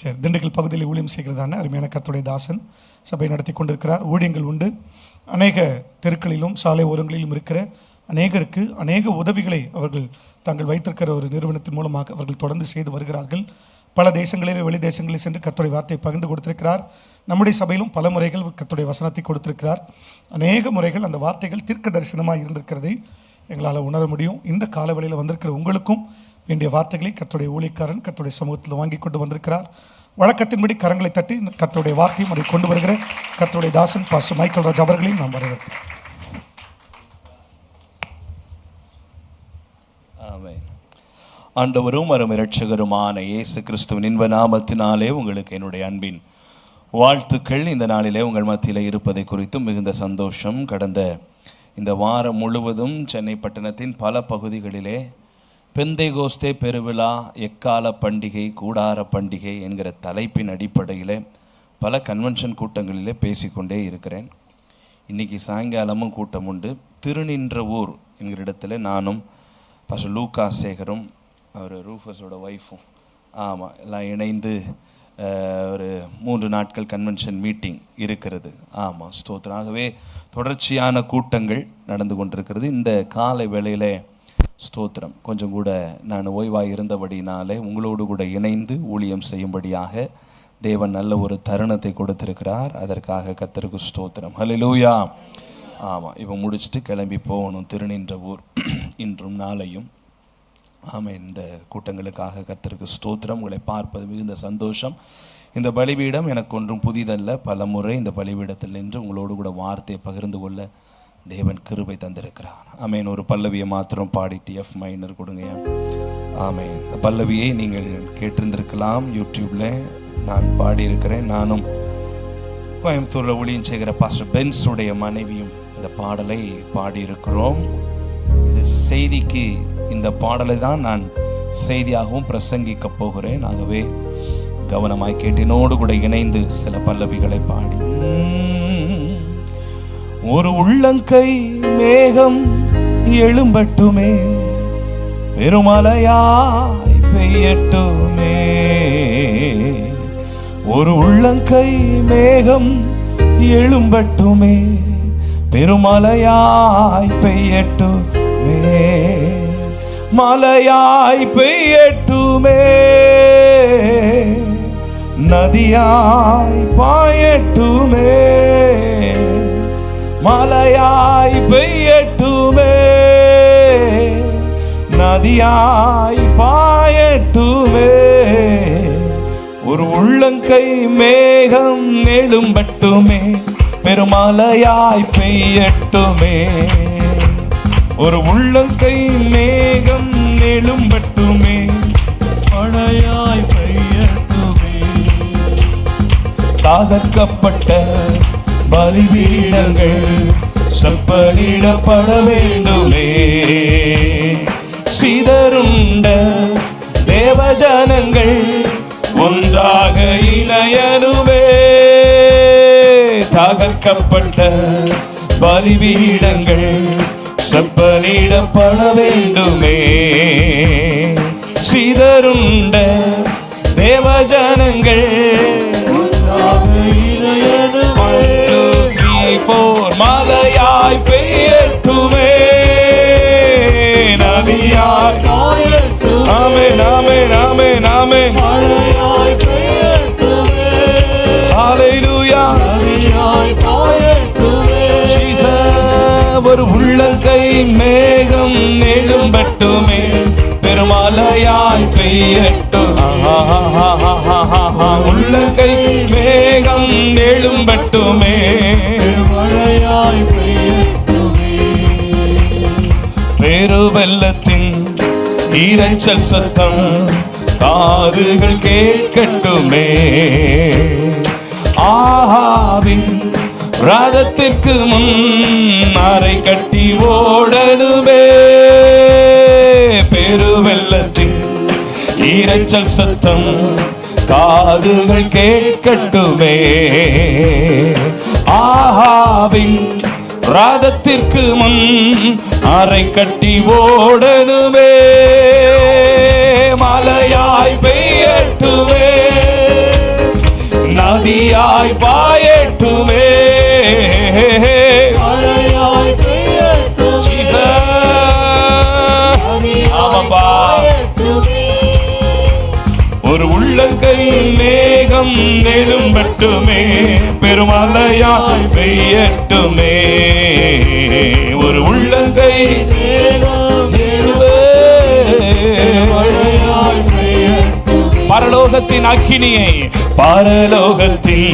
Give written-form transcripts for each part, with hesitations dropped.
சரி, திண்டுக்கல் பகுதியில் ஊழியம் செய்கிறதான அருமையான கர்த்தருடைய தாசன் சபை நடத்தி கொண்டிருக்கிறார். ஊழியங்கள் உண்டு. அநேக தெருக்களிலும் சாலை ஓரங்களிலும் இருக்கிற அநேகருக்கு அநேக உதவிகளை அவர்கள் தாங்கள் வைத்திருக்கிற ஒரு நிறுவனத்தின் மூலமாக அவர்கள் தொடர்ந்து செய்து வருகிறார்கள். பல தேசங்களில் வெளி தேசங்களில் சென்று கர்த்தருடைய வார்த்தையை பகிர்ந்து கொடுத்திருக்கிறார். நம்முடைய சபையிலும் பல முறைகள் கர்த்தருடைய வசனத்தை கொடுத்திருக்கிறார். அநேக முறைகள் அந்த வார்த்தைகள் தீர்க்க தரிசனமாக இருந்திருக்கிறதை எங்களால் உணர முடியும். இந்த காலவெளியில் வந்திருக்கிற உங்களுக்கும் வேண்டிய வார்த்தைகளை கர்த்தருடைய ஊழியக்காரன் கர்த்தருடைய சமூகத்தில் வாங்கி கொண்டு வந்திருக்கிறார். வழக்கத்தின்படி கரங்களை தட்டி கர்த்தருடைய வார்த்தையும் அதை கொண்டு வருகிற கர்த்தருடைய தாசன் பாஸ்டர் மைக்கேல் ராஜ் அவர்களையும் நாம் வரவேற்கிறோம். ஆமென். ஆண்டவரும் அரும் இரட்சகருமான இயேசு கிறிஸ்துவின் இன்ப நாமத்தினாலே உங்களுக்கு என்னுடைய அன்பின் வாழ்த்துக்கள். இந்த நாளிலே உங்கள் மத்தியில் இருப்பதை குறித்தும் மிகுந்த சந்தோஷம். கடந்த இந்த வாரம் முழுவதும் சென்னை பட்டணத்தின் பல பகுதிகளிலே பெந்தைகோஸ்தே பெருவிழா, எக்கால பண்டிகை, கூடார பண்டிகை என்கிற தலைப்பின் அடிப்படையில் பல கன்வென்ஷன் கூட்டங்களிலே பேசிக்கொண்டே இருக்கிறேன். இன்றைக்கி சாயங்காலமும் கூட்டம் உண்டு. திருநின்ற ஊர் என்கிற இடத்துல நானும் பாஸ்டர் லூக்கா சேகரும் அவர் ரூஃபஸோட ஒய்ஃபும் எல்லாம் இணைந்து ஒரு 3 நாட்கள் கன்வென்ஷன் மீட்டிங் இருக்கிறது. ஸ்தோத்திரம். ஆகவே தொடர்ச்சியான கூட்டங்கள் நடந்து கொண்டிருக்கிறது. இந்த காலை வேளையில் ஸ்தோத்திரம் கொஞ்சம் கூட நான் ஓய்வாக இருந்தபடினாலே உங்களோடு கூட இணைந்து ஊழியம் செய்யும்படியாக தேவன் நல்ல ஒரு தருணத்தை கொடுத்திருக்கிறார். அதற்காக கர்த்தருக்கு ஸ்தோத்திரம். ஹல்லேலூயா. இப்போ முடிச்சுட்டு கிளம்பி போகணும் திருநின்ற ஊர் இன்றும் நாளையும். இந்த கூட்டங்களுக்காக கர்த்தருக்கு ஸ்தோத்திரம். உங்களை பார்ப்பது மிகுந்த சந்தோஷம். இந்த பலிபீடம் எனக்கு ஒன்றும் புதிதல்ல. பல முறை இந்த பலிபீடத்தில் நின்று உங்களோடு கூட வார்த்தையை பகிர்ந்து கொள்ள தேவன் கிருபை தந்திருக்கிறார். ஆமென். ஒரு பல்லவியை மாத்திரம் பாடிட்டு எஃப் மைனர் கொடுங்க. ஆமென். இந்த பல்லவியை நீங்கள் கேட்டிருந்திருக்கலாம். யூடியூப்ல நான் பாடியிருக்கிறேன். நானும் கோயம்புத்தூரில் ஊழியம் செய்கிற பாஸ்டர் பென்ஸுடைய மனைவியும் இந்த பாடலை பாடியிருக்கிறோம். இந்த செய்திக்கு இந்த பாடலை தான் நான் செய்தியாகவும் பிரசங்கிக்க போகிறேன். ஆகவே கவனமாய் கேட்டினோடு கூட இணைந்து சில பல்லவிகளை பாடி. ஒரு உள்ளங்கை மேகம் எழும்பட்டுமே, பெருமழையாய் பெய்யட்டுமே. ஒரு உள்ளங்கை மேகம் எழும்பட்டுமே, பெருமழையாய் பெய்யட்டுமே. மலையாய் பெய்யட்டுமே, நதியாய் பாயட்டுமே. மலையாய் பெய்யட்டுமே, நதியாய் பாயட்டுமே. ஒரு உள்ளங்கை மேகம் எழும்பட்டுமே, பெருமழையாய் பெய்யட்டுமே. ஒரு உள்ளங்கை மேகம் எழும்பட்டுமே, மழையாய் பெய்யட்டுமே. தகர்க்கப்பட்ட பலிபீடங்கள் செப்பனிடப்பட வேண்டுமே. சிதறுண்ட தேவஜனங்கள் ஒன்றாக இணையணுமே. தகர்க்கப்பட்ட பலிபீடங்கள் செப்பனிடப்பட வேண்டுமே. சிதறுண்ட தேவஜனங்கள் மலையாய் பெய்யட்டுமே, நதியாய் பாயட்டுமே. ஆமென், ஆமென், ஆமென், ஆமென். மலையாய் பெய்யட்டுமே, ஹல்லேலூயா. நதியாய் பாயட்டுமே. ஜீசஸ். ஒரு உள்ளங்கை மேகம் எழும்பட்டுமே, பெருமழையாய் பெய்யட்டும். உள்ளங்கை மேகம் எழும்பட்டுமே, மழையாய் பெய்யட்டுமே. பெருவெள்ளத்தின் இரைச்சல் சத்தம் காதுகள் கேட்கட்டுமே. ஆகாவின் ரதத்திற்கு முன் அறை கட்டி ஓடணுமே. பெருவெள்ளத்தின் இரைச்சல் சத்தம் காதுகள் கேட்கட்டுமே. ஆகாவின் ரதத்திற்கு முன் அறை கட்டி ஓடணுமே. மலையாய் பெய்யட்டுமே, நதியாய் பாயட்டுமே. ஆமாப்பா, ஒரு உள்ளங்கை மேகம் எழும்பட்டுமே, பெருமழையாய் பெய்யட்டுமே. ஒரு உள்ளங்கை பரலோகத்தின் அக்கினியை, பரலோகத்தின்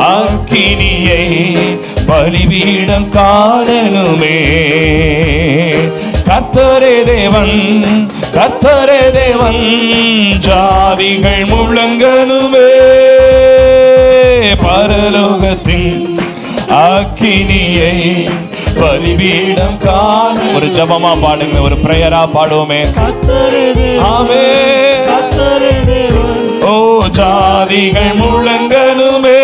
அக்கினியை பலிபீடம் காணலுமே. கர்த்தரே தேவன், கர்த்தரே தேவன், ஜாதிகள் முழங்கலுமே. பரலோகத்தின் அக்கினியை பலிபீடம் காண. ஒரு ஜபமா பாடுங்க, ஒரு பிரேயரா பாடுவோமே. ஆமே, ஓ ஜாதிகள் முழங்கலுமே,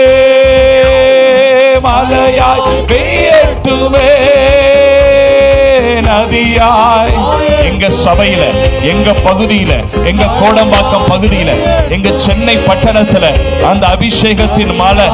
மலையாய் பெய்யட்டுமே, நதியாய். எங்க சபையில, எங்க பகுதியில, எங்க கோடம்பாக்கம் பகுதியில, எங்க சென்னை பட்டணத்துல அந்த அபிஷேகத்தின் மலை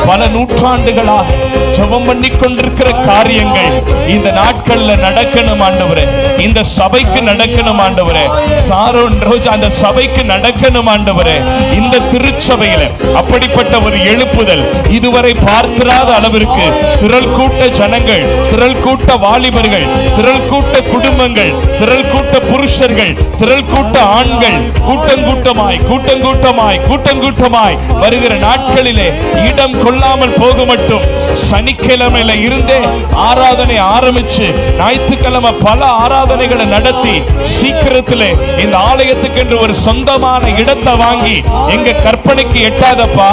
பல நூற்றாண்டுகளாக ஜெபம் பண்ணி கொண்டிருக்கிற காரியங்கள் இந்த நாட்கள்ல நடக்கணும் ஆண்டவரே. இந்த சபைக்கு நடக்கணும் ஆண்டவரே. சாரோன் ரோஜா அந்த சபைக்கு நடக்கணும் ஆண்டவரே. இந்த திருச்சபையில அப்படிப்பட்ட ஒரு எழுப்புதல் இதுவரை பார்த்திராத அளவிற்கு திரள் கூட்ட ஜனங்கள், திரள் கூட்ட வாலிபர்கள், திரள் கூட்ட குடும்பங்கள், திரள் கூட்ட புருஷர்கள், திரள் கூட்ட ஆண்கள் கூட்டங்கூட்டமாய் கூட்டங்கூட்டமாய் கூட்டங்கூட்டமாய் வருகிற நாட்களிலே இடம் கொள்ளாமல் போக மட்டும் சனிக்கிழமையில இருந்தே ஆராதனை ஆரம்பிச்சு ஞாயிற்றுக்கிழமை பல ஆராதனைகளை நடத்தி சீக்கிரத்திலே இந்த ஆலயத்துக்கு என்று ஒரு சொந்தமான இடத்தை வாங்கி, எங்க கற்பனைக்கு எட்டாதப்பா,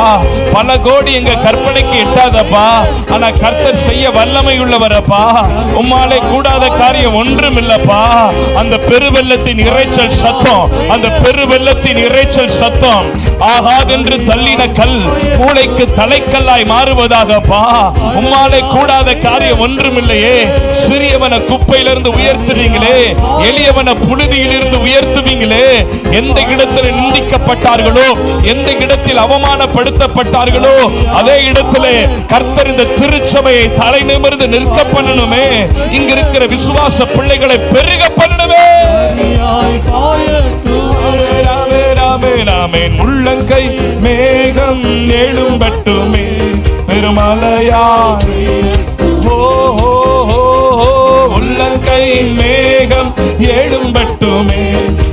பல கோடி எங்க கற்பனைக்கு எட்டாதப்பா, ஆனா கர்த்தர் செய்ய வல்லமை உள்ளவரப்பா. உம்மாலே கூடாத காரியம் ஒன்றும் இல்லப்பா. அந்த பெருவெள்ளத்தின் இரைச்சல் சத்தம், அந்த பெருவெள்ளத்தின் இரைச்சல் சத்தம் ஆகாதென்று தள்ளின கல் மூளைக்கு தலைக்கல்லாய் மாறுவதாகப்பா. உம்மாலே கூடாத காரியம் ஒன்றுமில்லையே. சிறியவனை குப்பையிலிருந்து உயர்த்துவீங்களே, எளியவனை புழுதியிலிருந்து உயர்த்துவீங்களே. எந்த இடத்தில் நிந்திக்கப்பட்டார்களோ, எந்த இடத்தில் அவமானப்படுத்தப்பட்டார்களோ, அதே இடத்திலே கர்த்தர் இந்த திருச்சபையை தலை நிமிர்ந்து நிற்க பண்ணணுமே. இங்க இருக்கிற விசுவாச பிள்ளைகளை பெருக பண்ணணுமே. உள்ளங்கை மேகம் எழும்பட்டுமே, பெருமழையாய். உள்ளங்கை மேகம் எழும்பட்டுமே,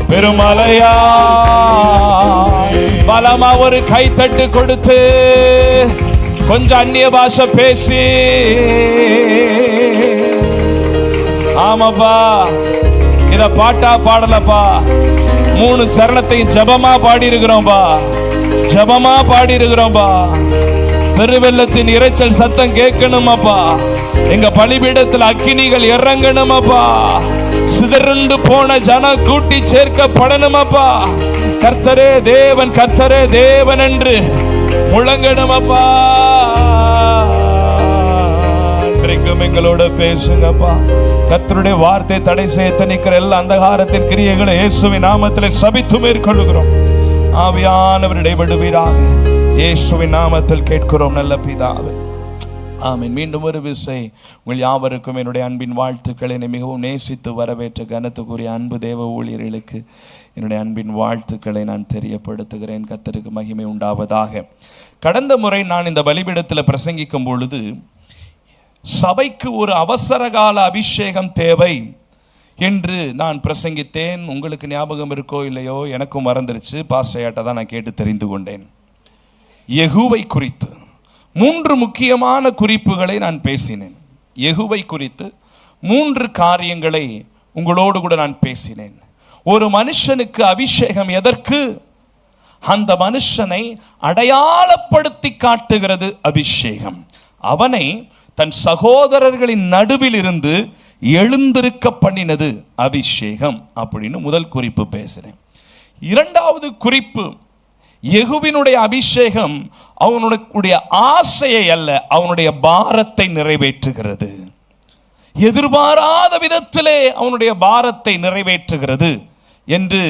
பெருமழையாய். பலமா ஒரு கைத்தட்டு கொடுத்து கொஞ்சம் அந்நிய பாஷை பேசி, ஆமாப்பா இத பாட்டா பாடலப்பா, 3 சரணத்தை ஜபமா பாடி இருக்கிறோம்பா, ஜபமா பாடி இருக்கிறோம்பா. பெருவெள்ளத்தின் இரைச்சல் சத்தம் கேட்கணுமாப்பா. எங்க பலிபீடத்தில் அக்கினிகள் இறங்கணுமாப்பா. சிதறண்டு போன ஜன கூட்டி சேர்க்கப்படணுமாப்பா. கர்த்தரே தேவன், கர்த்தரே தேவன் என்று முழங்கணுமாப்பா. இன்றைக்கும் எங்களோட பேசுங்கப்பா. கர்த்தருடைய வார்த்தை தடை செய்ய தணிக்கிற எல்லா அந்தகாரத்தின் கிரியைகளை இயேசுவின் நாமத்தில் சபித்து மேற்கொள்ளுகிறோம். ஆவியானவர் இடைபடுவீராக. இயேசுவின் நாமத்தில் கேட்கிறோம் நல்ல பிதாவே, ஆமென். மீண்டும் ஒரு விசை உங்கள் யாவருக்கும் என்னுடைய அன்பின் வாழ்த்துக்களை. என்னை மிகவும் நேசித்து வரவேற்ற கனத்துக்குரிய அன்பு தேவ ஊழியர்களுக்கு என்னுடைய அன்பின் வாழ்த்துக்களை நான் தெரியப்படுத்துகிறேன். கர்த்தருக்கு மகிமை உண்டாவதாக. கடந்த முறை நான் இந்த பலிபீடத்தில் பிரசங்கிக்கும் பொழுது சபைக்கு ஒரு அவசரகால அபிஷேகம் தேவை என்று நான் பிரசங்கித்தேன். உங்களுக்கு ஞாபகம் இருக்கோ இல்லையோ, எனக்கும் மறந்துருச்சு. பாஸ்டர்ட்ட தான் நான் கேட்டு தெரிந்து கொண்டேன். யெகூவை குறித்து 3 முக்கியமான குறிப்புகளை நான் பேசினேன். யெகூவை குறித்து 3 காரியங்களை உங்களோடு கூட நான் பேசினேன். ஒரு மனுஷனுக்கு அபிஷேகம் எதற்கு? அந்த மனுஷனை அடையாளப்படுத்தி காட்டுகிறது அபிஷேகம். அவனை தன் சகோதரர்களின் நடுவில் இருந்து எழுந்திருக்க பண்ணினது அபிஷேகம் அப்படின்னு முதல் குறிப்பு பேசுறேன். 2வது குறிப்பு, யெகூவினுடைய அபிஷேகம் அவனுடைய ஆசையை அல்ல, அவனுடைய பாரத்தை நிறைவேற்றுகிறது. எதிர்பாராத விதத்திலே அவனுடைய பாரத்தை நிறைவேற்றுகிறது என்று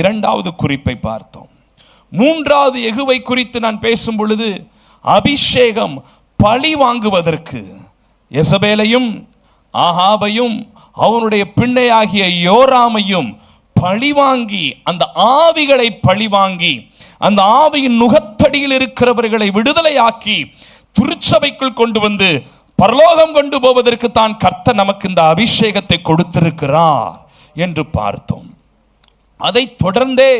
2வது குறிப்பை பார்த்தோம். மூன்றாவது யெகூவை குறித்து நான் பேசும் பொழுது, அபிஷேகம் பழி வாங்குவதற்கு யெசபேலையும் ஆகாபையும் அவனுடைய பிள்ளையாகிய யோராமையும் பழிவாங்கி, அந்த ஆவிகளை பழிவாங்கி, அந்த ஆவியின் நுகத்தடியில் இருக்கிறவர்களை விடுதலையாக்கி திருச்சபைக்குள் கொண்டு வந்து பரலோகம் கொண்டு போவதற்கு தான் கர்த்தர் நமக்கு இந்த அபிஷேகத்தை கொடுத்திருக்கிறார் என்று பார்த்தோம். அதை தொடர்ந்தே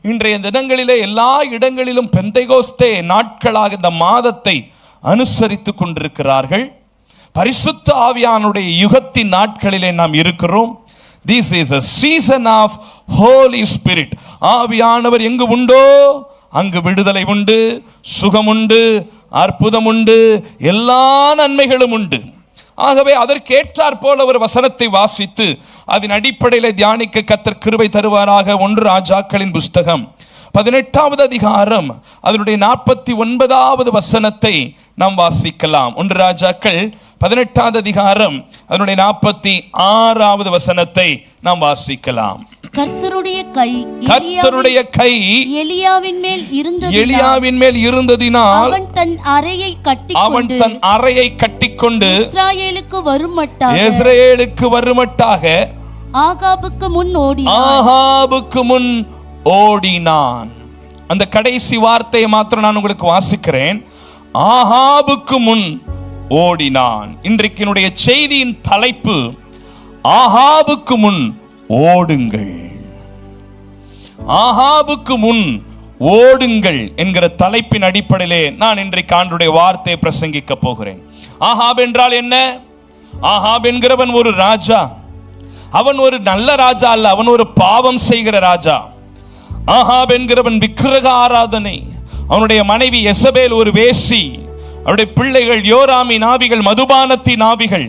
இன்றைய தினங்களிலே எல்லா இடங்களிலும் பெந்தைகோஸ்தே நாட்களாக இந்த மாதத்தை அனுசரித்து கொண்டிருக்கிறார்கள். பரிசுத்த ஆவியானுடைய யுகத்தின் நாட்களிலே நாம் இருக்கிறோம். This is a season of Holy Spirit. ஆவியானவர் எங்கு உண்டோ அங்கு விடுதலை உண்டு, சுகம் உண்டு, அற்புதம் உண்டு, எல்லா நன்மைகளும் உண்டு. ஆகவே அதற்கேற்றாற் போல ஒரு வசனத்தை வாசித்து அதன் அடிப்படையில் தியானிக்க கர்த்தர் கிருபை தருவாராக. 1 ராஜாக்களின் புஸ்தகம் 18வது அதிகாரம் அதனுடைய 49வது வசனத்தை நாம் வாசிக்கலாம். 1 ராஜாக்கள் 18வது அதிகாரம் அதனுடைய 46வது வசனத்தை நாம் வாசிக்கலாம். கர்த்தருடைய கை எலியாவின் மேல் இருந்ததினால் அவன் தன் அறையை கட்டிக்கொண்டு இஸ்ரவேலுக்கு வருமட்டாக ஆகாபுக்கு முன் ஓடினான். அந்த கடைசி வார்த்தையை மாத்திரம் நான் உங்களுக்கு வாசிக்கிறேன். ஆகாபுக்கு முன் ஓடினான். இன்றைக்கு என்னுடைய செய்தியின் தலைப்பு ஆகாபுக்கு முன் ஓடுங்கள். ஆகாபுக்கு முன் ஓடுங்கள் என்கிற தலைப்பின் அடிப்படையிலே நான் இன்றைக்கு ஆண்டவருடைய வார்த்தையை பிரசங்கிக்க போகிறேன். ஆகாப் என்றால் என்ன? ஆகாப் என்கிறவன் ஒரு ராஜா. அவன் ஒரு நல்ல ராஜா அல்ல, அவன் ஒரு பாவம் செய்கிற ராஜா. ஆகாப் என்கிறவன் விக்கிரக ஆராதனை. அவனுடைய மனைவி யெசபேல் ஒரு வேசி. அவருடைய பிள்ளைகள் யோராமின் ஆவிகள், மதுபானத்தின் ஆவிகள்.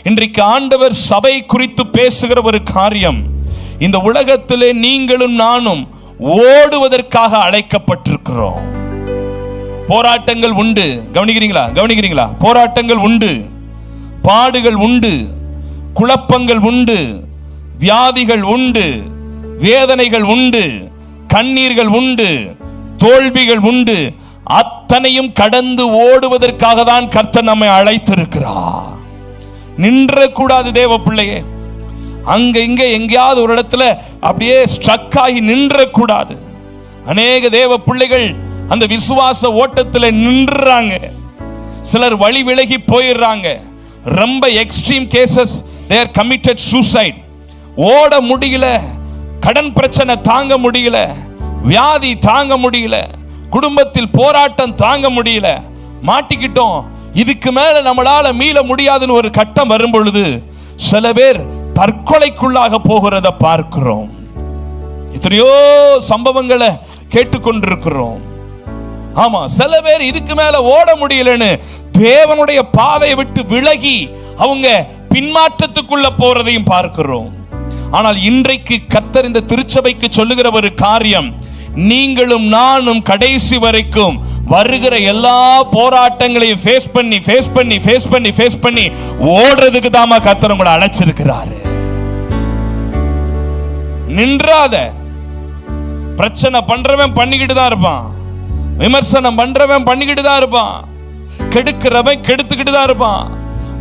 இன்றைக்கு ஆண்டவர் சபை குறித்து பேசுகிற ஒரு காரியம், இந்த உலகத்திலே நீங்களும் நானும் ஓடுவதற்காக அழைக்கப்பட்டிருக்கிறோம். போராட்டங்கள் உண்டு. கவனிக்கிறீங்களா? போராட்டங்கள் உண்டு, பாடுகள் உண்டு, குழப்பங்கள் உண்டு, வியாதிகள் உண்டு, வேதனைகள் உண்டு, கண்ணீர்கள் உண்டு, தோல்விகள் உண்டு. அத்தனையும் கடந்து ஓடுவதற்காக தான் கர்த்தர் நம்மை அழைத்திருக்கிறார். நின்ற கூடாது தேவ பிள்ளையே. அங்க இங்க எங்கேயாவது ஒரு இடத்துல அப்படியே ஸ்ட்ரக் ஆகி நின்ற கூடாது. அநேக தேவ பிள்ளைகள் அந்த விசுவாச ஓட்டத்தில் நின்றாங்க. சிலர் வழி விலகி போயிடுறாங்க. ரொம்ப extreme cases, they are committed suicide. ஓட முடியல, கடன் பிரச்சனை தாங்க முடியல, வியாதி தாங்க முடியல, குடும்பத்தில் போராட்டம் தாங்க முடியல, மாட்டிக்கிட்டோம், இதுக்கு மேல நம்மளால மீள முடியாதுன்னு ஒரு கட்டம் வரும் பொழுது சில பேர் தற்கொலைக்குள்ளாக போகிறத பார்க்கிறோம். எத்தனையோ சம்பவங்களை கேட்டுக்கொண்டிருக்கிறோம். ஆமா, சில பேர் இதுக்கு மேல ஓட முடியலன்னு தேவனுடைய பாதையை விட்டு விலகி அவங்க பின்மாற்றத்துக்குள்ள போறதையும் பார்க்கிறோம். ஆனால் இன்றைக்கு கர்த்தர் இந்த திருச்சபைக்கு சொல்லுகிற ஒரு காரியம், நீங்களும் நானும் கடைசி வரைக்கும் வருகிற எல்லா போராட்டங்களையும் ஃபேஸ் பண்ணி ஓடுறதுக்கு தாமா கர்த்தர் உங்களை அழைச்சிருக்கிறாரு. நின்றாத. பிரச்சனை பண்றவன் பண்ணிக்கிட்டு தான் இருப்பான், விமர்சனம் பண்றவன் பண்ணிக்கிட்டு தான் இருப்பான், கெடுக்கிறவன் கெடுத்துக்கிட்டு தான் இருப்பான்,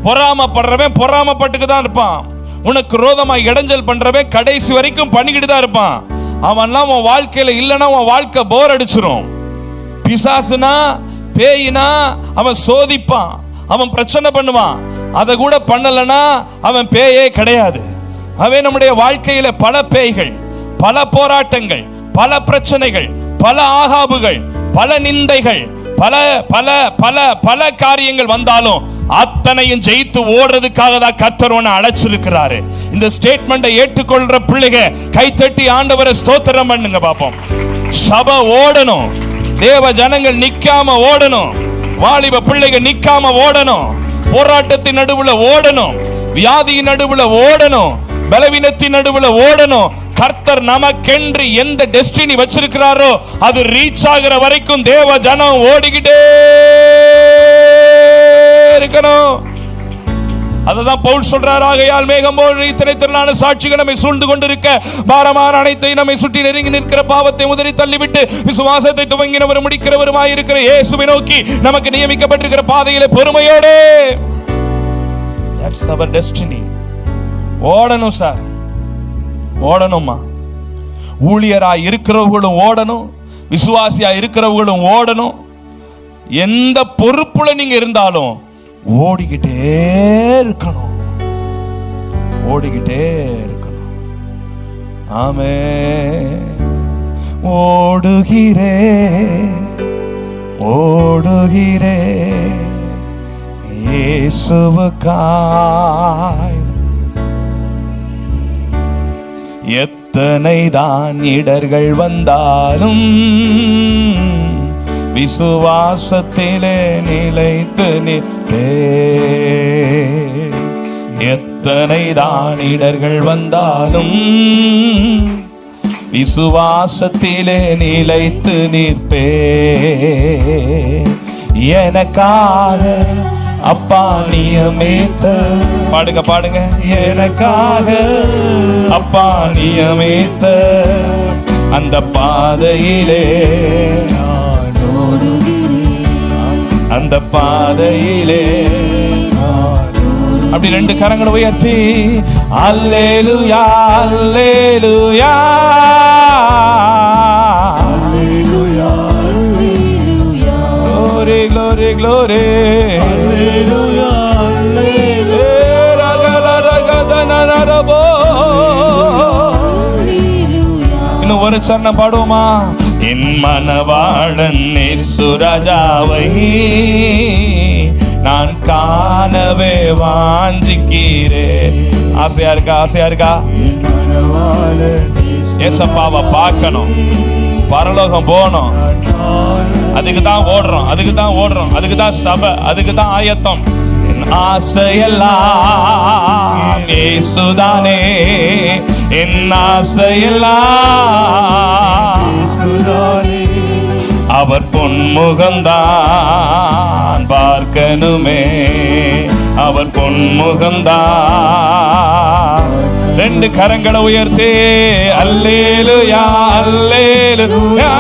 பொறாமப்படுறவன் பொறாமப்பட்டுக்கு தான் இருப்பான், உனக்கு ரோதமா இடைஞ்சல் பண்றவன் கடைசி வரைக்கும் பண்ணிக்கிட்டு தான் இருப்பான். அவன்லாம் உன் வாழ்க்கையில இல்லைன்னா உன் வாழ்க்கை போர் அடிச்சிரும். பிசாசுனா பேயினா அவன் சோதிப்பான், அவன் பிரச்சனை பண்ணுவான். அதை கூட பண்ணலனா அவன் பேயே கிடையாது. அவன் நம்முடைய வாழ்க்கையில பல பேய்கள், பல போராட்டங்கள், பல பிரச்சனைகள், பல ஆகாபுகள், பல நிந்தைகள், பல பல பல பல காரியங்கள் வந்தாலும் அத்தனையும் ஜெயித்து ஓடுறதுக்காக தான் கர்த்தர் உன்னை அழைச்சிருக்கிறாரு. இந்த ஸ்டேட்மெண்ட்டை ஏற்றுக்கொள்ற பிள்ளைங்க கைத்தட்டி ஆண்டவரை ஸ்தோத்திரம் பண்ணுங்க பாப்போம். சபை ஓடணும், தேவ ஜனங்கள் நிக்காம ஓடணும், வாலிப பிள்ளைங்க நிக்காம ஓடணும், போராட்டத்தின் நடுவுல ஓடணும், வியாதியின் நடுவுல ஓடணும், பலவீனத்தின் நடுவுல ஓடணும். கர்த்தர் நமக்கென்று எந்த டெஸ்டினி வச்சிருக்கிறாரோ அது ரீச் ஆகிற வரைக்கும் தேவ ஜனம் ஓடிக்கிட்டே இருக்கணும். அததான் பவுல் சொல்றார், ஆகையால் மேகம் போல் இத்தனை திரளான சாட்சிகள் நம்மை சூழ்ந்து கொண்டிருக்க, பாரமான அனைத்தை நம்மை சுற்றி நெருங்கி நிற்கிற பாவத்தை உதறி தள்ளிவிட்டு விசுவாசத்தை துவங்கினவரும் முடிக்கிறவருமாயிருக்கிற இயேசுவை நோக்கி நமக்கு நியமிக்கப்பட்டிருக்கிற பாதையிலே பொறுமையோடு, that's our destiny. ஓடணும் சார், ஓடணும்மா. ஊழியராய் இருக்கிறவர்களும் ஓடணும், விசுவாசியா இருக்கிறவர்களும் ஓடணும். எந்த பொறுப்புல நீங்க இருந்தாலும் ஓடிக்கிட்டே இருக்கணும், ஓடிக்கிட்டே இருக்கணும். ஆமென். ஓடுகிறே ஓடுகிறே இயேசுவுக்காய், எத்தனை தான் இடர்கள் வந்தாலும் விசுவாசத்திலே நிலைத்து நிற்பேன். எத்தனை தான் இடர்கள் வந்தாலும் விசுவாசத்திலே நிலைத்து நிற்பேன். எனக்காக அப்பா நியமித்த, பாடுங்க பாடுங்க, எனக்காக அப்பா நியமித்த அந்த பாதையிலே, அந்த பாதையிலே. அப்படி ரெண்டு கரங்களை உயர்த்தி அல்லேலூயா அல்லேலூயா glory glory glory alleluia alleluia ragala ragadana rabo. இன்னும் ஒரு சரணம் பாடுவோமா? என் மனவாளன் இயேசு ராஜாவை நான் காணவே வாஞ்சிக்கிறேன். ஆசையா இருக்கா? ஆசையா இருக்கா? ஏசப்பாவை பார்க்கணும், பரலோகம் போகணும். அதுக்கு தான் ஓடுறோம், அதுக்கு தான் ஓடுறோம், அதுக்கு தான் சபை, அதுக்கு தான் ஆயத்தம். என் ஆசையெல்லாம் இயேசுதானே, என் ஆசையெல்லாம் இயேசுதானே. அவர் பொன்முகம்தான் பார்க்கணுமே, அவர் பொன்முகம்தான். ரெண்டு கரங்களை உயர்த்தி அல்லேலூயா அல்லேலூயா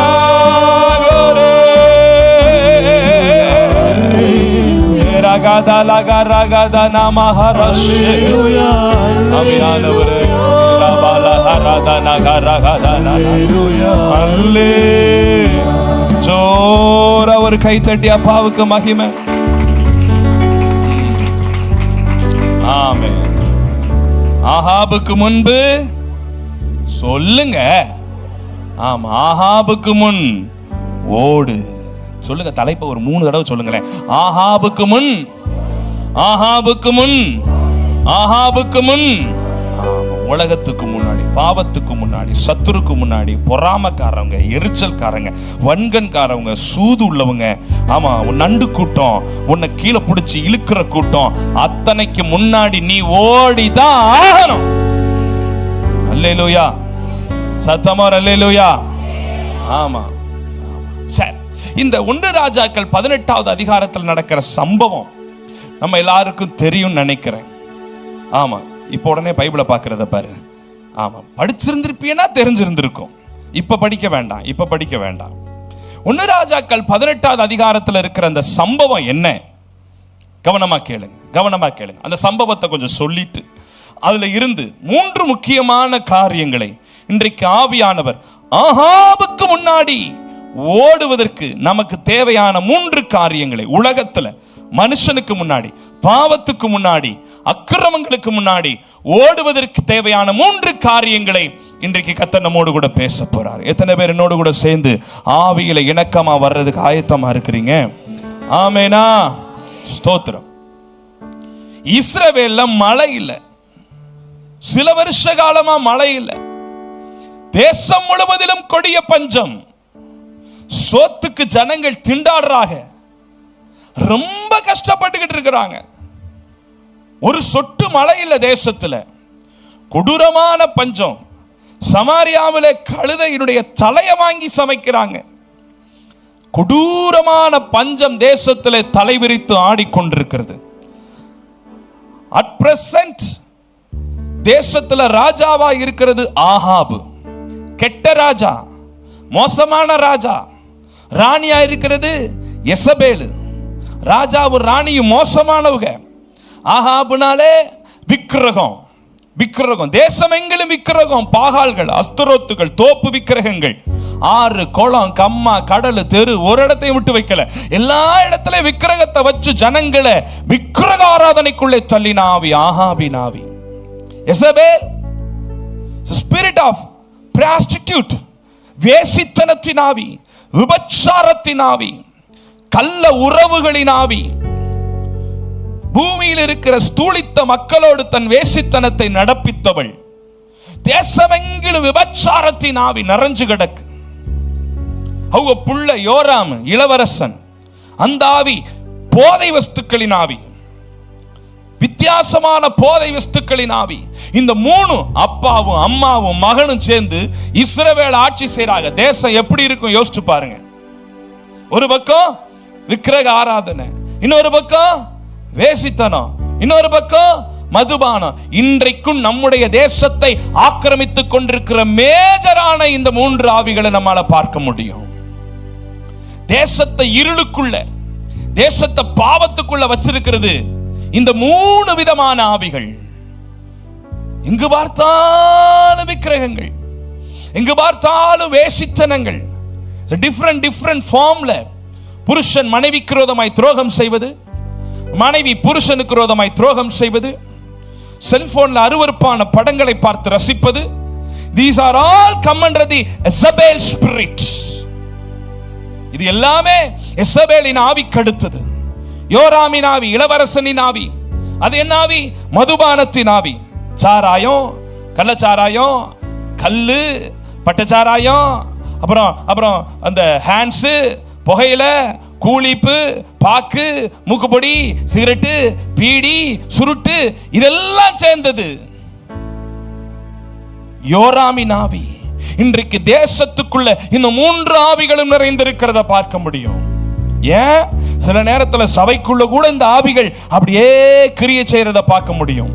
ரகத லக ரகத நமஹரஷே அமியானவரே ரபல ஹரத நகரகத அல்லேலூயா அல்லே. ஜோர ஒரு கை தட்டி அப்பாவுக்கு மகிமை. ஆமென். ஆகாபுக்கு முன்பு சொல்லுங்க, ஆமா, ஆகாபுக்கு முன் ஓடு. சொல்லுங்க, தலைப்பை ஒரு 3 தடவை சொல்லுங்களேன். ஆகாபுக்கு முன், ஆகாபுக்கு முன், ஆகாபுக்கு முன். உலகத்துக்கு முன்னாடி, பாவத்துக்கு முன்னாடி, சத்துருக்கு முன்னாடி, பொறாமக்காரவங்க, எரிச்சல்காரங்க, வன்கண்காரவங்க, சூது உள்ளவங்க, ஆமா, நண்டு கூட்டம், உன்னை கீழே பிடிச்சி இழுக்கிற கூட்டம், அத்தனைக்கு முன்னாடி நீ ஓடிதான் ஆகணும். அல்லேலூயா, சத்தமா அல்லேலூயா. ஆமா. சரி, இந்த 1 ராஜாக்கள் 18வது அதிகாரத்தில் நடக்கிற சம்பவம் நம்ம எல்லாருக்கும் தெரியும் நினைக்கிறேன். ஆமா, இப்போ உடனே பைபிளை பார்க்கறத பாரு. ஆமா, படிச்சிருந்திருப்பீனா தெரிஞ்சிருந்திருக்கும். இப்ப படிக்க வேண்டாம், இப்ப படிக்க வேண்டாம். 1 ராஜாக்கள் 18வது அதிகாரத்தில் இருக்கிற அந்த சம்பவம் என்ன? கவனமா கேளுங்க, கவனமா கேளுங்க. அந்த சம்பவத்தை கொஞ்சம் சொல்லிட்டு அதுல இருந்து 3 முக்கியமான காரியங்களை இன்றைக்கு ஆவியானவர் ஆகாபுக்கு முன்னாடி ஓடுவதற்கு நமக்கு தேவையான 3 காரியங்களை, உலகத்துல மனுஷனுக்கு முன்னாடி, பாவத்துக்கு முன்னாடி, அக்கிரமங்களுக்கு முன்னாடி ஓடுவதற்கு தேவையான 3 காரியங்களை இன்றைக்கு கர்த்தர் நம்மோடு கூட பேச போறார். எத்தனை பேர் என்னோடு கூட சேர்ந்து ஆவியில இணக்கமா வர்றதுக்கு ஆயத்தமா இருக்கிறீங்க? ஆமேனா? ஸ்தோத்திரம். இஸ்ரவேல்ல மழை இல்லை, சில வருஷ காலமா மழை இல்லை, தேசம் முழுவதிலும் கொடிய பஞ்சம், சோத்துக்கு ஜனங்கள் திண்டாடுறாங்க, ரொம்ப கஷ்டப்பட்டுக்கிட்டு இருக்கிறாங்க. ஒரு சொட்டு மழை இல்ல தேசத்துல, கொடூரமான பஞ்சம். சமாரியாவிலே கழுதையினுடைய தலையை வாங்கி சமைக்கிறாங்க. கொடூரமான பஞ்சம் தேசத்திலே தலைவிரித்து ஆடிக்கொண்டிருக்கிறது. அட் பிரசன்ட் தேசத்துல ராஜாவா இருக்கிறது ஆகாபு, கெட்ட ராஜா, மோசமான ராஜா. ராணியா இருக்கிறது யெசபேல். ராஜாவும் ராணியும் மோசமானவங்க. ஆகாபுனாலே விக்கிரகம், விக்கிரகம், தேசம் எங்கிலும் விக்கிரகம், பாகால்கள், அஸ்தரோத்துகள், தோப்பு விக்கிரகங்கள். ஆறு, குளம், கம்மா, கடல், தெரு ஒரு இடத்தையும் விட்டு வைக்கல. எல்லா இடத்துலயும் விக்கிரகத்தை வச்சு ஜனங்களை விக்கிரக ஆராதனைக்குள்ளே தள்ளின ஆவி ஆகாபின் ஆவி. யெசபேல் ஸ்பிரிட் ஆஃப் prostitute, வேசித்தனத்தின் ஆவி, விபச்சாரத்தின் ஆவி, கள்ள உறவுகளின் ஆவி. பூமியில் இருக்கிற ஸ்தூலித்த மக்களோடு தன் வேசித்தனத்தை நடப்பித்தவள். தேசமெங்கிலும் விபச்சாரத்தின் ஆவி நிறைஞ்சு கிடக்கு. அவங்க புள்ள யோராம் இளவரசன், அந்த ஆவி போதை வஸ்துக்களின் ஆவி, வித்தியாசமான போதை வஸ்துக்களின் ஆவி. இந்த மூணு, அப்பாவும் அம்மாவும் மகனும் சேர்ந்து இஸ்ரவேல் ஆட்சி செய்றாங்க. தேசம் எப்படி இருக்கும் யோசிச்சு பாருங்க. ஒரு பக்கம் விக்கிரக ஆராதனை, இன்னொரு பக்கம் வேசித்தனம், இன்னொரு பக்கம் மதுபானம். இன்றைக்கும் நம்முடைய தேசத்தை ஆக்கிரமித்துக் கொண்டிருக்கிற மேஜரான இந்த மூன்று ஆவிகளை நம்மால பார்க்க முடியும். தேசத்தை இருளுக்குள்ள, தேசத்தை பாவத்துக்குள்ள வச்சிருக்கிறது இந்த மூணு விதமான ஆவிகள். எங்கு பார்த்தாலும் விக்கிரகங்கள், எங்கு பார்த்தாலும் வேசித்தனங்கள். டிஃபரண்ட் ஃபார்ம்ல புருஷன் மனைவிக்கு விரோதமாய் துரோகம் செய்வது, மனைவி புருஷனுக்கு விரோதமாய் துரோகம் செய்வது, செல்போன்ல அருவருப்பான படங்களை பார்த்து ரசிப்பது. These are all come under the Jezebel spirit. இது எல்லாமே யெசபேலின் ஆவி கடுத்தது. யோராமின் ஆவி, இளவரசனின் ஆவி. அது என்ன ஆவி? மதுபானத்தின் ஆவி. சாராயம், கள்ளச்சாராயம், கல்லு, பட்டச்சாராயம், அப்புறம் அந்த ஹேண்ட்ஸ், புகையில, கூலிப்பு, பாக்கு, மூக்குப்பொடி, சிகரெட்டு, பீடி, சுருட்டு, இதெல்லாம் சேர்ந்தது யோராமின் ஆவி. இன்றைக்கு தேசத்துக்குள்ள இந்த மூன்று ஆவிகளும் நிறைந்திருக்கிறத பார்க்க முடியும். ஏன் சில நேரத்தில் சபைக்குள்ள கூட இந்த ஆவிகள் அப்படியே கிரியை செய்யறத பார்க்க முடியும்.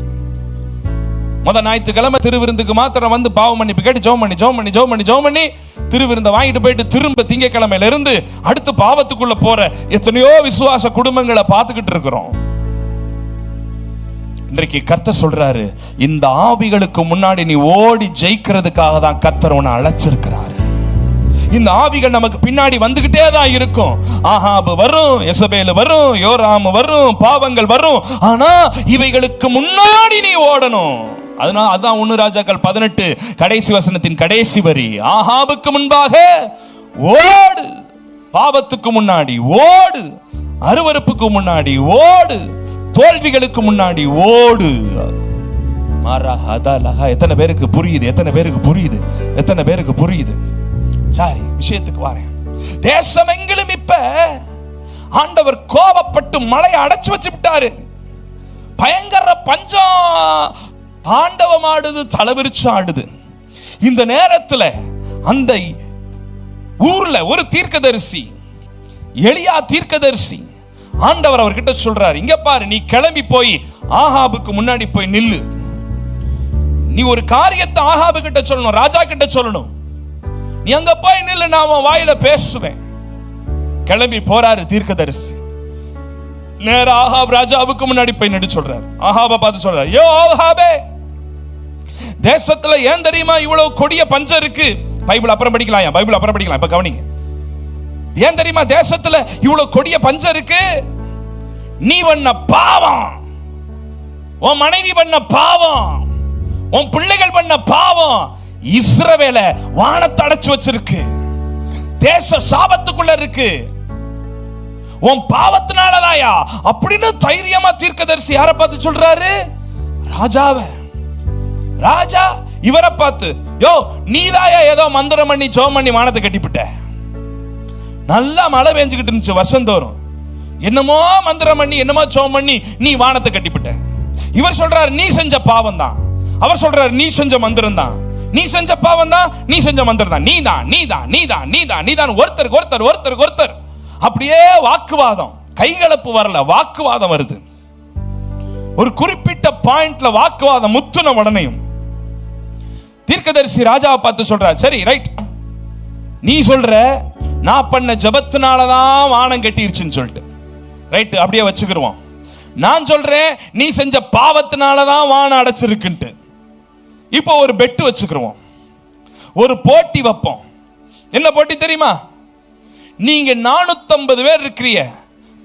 ஞாயிற்றுக்கிழமை திருவிருந்துக்கு மாத்திரம் வந்து பாவ மன்னிப்பு கேட்டு ஜெபம் பண்ணி திருவிருந்தை வாங்கிட்டு போயிட்டு திரும்ப திங்கக்கிழமையில இருந்து அடுத்து பாவத்துக்குள்ள போற எத்தனையோ விசுவாச குடும்பங்களை பார்த்துக்கிட்டு இருக்கிறோம். இன்றைக்கு கர்த்தர் சொல்றாரு, இந்த ஆவிகளுக்கு முன்னாடி நீ ஓடி ஜெயிக்கிறதுக்காக தான் கர்த்தர் உன்னை அழைச்சிருக்கிறாரு. இந்த ஆவிகள் நமக்கு பின்னாடி வந்துகிட்டே தான் இருக்கும். ஆகாபு வரும், யெசபேல் வரும், யோராம் வரும், பாவங்கள் வரும். ஆனா இவைகளுக்கு முன்னாடி நீ ஓடணும். அதனால அதான் 1 ராஜாக்கள் 18 கடைசி வசனத்தின் கடைசி வரி, ஆகாபுக்கு முன்பாக ஓடு, பாவத்துக்கு முன்னாடி ஓடு, அருவருப்புக்கு முன்னாடி ஓடு, தோல்விகளுக்கு முன்னாடி ஓடு. எத்தனை பேருக்கு புரியுது? எத்தனை பேருக்கு புரியுது? சரி, விஷயத்துக்கு வரேன். தேசம் எங்கிலும் இப்ப ஆண்டவர் கோபப்பட்டு மழையை அடைச்சு வச்சு விட்டாரு. பயங்கர பஞ்சம் ஆண்டவம் ஆடுது, தலைவிரிச்சு ஆடுது. இந்த நேரத்தில் அந்த ஊர்ல ஒரு தீர்க்கதரிசி, எலியா தீர்க்கதரிசி, ஆண்டவர் அவர்கிட்ட சொல்றாரு, இங்க பாரு, நீ கிளம்பி போய் ஆகாபுக்கு முன்னாடி போய் நில்லு. நீ ஒரு காரியத்தை ஆகாபு கிட்ட சொல்லணும், ராஜா கிட்ட சொல்லணும். நீ அங்க போய் நில்லு, நான் அவன் வாயில பேசுவேன். கிளம்பி போறாரு தீர்க்கதரிசி. நேர ஆகாப் ராஜாவுக்கு முன்னாடி போய் நின்று சொல்றாரு. ஆகாபை பார்த்து சொல்றாரு, யோ ஆகாபே, தேசத்துல ஏன் தெரியுமா இவ்வளவு கொடிய பஞ்சம் இருக்கு? பைபிள் அப்புறம் படிக்கலாம், இப்ப கவனிங்க. ஏன் தெரியுமா தேசத்துல இவ்வளவு கொடிய பஞ்சம் இருக்கு? நீ பண்ண பாவம், உன் மனைவி பண்ண பாவம், உன் பிள்ளைகள் பண்ண பாவம் இஸ்ரவேல வானத்தை அடைச்சு வச்சிருக்கு. தேச சாபத்துக்குள்ள இருக்கு. உன் பாவத்தினாலதாயா அப்படின்னு தைரியமா தீர்க்கதரிசி யாரை பார்த்து சொல்றாரு? ராஜாவை. ராஜா இவரை பார்த்து, யோ நீதாயா ஏதோ மந்திரம் பண்ணி ஜெபம் பண்ணி வானத்தை கட்டிவிட்ட. நல்லா மழை பெஞ்சுக்கிட்டு இருந்துச்சு வருஷந்தோறும். என்னமோ மந்திரம் பண்ணி, என்னமோ ஜெபம் பண்ணி நீ வானத்தை கட்டிவிட்ட. இவர் சொல்றாரு நீ செஞ்ச பாவம் தான். அவர் சொல்றாரு நீ செஞ்ச மந்திரம் தான், நீ செஞ்ச பாவம் தான், நீ செஞ்ச மந்திரம் தான், நீதான். ஒருத்தர் அப்படியே வாக்குவாதம், கைகலப்பு வரல, வாக்குவாதம் வருது. ஒரு குறிப்பிட்ட பாயிண்ட்ல வாக்குவாதம் முத்துன உடனேயும் தீர்க்கதரிசி ராஜாவை பார்த்து சொல்றார், சரி ரைட், நீ சொல்ற நான் பண்ண ஜபத்தினாலதான் வானம் கட்டிருச்சுன்னு சொல்லிட்டு, ரைட் அப்படியே வச்சுக்கிருவோம். நான் சொல்றேன் நீ செஞ்ச பாவத்தினாலதான் வானம் அடைச்சிருக்குன்ட்டு. இப்போ ஒரு பெட்டு வச்சுக்கிருவோம், ஒரு போட்டி வைப்போம். என்ன போட்டி தெரியுமா? நீங்க 450 பேர் இருக்கிறீங்க,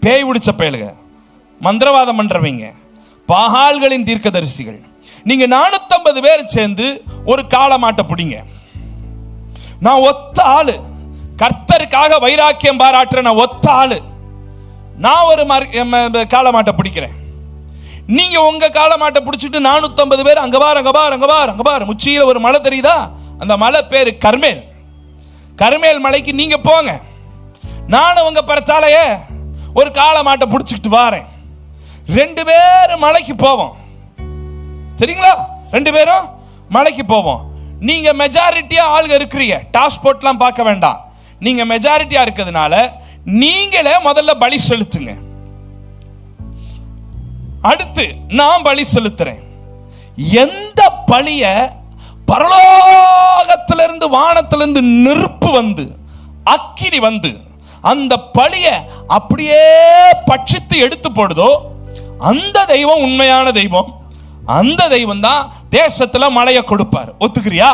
பேய் பிடிச்ச பயலுக, மந்திரவாதம் பண்றவங்க, பாகால்களின் தீர்க்கதரிசிகள். நீங்க 450 பேர் சேர்ந்து ஒரு காளமாட்டை பிடிங்க. நான் ஒத்த ஆளு, கர்த்தருக்காக வைராக்கியம் பாராட்டுற நான் ஒத்த ஆளு. நான் ஒரு காளமாட்டை பிடிக்கிறேன். நீங்க உங்க காளமாட்டை பிடிச்சிட்டு 450 பேர் அங்க பார் அங்க பார் அங்க பார் அங்க பார், உச்சியில ஒரு மலை தெரியுதா, அந்த மலை பேரு கர்மேல். கர்மேல் மலைக்கு நீங்க போங்க, நானும் உங்க பரத்தாலையே ஒரு காளமாட்டை பிடிச்சிட்டு வாரேன். 2 பேரும் மலைக்கு போவோம், சரிங்களா? 2 பேரும் மலைக்கு போவோம். நீங்க மெஜாரிட்டியா ஆளுங்க இருக்கிறீங்க, டாஸ்போர்ட்லாம் பார்க்க வேண்டாம். நீங்க மெஜாரிட்டியா இருக்கிறதுனால நீங்களே முதல்ல பலி செலுத்துங்க. அடுத்து நான் பலி செலுத்துறேன். எந்த பலிய பரலோகத்திலிருந்து வானத்திலிருந்து நெருப்பு வந்து அக்கினி வந்து அந்த பலிய அப்படியே பட்சித்து எடுத்து போடுதோ அந்த தெய்வம் உண்மையான தெய்வம். அந்த தெய்வம் தான் தேசத்துல மழையை கொடுப்பார். ஒத்துக்கிறியா?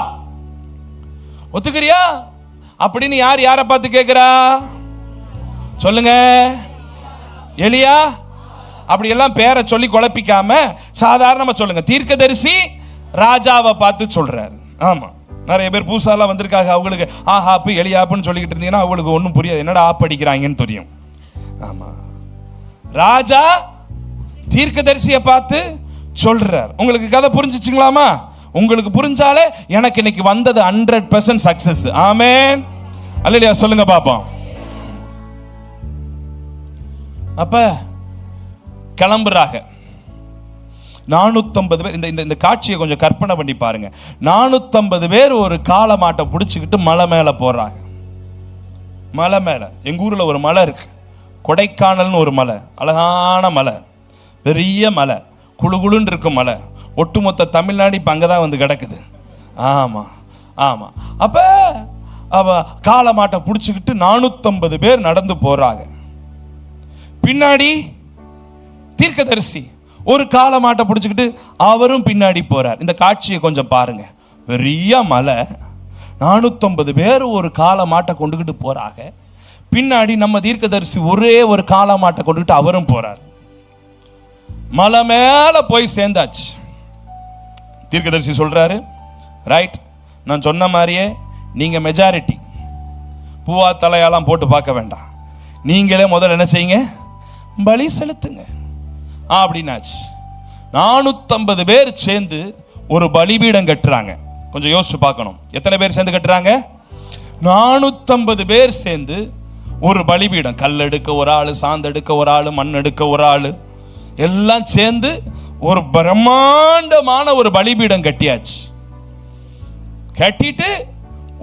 ஒத்துக்கிறியா அப்படின்னு யாரை பார்த்து கேட்கிறா? சொல்லுங்க. எலியா? அப்படி எல்லாம் பேரை சொல்லி குழப்பிக்காம சாதாரணமா சொல்லுங்க. தீர்க்கதரிசி ராஜாவை பார்த்து சொல்றாரு. ஆமா, நிறைய பேர் பூசாலாம் வந்திருக்காங்க, அவங்களுக்கு ஆஹாப்பு எலியாப்புன்னு சொல்லிக்கிட்டு இருந்தீங்கன்னா அவங்களுக்கு ஒன்றும் புரியாது, என்னடா ஆப் அடிக்கிறாங்கன்னு தெரியும். ஆமா, ராஜா தீர்க்கதரிசியை பார்த்து சொல்றார். உங்களுக்கு கதை புரிஞ்சிச்சுங்களாமா? உங்களுக்கு புரிஞ்சாலே எனக்கு இன்னைக்கு வந்தது 100% சக்சஸ். ஆமென், அல்லேலூயா சொல்லுங்க பாப்போம். அப்ப கிளம்புறாங்க 450 பேர். இந்த காட்சியை கொஞ்சம் கற்பனை பண்ணி பாருங்க. 450 பேர் ஒரு காளமாட்டை பிடிச்சிக்கிட்டு மலை மேல போறாங்க. மலை மேல, எங்க ஊர்ல ஒரு மலை இருக்கு, கொடைக்கானல்னு ஒரு மலை, அழகான மலை, பெரிய மலை, குழுகுழுன்னு இருக்கும் மலை. ஒட்டுமொத்த தமிழ்நாடு இப்ப அங்கதான் வந்து கிடக்குது. ஆமா ஆமா. அப்ப காளமாட்டை பிடிச்சிக்கிட்டு 450 பேர் நடந்து போறாங்க. பின்னாடி தீர்க்கதரிசி ஒரு காளமாட்டை பிடிச்சிக்கிட்டு அவரும் பின்னாடி போறார். இந்த காட்சியை கொஞ்சம் பாருங்க. பெரிய மலை, 450 பேர் ஒரு காளமாட்டை கொண்டுகிட்டு போறாங்க. பின்னாடி நம்ம தீர்க்கதரிசி ஒரே ஒரு காளமாட்டை கொண்டுகிட்டு அவரும் போறார். மலை மேல போய் சேர்ந்தாச்சு. தீர்க்கதரிசி சொல்றாரு, ரைட், நான் சொன்ன மாதிரியே நீங்க மெஜாரிட்டி, பூவா தலையெல்லாம் போட்டு பார்க்க வேண்டாம், நீங்களே முதல்ல என்ன செய்யுங்க, பலி செலுத்துங்க அப்படின்னாச்சு. 450 பேர் சேர்ந்து ஒரு பலிபீடம் கட்டுறாங்க. கொஞ்சம் யோசிச்சு பார்க்கணும், எத்தனை பேர் சேர்ந்து கட்டுறாங்க? 450 பேர் சேர்ந்து ஒரு பலிபீடம். கல் எடுக்க ஒரு ஆளு, சாந்து எடுக்க ஒரு ஆளு, மண் எடுக்க ஒரு ஆளு, எல்லாம் சேர்ந்து ஒரு பிரம்மாண்டமான ஒரு பலிபீடம் கட்டியாச்சு. கட்டிட்டு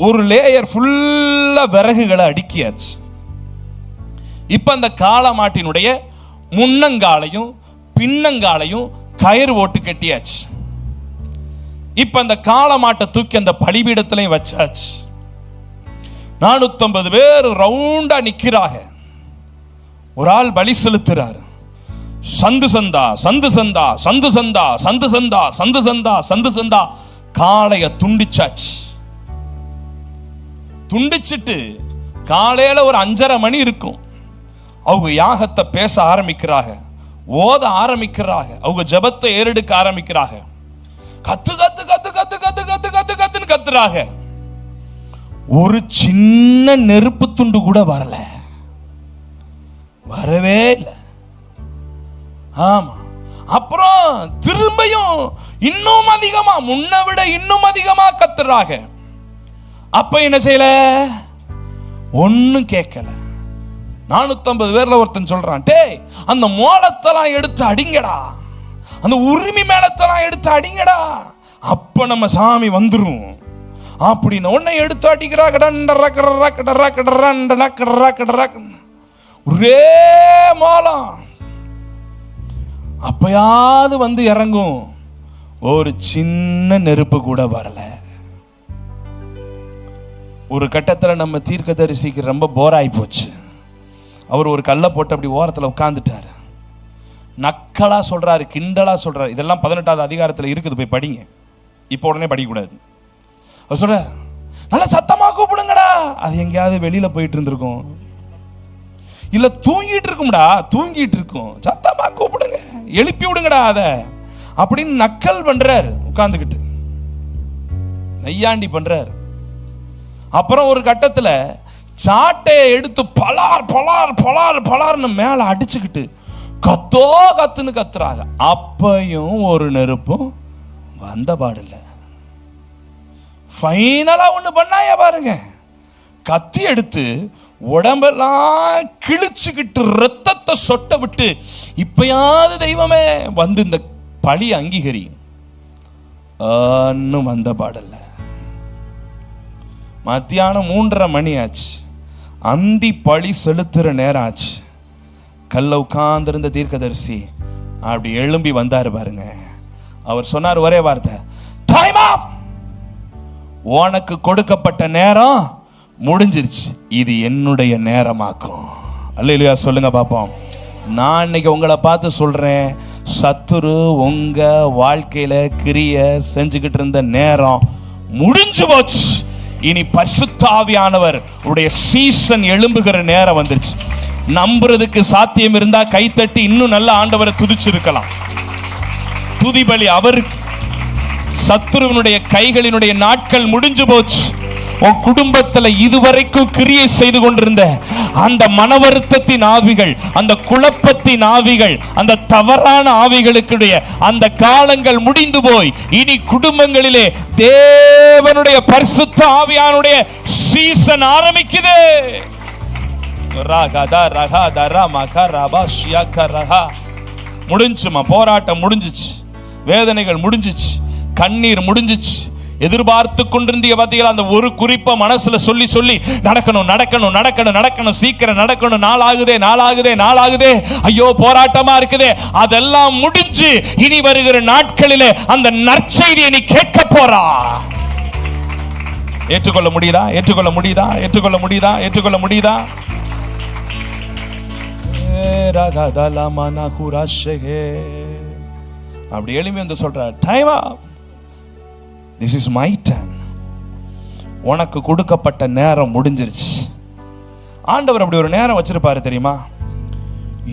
ஒரு லேயர் ஃபுல்லா விறகுகளை அடுக்கியாச்சு. இப்ப அந்த காளமாட்டினுடைய முன்னங்காலையும் பின்னங்காலையும் கயிறு ஓட்டு கட்டியாச்சு. இப்ப அந்த காளமாட்டை தூக்கி அந்த பலிபீடத்திலையும் வச்சாச்சு. 450 பேர் ரவுண்டா நிக்கிறாங்க. ஒரு ஆள் பலி செலுத்துறாரு. சந்து சந்தா சந்து சந்தா சந்து சந்தா சந்து சந்தா சந்து சந்தா சந்து சந்தா காளைய துண்டிச்சாச்சு. துண்டிச்சிட்டு காலையில ஒரு 5:30 மணி இருக்கும். அவங்க யாகத்தை பேச ஆரம்பிக்கிறாங்க, ஓத ஆரம்பிக்கிறாங்க, அவங்க ஜெபத்தை ஏறெடுக்க ஆரம்பிக்கிறாங்க. கத்து கத்து கத்து கத்து கத்து கத்து கத்து கத்துன்னு கத்துறாங்க. ஒரு சின்ன நெருப்பு துண்டு கூட வரல, வரவே இல்லை. ஆமா. அப்புறம் திரும்பியும் இன்னும் அதிகமா, முன்ன விட இன்னும் அதிகமா கத்துறாங்க. அப்ப என்ன செய்யல, ஒன்னும் கேட்கல. 450 பேர்ல ஒருத்தன் சொல்றான், டேய் அந்த மோளத்தெல்லாம் எடுத்து அடிங்கடா, அந்த உரிமை மேளத்தெல்லாம் எடுத்து அடிங்கடா, அப்ப நம்ம சாமி வந்துரும் அப்படின்னு உன்னை எடுத்து அடிக்கிறாங்க. ஒரே மோளம். அப்பயாவது வந்து இறங்கும். ஒரு சின்ன நெருப்பு கூட வரல. ஒரு கட்டத்தில் நம்ம தீர்க்கதரிசிக்கு ரொம்ப போராகி போச்சு. அவர் ஒரு கல்லை போட்டு அப்படி ஓரத்தில் உட்கார்ந்துட்டார். நக்கலா சொல்றாரு, கிண்டலா சொல்றாரு. இதெல்லாம் 18வது அதிகாரத்தில் இருக்குது, போய் படிங்க. இப்போ உடனே படிக்கக்கூடாது. அவர் சொல்றார், நல்லா சத்தமா கூப்பிடுங்கடா. அது எங்கேயாவது வெளியில போயிட்டு இருந்திருக்கும், இல்ல தூங்கிட்டு இருக்கும்டா, தூங்கிட்டு இருக்கும். சத்தமா கூப்பிடுங்க, எழுப்பி விடுங்கடா அத அப்படின்னு நக்கல் பண்றார் உட்கார்ந்துக்கிட்டு, நையாண்டி பண்றார். அப்புறம் ஒரு கட்டத்துல சாட்டையை எடுத்து பலார் பலார் பலார் பலார்னு மேல அடிச்சுக்கிட்டு கத்தோ கத்துன்னு கத்துறாங்க. அப்பையும் ஒரு நெருப்பும் வந்த பாடில்லை. ஃபைனலா ஒண்ணு பண்ணாய பாருங்க, கத்தி எடுத்து உடம்பெல்லாம் கிழிச்சுக்கிட்டு ரத்தத்தை சொட்ட விட்டு, இப்பயாவது தெய்வமே வந்து இந்த பழி அங்கீகரி வந்த பாடல்ல. மத்தியானம் 3:30 மணி ஆச்சு, அந்தி பழி செலுத்துற நேரம் ஆச்சு. கல்ல உட்கார்ந்திருந்த தீர்க்கதரிசி அப்படி எழும்பி வந்தாரு பாருங்க. அவர் சொன்னார் ஒரே வார்த்தை, டைம் அப். உனக்கு கொடுக்கப்பட்ட நேரம் முடிஞ்சிருச்சு, இது என்னுடைய நேரமாக்கும். அல்லேலூயா சொல்லுங்க பாப்போம். நான் இன்னைக்கு உங்களை பார்த்து சொல்றேன், சத்துரு உங்க வாழ்க்கையில கிரிய செஞ்சுக்கிட்டு இருந்த நேரம் முடிஞ்சு போச்சு. இனி பரிசுத்த ஆவியானவர் உடைய சீசன் எழும்புகிற நேரம் வந்துருச்சு. நம்புறதுக்கு சாத்தியம் இருந்தா கைத்தட்டி இன்னும் நல்ல ஆண்டவரை துதிச்சிருக்கலாம். துதிபலி அவருக்கு. சத்துருவனுடைய கைகளினுடைய நாட்கள் முடிஞ்சு போச்சு. உன் குடும்பத்துல இதுவரைக்கும் கிரியை செய்து கொண்டிருந்த அந்த மனவருத்தத்தின் ஆவிகள், அந்த குழப்பத்தின் ஆவிகள், அந்த தவறான ஆவிகளுடைய அந்த காலங்கள் முடிந்து போய் இனி குடும்பங்களிலே தேவனுடைய பரிசுத்த ஆவியானுடைய சீசன் ஆரம்பிக்குது. முடிஞ்சுமா, போராட்டம் முடிஞ்சிச்சு, வேதனைகள் முடிஞ்சிச்சு, கண்ணீர் முடிஞ்சிச்சு. எதிர்பார்த்து கொண்டிருந்திய பார்த்தீங்களா, அந்த ஒரு குறிப்பை மனசுல சொல்லி சொல்லி நடக்கணும் நடக்கணும் நடக்கணும் நடக்கணும், சீக்கிரம் நடக்கணும், நாளாகுதே நாளாகுதே நாளாகுதே, ஐயோ போராட்டமா இருக்குதே, அதெல்லாம் முடிஞ்சு இனி வருகிற நாட்களிலே அந்த நற்செய்தியை நீ கேட்க போறா. ஏற்றுக்கொள்ள முடியுதா? ஏற்றுக்கொள்ள முடியுதா? ஏற்றுக்கொள்ள முடியுதா? ஏற்றுக்கொள்ள முடியுதா? அப்படி எளிமை வந்து சொல்ற, time up, this is my turn. உனக்கு கொடுக்கப்பட்ட நேரம் முடிஞ்சிருச்சு. ஆண்டவர் அப்படி ஒரு நேரம் வச்சிருப்பாரு தெரியுமா?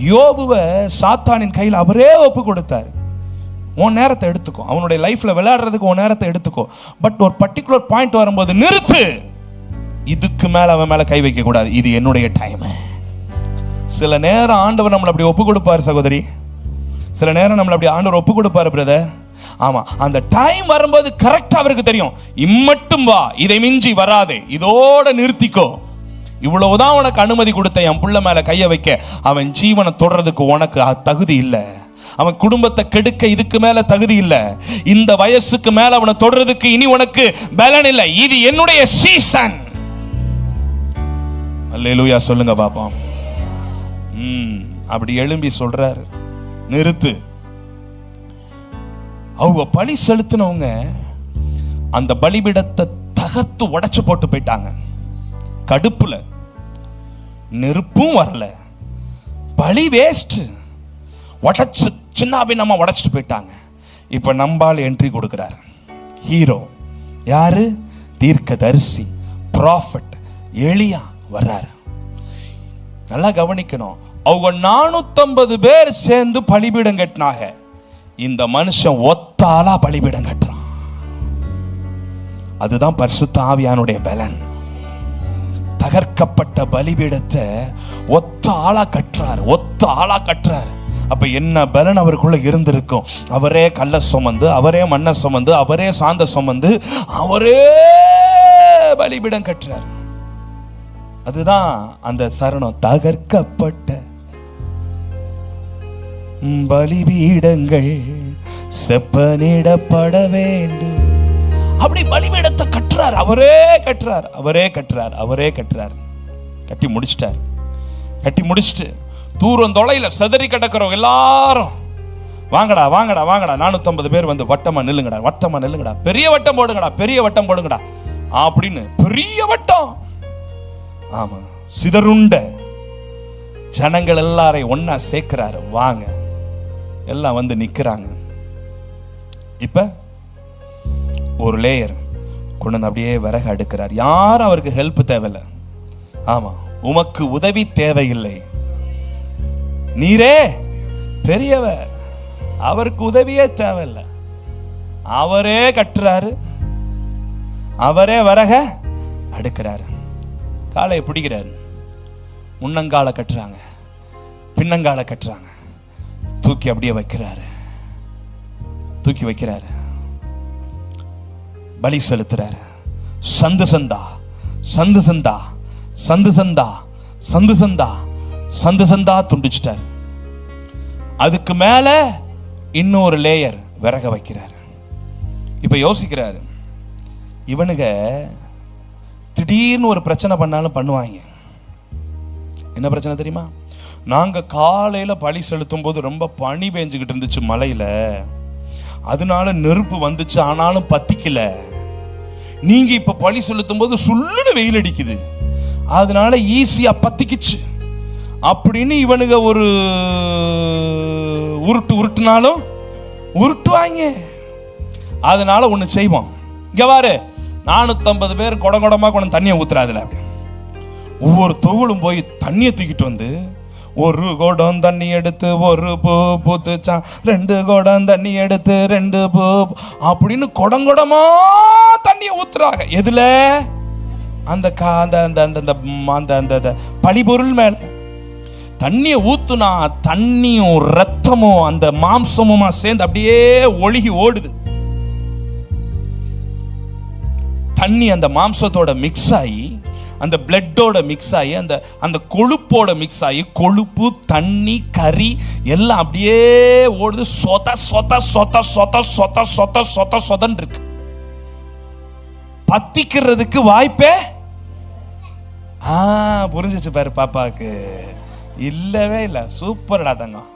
யோபுவை சாத்தானின் கையில் அவரே ஒப்பு கொடுத்தார். உன் நேரத்தை எடுத்துக்கோ, அவனுடைய லைஃப்ல விளையாடுறதுக்கு உன் நேரத்தை எடுத்துக்கோ, பட் ஒரு பர்டிகுலர் பாயிண்ட் வரும்போது நிறுத்து. இதுக்கு மேல அவன் மேல கை வைக்க கூடாது, இது என்னுடைய டைம். சில நேரம் ஆண்டவர் நம்மளை அப்படி ஒப்பு கொடுப்பாரு சகோதரி, சில நேரம் நம்மளை அப்படி ஆண்டவர் ஒப்பு கொடுப்பாரு பிரதர். ஆமா, அந்த டைம் வரும்போது கரெக்டா அவருக்கு தெரியும், இம்மட்டும் வா, இதை மிஞ்சி வராதே, இதோட நிறுத்திக்கோ, இவ்வளவுதான் உனக்கு அனுமதி கொடுத்த, என் புள்ள மேல கைய வைக்க, அவன் ஜீவனை தொடர்றதுக்கு உனக்கு தகுதி இல்லை, அவன் குடும்பத்தை கெடுக்க இதுக்கு மேல தகுதி இல்லை, இந்த வயசுக்கு மேல அவனை தொடர்றதுக்கு இனி உனக்கு பலன் இல்லை, இது என்னுடைய சீசன். அல்லேலூயா சொல்லுங்க பாப்போம். அப்படி எழும்பி சொல்றாரு, நிறுத்து. அவங்க பலி செலுத்தினவங்க அந்த பலிபீடத்தை தகர்த்து உடைச்சு போட்டு போயிட்டாங்க. கடுப்புல நெருப்பும் வரல, பலி வேஸ்ட், உடைச்சு சின்னாபின்னமா உடைச்சிட்டு போயிட்டாங்க. இப்ப நம்பால் என்ட்ரி கொடுக்கிறார். ஹீரோ யாரு? தீர்க்கதரிசி, ப்ராஃபட் எலியா வர்றாரு. நல்லா கவனிக்கணும், அவங்க 450 பேர் சேர்ந்து பலிபீடம் கட்டினாங்க. இந்த மனுஷன் ஒத்தாளா பலிபீடம் கட்டுறான். அதுதான் பரிசுத்த ஆவியானுடைய பலன். தகர்க்கப்பட்ட பலிபீடத்தை ஒத்த ஆளா கட்டுறாரு, ஒத்த ஆளா கட்டுறாரு. அப்ப என்ன பலன் அவருக்குள்ள இருந்திருக்கும்? அவரே கல்ல சுமந்து, அவரே மண்ணை சுமந்து, அவரே சாந்த சுமந்து, அவரே பலிபீடம் கட்டுறாரு. அதுதான் அந்த சரணம், தகர்க்கப்பட்ட பலிபீடங்கள் செப்பனிடப்பட வேண்டும். அப்படி பலிபீடத்தை கட்டுறார், அவரே கட்டுறார், அவரே கட்டுறார், அவரே கட்டுறார். கட்டி முடிச்சிட்டார். கட்டி முடிச்சுட்டு தூரம் தொலைல செதறி கிடக்கிறவங்க எல்லாரும் வாங்கடா வாங்கடா வாங்கடா 450 பேர் வந்து வட்டமா நில்லுங்கடா, பெரிய வட்டம் போடுங்கடா அப்படின்னு பெரிய வட்டம். ஆமா, சிதறுண்ட ஜனங்கள் எல்லாரையும் ஒன்னா சேர்க்கிறாரு. வாங்க, எல்லாம் வந்து நிக்கிறாங்க. இப்ப ஒரு லேயர் கொண்டு வந்து அப்படியே விறகு அடுக்கிறார். யாரும் அவருக்கு ஹெல்ப் தேவையில்லை. ஆமா, உமக்கு உதவி தேவையில்லை, நீரே பெரியவர், அவருக்கு உதவியே தேவையில்லை. அவரே கட்டுறாரு, அவரே விறக அடுக்கிறாரு. காலையை பிடிக்கிறாரு. முன்னங்கால கட்டுறாங்க, பின்னங்கால கட்டுறாங்க, தூக்கி அப்படியே வைக்கிறாரு. பலி செலுத்துறாரு. சந்து சந்தா துண்டிச்சிட்டாரு. அதுக்கு மேல இன்னொரு லேயர் விறக வைக்கிறாரு. இப்ப யோசிக்கிறாரு, இவனுங்க திடீர்னு ஒரு பிரச்சனை பண்ணாலும் பண்ணுவாங்க. என்ன பிரச்சனை தெரியுமா? நாங்க காலையில பலி செலுத்தும் போது ரொம்ப பனி பெஞ்சுக்கிட்டு இருந்துச்சு மலையில, அதனால நெருப்பு வந்துச்சு, ஆனாலும் பத்திக்கல. நீங்க இப்ப பலி செலுத்தும் போது சுள்ளுன்னு வெயில் அடிக்குது, அதனால ஈஸியா பத்திக்குச்சு அப்படின்னு இவனுங்க ஒரு உருட்டுனாலும் உருட்டுவாங்க. அதனால ஒண்ணு செய்வோம், இங்க பாரு 450 பேர் குடமா கொண்டு தண்ணியை ஊத்துறாதுல, ஒவ்வொரு தொகுளும் போய் தண்ணியை தூக்கிட்டு வந்து ஒரு குடம் தண்ணி எடுத்து ஒரு பூ பூத்துச்சான், 2 குடம் தண்ணி எடுத்து 2 பூ அப்படின்னு குடமா தண்ணியை ஊத்துறாங்க. எதுல? அந்த பழிபொருள் மேல தண்ணியை ஊத்துனா தண்ணியும் ரத்தமும் அந்த மாம்சமுமா சேர்ந்து அப்படியே ஒழுகி ஓடுது. தண்ணி அந்த மாம்சத்தோட மிக்ஸ் ஆகி, அந்த பிளட்டோட மிக்ஸ் ஆகி, அந்த கொழுப்போட மிக்ஸ் ஆகி, கொழுப்பு தண்ணி கறி எல்லாம் அப்படியே ஓடுது. சொதன்னு இருக்கு. பத்திக்கிறதுக்கு வாய்ப்பே புரிஞ்சிச்சு பாரு பாப்பாக்கு. இல்லவே இல்ல. சூப்பர்டா தங்கம்.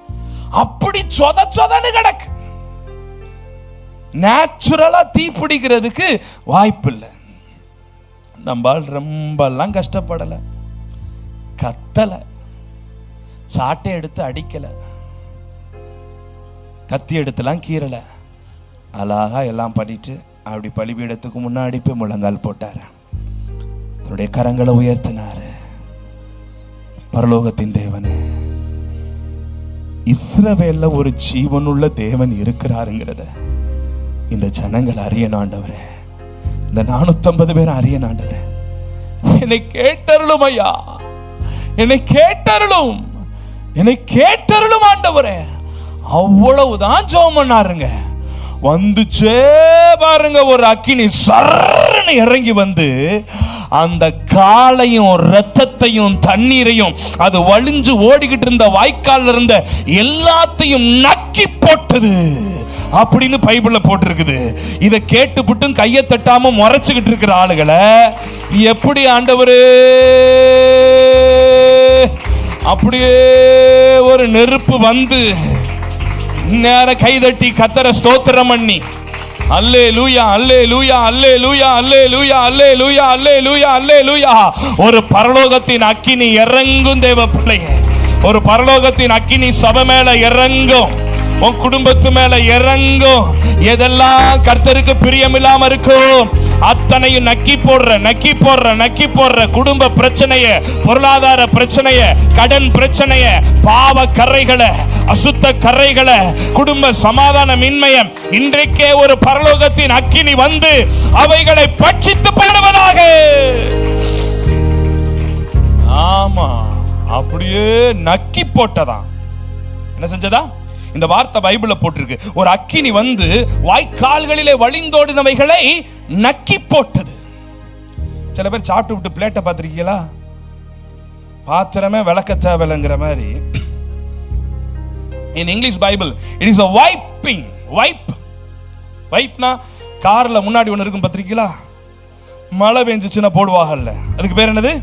அப்படி சொதன்னு கிடக்கு. நேச்சுரலா தீ பிடிக்கிறதுக்கு வாய்ப்பு இல்லை. நம்மால் ரொம்பலாம் கஷ்டப்படல, கத்தல, சாட்டை எடுத்து அடிக்கல, கத்தி எடுத்துலாம் கீறல, அழகா எல்லாம் பண்ணிட்டு அப்படி பலிபீடத்துக்கு முன்னாடி போய் முழங்கால் போட்டாரு. தன்னுடைய கரங்களை உயர்த்தினாரு. பரலோகத்தின் தேவனே, இஸ்ரவேல்ல ஒரு ஜீவனுள்ள தேவன் இருக்கிறாருங்கிறத இந்த ஜனங்கள் அறியணும் ஆண்டவரே. இந்த 450 பேர் அறியணும் ஆண்டவரே. என்னை கேட்டருளும் ஐயா, என்னை கேட்டருளும் ஆண்டவரே. அவ்வளவுதான் ஜெபம் பண்ணாருங்க. வந்துச்சே பாருங்க ஒரு அக்கினி சர்ன்னு இறங்கி வந்து அந்த காலையும் ரத்தத்தையும் தண்ணீரையும் அது வழிஞ்சு ஓடிக்கிட்டு இருந்த வாய்க்கால் இருந்த எல்லாத்தையும் நக்கி போட்டது அப்படின்னு பைபிள்ல போட்டிருக்குது. இதை கேட்டுப்புட்டும் கையை தட்டாம முறைச்சுக்கிட்டு இருக்கிற ஆளுகளை எப்படி ஆண்டவரே அப்படியே ஒரு நெருப்பு வந்து நேர கைதட்டி கத்தர ஸ்தோத்திரம் பண்ணி அல்லேலூயா அல்லேலூயா அல்லேலூயா அல்லேலூயா அல்லேலூயா அல்லேலூயா அல்லேலூயா. ஒரு பரலோகத்தின் அக்கினி இறங்கும் தேவ பிள்ளையே. ஒரு பரலோகத்தின் அக்கினி சபை மேல இறங்கும், உன் குடும்பத்து மேல இறங்கும். எதெல்லாம் கர்த்தருக்கு பிரியமில்லாம இருக்கும் அத்தனையும் நக்கி போடுற குடும்ப பிரச்சனைய, பொருளாதார பிரச்சனைய, கடன் பிரச்சனைய, பாவ கரைகளை, அசுத்த கரைகளை, குடும்ப சமாதானமின்மைய இன்றைக்கே ஒரு பரலோகத்தின் அக்கினி வந்து அவைகளை பட்சித்து பாடுவதாக. ஆமா, அப்படியே நக்கி போட்டதான். என்ன செஞ்சதா? இந்த வார்த்தை பைபிள்ல போட்டிருக்கு. ஒரு அக்கினி வந்து வாய்க்கால்களிலே வழிந்தோடினவைகளை நக்கி போட்டது. சில பேர் சாப்பிட்டு விட்டு பிளேட்டை பார்த்திருக்கீங்களா? பாத்திரமே விளக்க தேவையில்லைங்கிற மாதிரி. In English Bible it is a wiping. வைப்னா கார்ல முன்னாடி ஒன்று இருக்கும் பார்த்திருக்கீங்களா? மழை பெஞ்சிச்சுன்னா போடுவாங்கல்ல, அதுக்கு பேர் என்னது?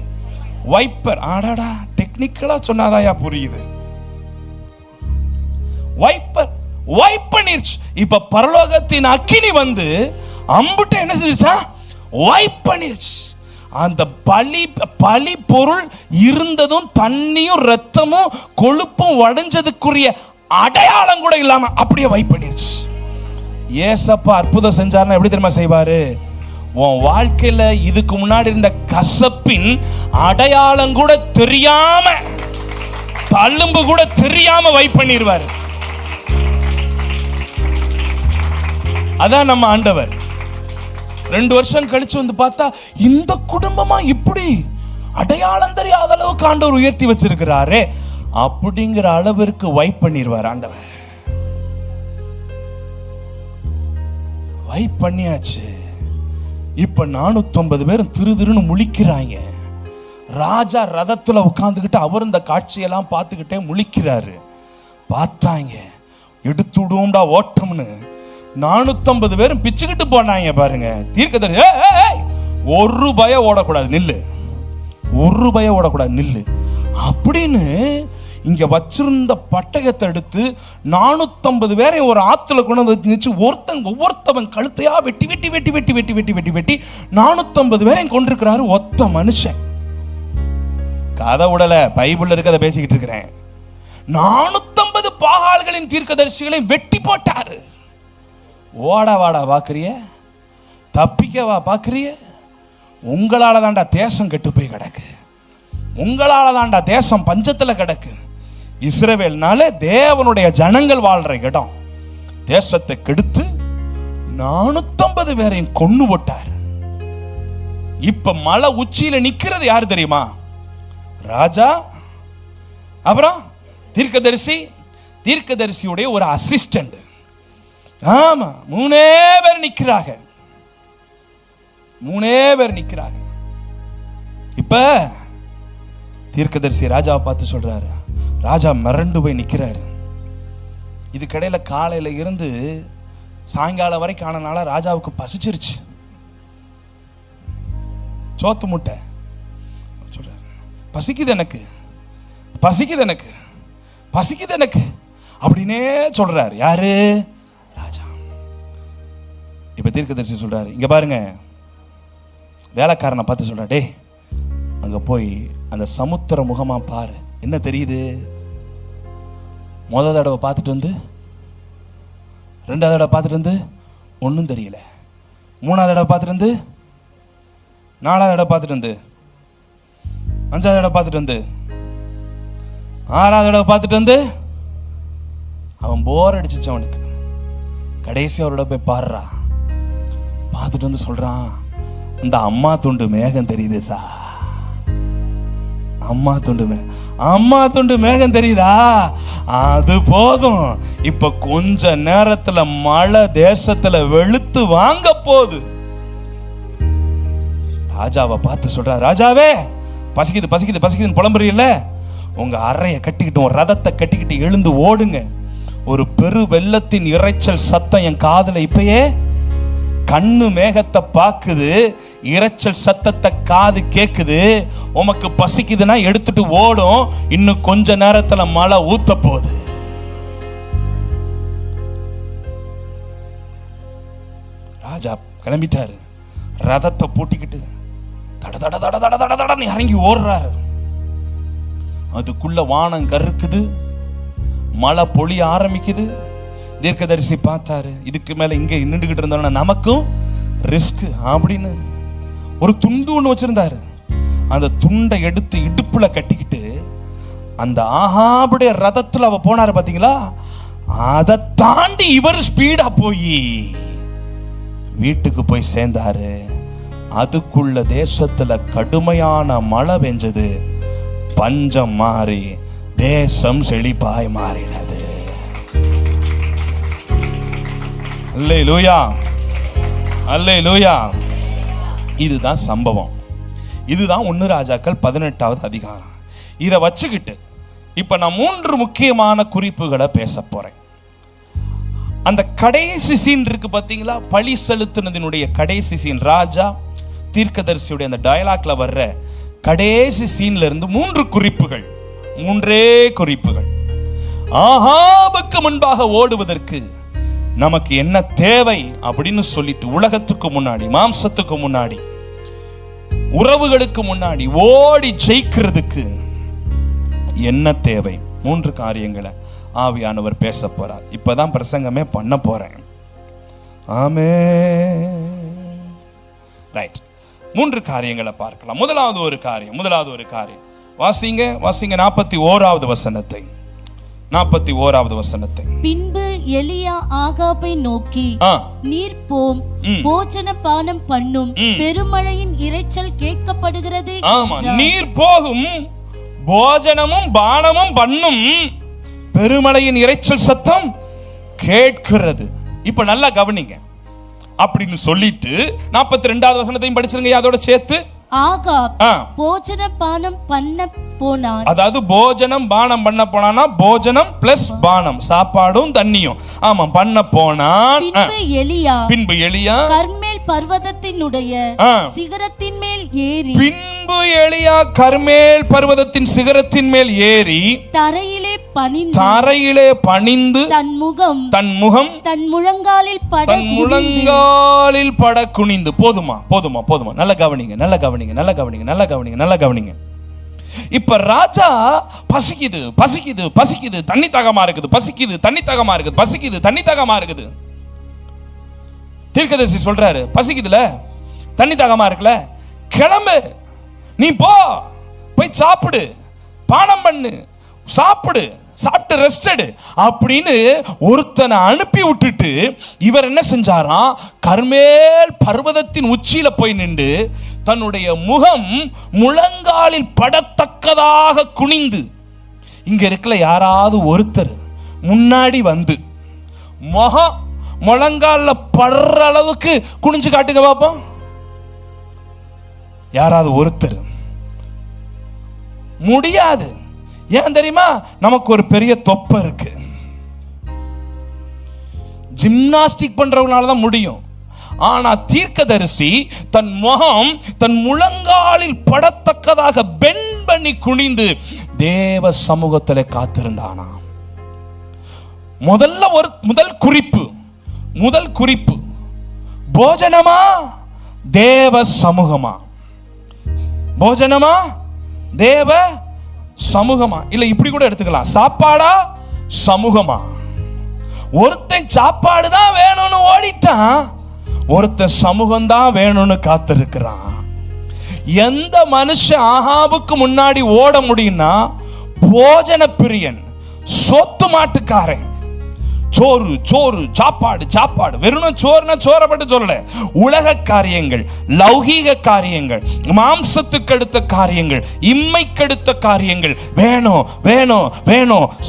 வைப்பர். ஆடாடா, டெக்னிக்கலா சொன்னாதாயா புரியுது. வைப்பர் வைப் பண்ணிருச்சு. இப்ப பரலோகத்தின் அக்கினி வந்து அம்புட்ட என்ன செஞ்சிச்சா? வைப் பண்ணிருச்சு. அந்த பலி பொருள் இருந்ததும் தண்ணியும் ரத்தமும் கொழுப்பும் வடிஞ்சதுக்குரிய அடையாளம் கூட இல்லாம அப்படியே வைப் பண்ணிருச்சு. ஏசப்பா அற்புதம் செஞ்சாருன்னா எப்படி தெரியுமா செய்வாரு? உன் வாழ்க்கையில இதுக்கு முன்னாடி இருந்த கசப்பின் அடையாளம் கூட தெரியாம, தழும்பு கூட தெரியாம வைப் பண்ணிடுவாரு. அதான் நம்ம ஆண்டவர். 2 வருஷம் கழிச்சு வந்து பார்த்தா இந்த குடும்பமா இப்படி அடையாளம் தெரியாத அளவுக்கு ஆண்டவர் உயர்த்தி வச்சிருக்கிறாரே அப்படிங்கிற அளவிற்கு வைப் பண்ணிடுவார் ஆண்டவர். வைப் பண்ணியாச்சு. இப்ப 450 பேரும் திருன்னு முழிக்கிறாங்க. ராஜா ரதத்துல உட்கார்ந்துகிட்டு அவர் இந்த காட்சியெல்லாம் பார்த்துக்கிட்டே முழிக்கிறாரு. பார்த்தாங்க, எடுத்து விடுவோம்டா ஓட்டம்னு 450 பேரும் பிச்சுக்கிட்டு போனாங்க பாருங்க. தீர்க்கதரிசி ஒரு பயம் ஓடக்கூடாது, நில்லு, ஒரு பயம் ஓடக்கூடாது, நில்லு அப்படின்னு இங்க வச்சிருந்த பட்டயத்தை எடுத்து 450 பேரை ஒரு ஆத்துல கொண்டு வந்து ஒவ்வொருத்தவன் கழுத்தையா வெட்டி வெட்டி வெட்டி வெட்டி வெட்டி வெட்டி வெட்டி வெட்டி 450 பேரையும் கொண்டிருக்கிறாரு ஒத்த மனுஷன். கதை உடல, பைபிள்ல இருக்கதை பேசிக்கிட்டு இருக்கிறேன். 450 பாகால்களின் தீர்க்கதரிசிகளை வெட்டி போட்டாரு. ஓடா வாடா பாக்குறிய, தப்பிக்கவா பாக்குறிய? உங்களால தாண்டா தேசம் கெட்டு போய் கிடக்கு, உங்களால தாண்டா தேசம் பஞ்சத்துல கிடக்கு. இஸ்ரவேல்னாலே தேவனுடைய ஜனங்கள் வாழ்ற இடம். தேசத்தை கெடுத்து 450 பேரையும் கொன்னு போட்டார். இப்ப மலை உச்சியில நிக்கிறது யாரு தெரியுமா? ராஜா, அப்புறம் தீர்க்கதரிசி, தீர்க்கதரிசியுடைய ஒரு அசிஸ்டன்ட். ஆமா, 3 பேர் நிக்கிறாங்க, 3 பேர் நிக்கிறாங்க. இப்ப தீர்க்கதரிசி ராஜாவை பார்த்து சொல்றாரு. ராஜா மிரண்டு போய் நிக்கிறாரு. இதுக்கடையில காலையில இருந்து சாயங்காலம் வரைக்கும் ஆனனால ராஜாவுக்கு பசிச்சிருச்சு. சோத்து முட்டை சொல்றாரு, பசிக்குது எனக்கு, பசிக்குது எனக்கு, பசிக்குது எனக்கு அப்படின்னே சொல்றாரு. யாரு? ராஜா. இப்ப தீர்க்கதரிசி சொல்றாரு, இங்க பாருங்க, வேலைக்காரனை பார்த்து சொல்றாரு, டேய் அங்க போய் அந்த சமுத்திர முகமா பாரு, என்ன தெரியுது? முதல் தடவை பார்த்துட்டு வந்து, 2வது தடவை பார்த்துட்டு வந்து ஒன்றும் தெரியல, 3வது தடவை பார்த்துட்டு வந்து, 4வது தடவை பார்த்துட்டு வந்து, 5வது தடவை பார்த்துட்டு வந்து, 6வது தடவை பார்த்துட்டு வந்து, அவன் போர் அடிச்சிச்சு அவனுக்கு. கடைசி அவரோட போய் பாடுறா, பார்த்துட்டு வந்து சொல்றான், இந்த அம்மா துண்டு மேகம் தெரியுது சார், அம்மா துண்டு மேகம் தெரியுதா? அது போதும், இப்ப கொஞ்ச நேரத்துல மழை தேசத்துல வெளுத்து வாங்க போகுது. ராஜாவை பார்த்து சொல்ற, ராஜாவே பசிக்குது பசிக்குது பசிக்குதுன்னு புலம்புறீல்ல, உங்க அறைய கட்டிக்கிட்டு உங்க ரதத்தை கட்டிக்கிட்டு எழுந்து ஓடுங்க. ஒரு பெரு வெள்ளத்தின் இரைச்சல் சத்தம் என் காதுல இப்பயே, கண்ணு மேகத்தை பாக்குது, இரைச்சல் சத்தத்தை காது கேக்குது. உமக்கு பசிக்குதுன்னா எடுத்துட்டு ஓடும், இன்னும் கொஞ்ச நேரத்துல மழை ஊத்த போகுது. ராஜா கிளம்பிட்டாரு, ரதத்தை பூட்டிக்கிட்டு தட தட தட தட தட தடன்னு இறங்கி ஓடுறாரு. அதுக்குள்ள வானம் கருக்குது, மழை பொழிய ஆரம்பிக்குது. தீர்க்கதரிசி பார்த்தாரு, இதுக்கு மேல இங்க நின்றுகிட்டு இருந்தோம்னா நமக்கும் ரிஸ்க் அப்படின்னு ஒரு துண்டு ஒன்று வச்சிருந்தாரு. அந்த துண்டை எடுத்து இடுப்புல கட்டிக்கிட்டு அந்த ஆகாபுடைய ரதத்துல அவ போனாரு பாத்தீங்களா, அதை தாண்டி இவர் ஸ்பீடா போய் வீட்டுக்கு போய் சேர்ந்தாரு. அதுக்குள்ள தேசத்துல கடுமையான மழை பெஞ்சது, பஞ்சம் மாறி தேசம் செழிப்பாய் மாறினது. அல்லேலூயா, அல்லேலூயா. இதுதான் சம்பவம். இதுதான் 1 ராஜாக்கள் 18வது அதிகாரம். இதை வச்சுக்கிட்டு இப்ப நான் 3 முக்கியமான குறிப்புகளை பேச போறேன். அந்த கடைசி சீன் இருக்கு பாத்தீங்களா, பழி செலுத்தினதினுடைய கடைசி சீன், ராஜா தீர்க்கதரிசியுடைய அந்த டயலாக்ல வர்ற கடைசி சீன்ல இருந்து 3 குறிப்புகள், 3 குறிப்புகள். ஆகாபுக்கு முன்பாக ஓடுவதற்கு நமக்கு என்ன தேவை அப்படின்னு சொல்லிட்டு, உலகத்துக்கு முன்னாடி, மாம்சத்துக்கு முன்னாடி, உறவுகளுக்கு முன்னாடி ஓடி ஜெயிக்கிறதுக்கு என்ன தேவை? 3 காரியங்களை ஆவியானவர் பேச போறார். இப்பதான் பிரசங்கமே பண்ண போறேன். ஆமென். ரைட். 3 காரியங்களை பார்க்கலாம். முதலாவது ஒரு காரியம் வாசிங்க 41வது வசனத்தை. 41வது வசனத்தை. பின்பு எலியா ஆகாபை நோக்கி, நீர் போம், போஜன பானம் பண்ணும், பெருமழையின் இரைச்சல் கேட்கப்படுகிறது. ஆமா, நீர் போகும், போஜனமும் பானமும் பண்ணும், பெருமழையின் இரைச்சல் சத்தம் கேட்கிறது. இப்ப நல்லா கவனிங்க அப்படின்னு சொல்லிட்டு 42வது வசனத்தையும் படிச்சிருங்க அதோட சேர்த்து. ஆகாப் போஜன பானம் பண்ண போனான். அதாவது போஜனம் பானம் பண்ண போனானா, போஜனம் பிளஸ் பானம், சாப்பாடும் தண்ணியும், ஆமா, பண்ண போனான். பின்பு எலியா கர்மேல் பர்வதத்தினுடைய சிகரத்தின் மேல் ஏறி, பர்வதத்தின் சிகரத்தின் மேல் ஏறி தரையிலே பணிந்து தன் முகம் தன் முழங்காலில் பட குனிந்து. போதுமா? நல்ல கவனிங்க. இப்ப ராஜா பசிக்குது, தண்ணி தாகமா இருக்குது. தீர்க்கதரிசி சொல்றாரு, பசிக்குதுல, தண்ணி தாகமா இருக்குல்ல, கிளம்பு, நீ போய் சாப்பிடு, பானம் பண்ணு, சாப்பிட்டு ரெஸ்ட் எடு அப்படின்னு ஒருத்தனை அனுப்பி விட்டுட்டு இவர் என்ன செஞ்சாராம்? கர்மேல் பர்வதத்தின் உச்சியில போய் நின்று தன்னுடைய முகம் முழங்காலில் படத்தக்கதாக குனிந்து, இங்க இருக்கல யாராவது ஒருத்தர் முன்னாடி வந்து முழங்கால படுற அளவுக்கு குனிஞ்சு காட்டுங்க பாப்போம். யாராவது ஒருத்தர் முடியாது. ஏன் தெரியுமா? நமக்கு ஒரு பெரிய தொப்பை இருக்கு. ஜிம்னாஸ்டிக் பண்றவங்களால தான் முடியும். ஆனா தீர்க்கதரிசி தன் முகம் தன் முழங்காலில் படத்தக்கதாக பெண் பண்ணி குனிந்து தேவ சமூகத்தில் காத்திருந்தானா. முதல் குறிப்பு போஜனமா தேவ சமூகமா? போஜனமா தேவ சமூகமா? இல்ல இப்படி கூட எடுத்துக்கலாம், சாப்பாடா சமூகமா? ஒருத்தன் சாப்பாடு தான் வேணும்னு ஓடிட்டான், ஒருத்தன் சமூகம் தான் வேணும்னு காத்திருக்கிறான். எந்த மனுஷன் ஆகாபுக்கு முன்னாடி ஓட முடியும்னா, போஜன பிரியன், சொத்து மாட்டுக்காரன். சோறு சாப்பாடு வெறும் சோறுனா சோறை மட்டும் சொல்லல, உலக காரியங்கள், லௌகீக காரியங்கள், மாம்சத்துக்கு அடுத்த காரியங்கள், இம்மைக்கடுத்த காரியங்கள் வேணும்,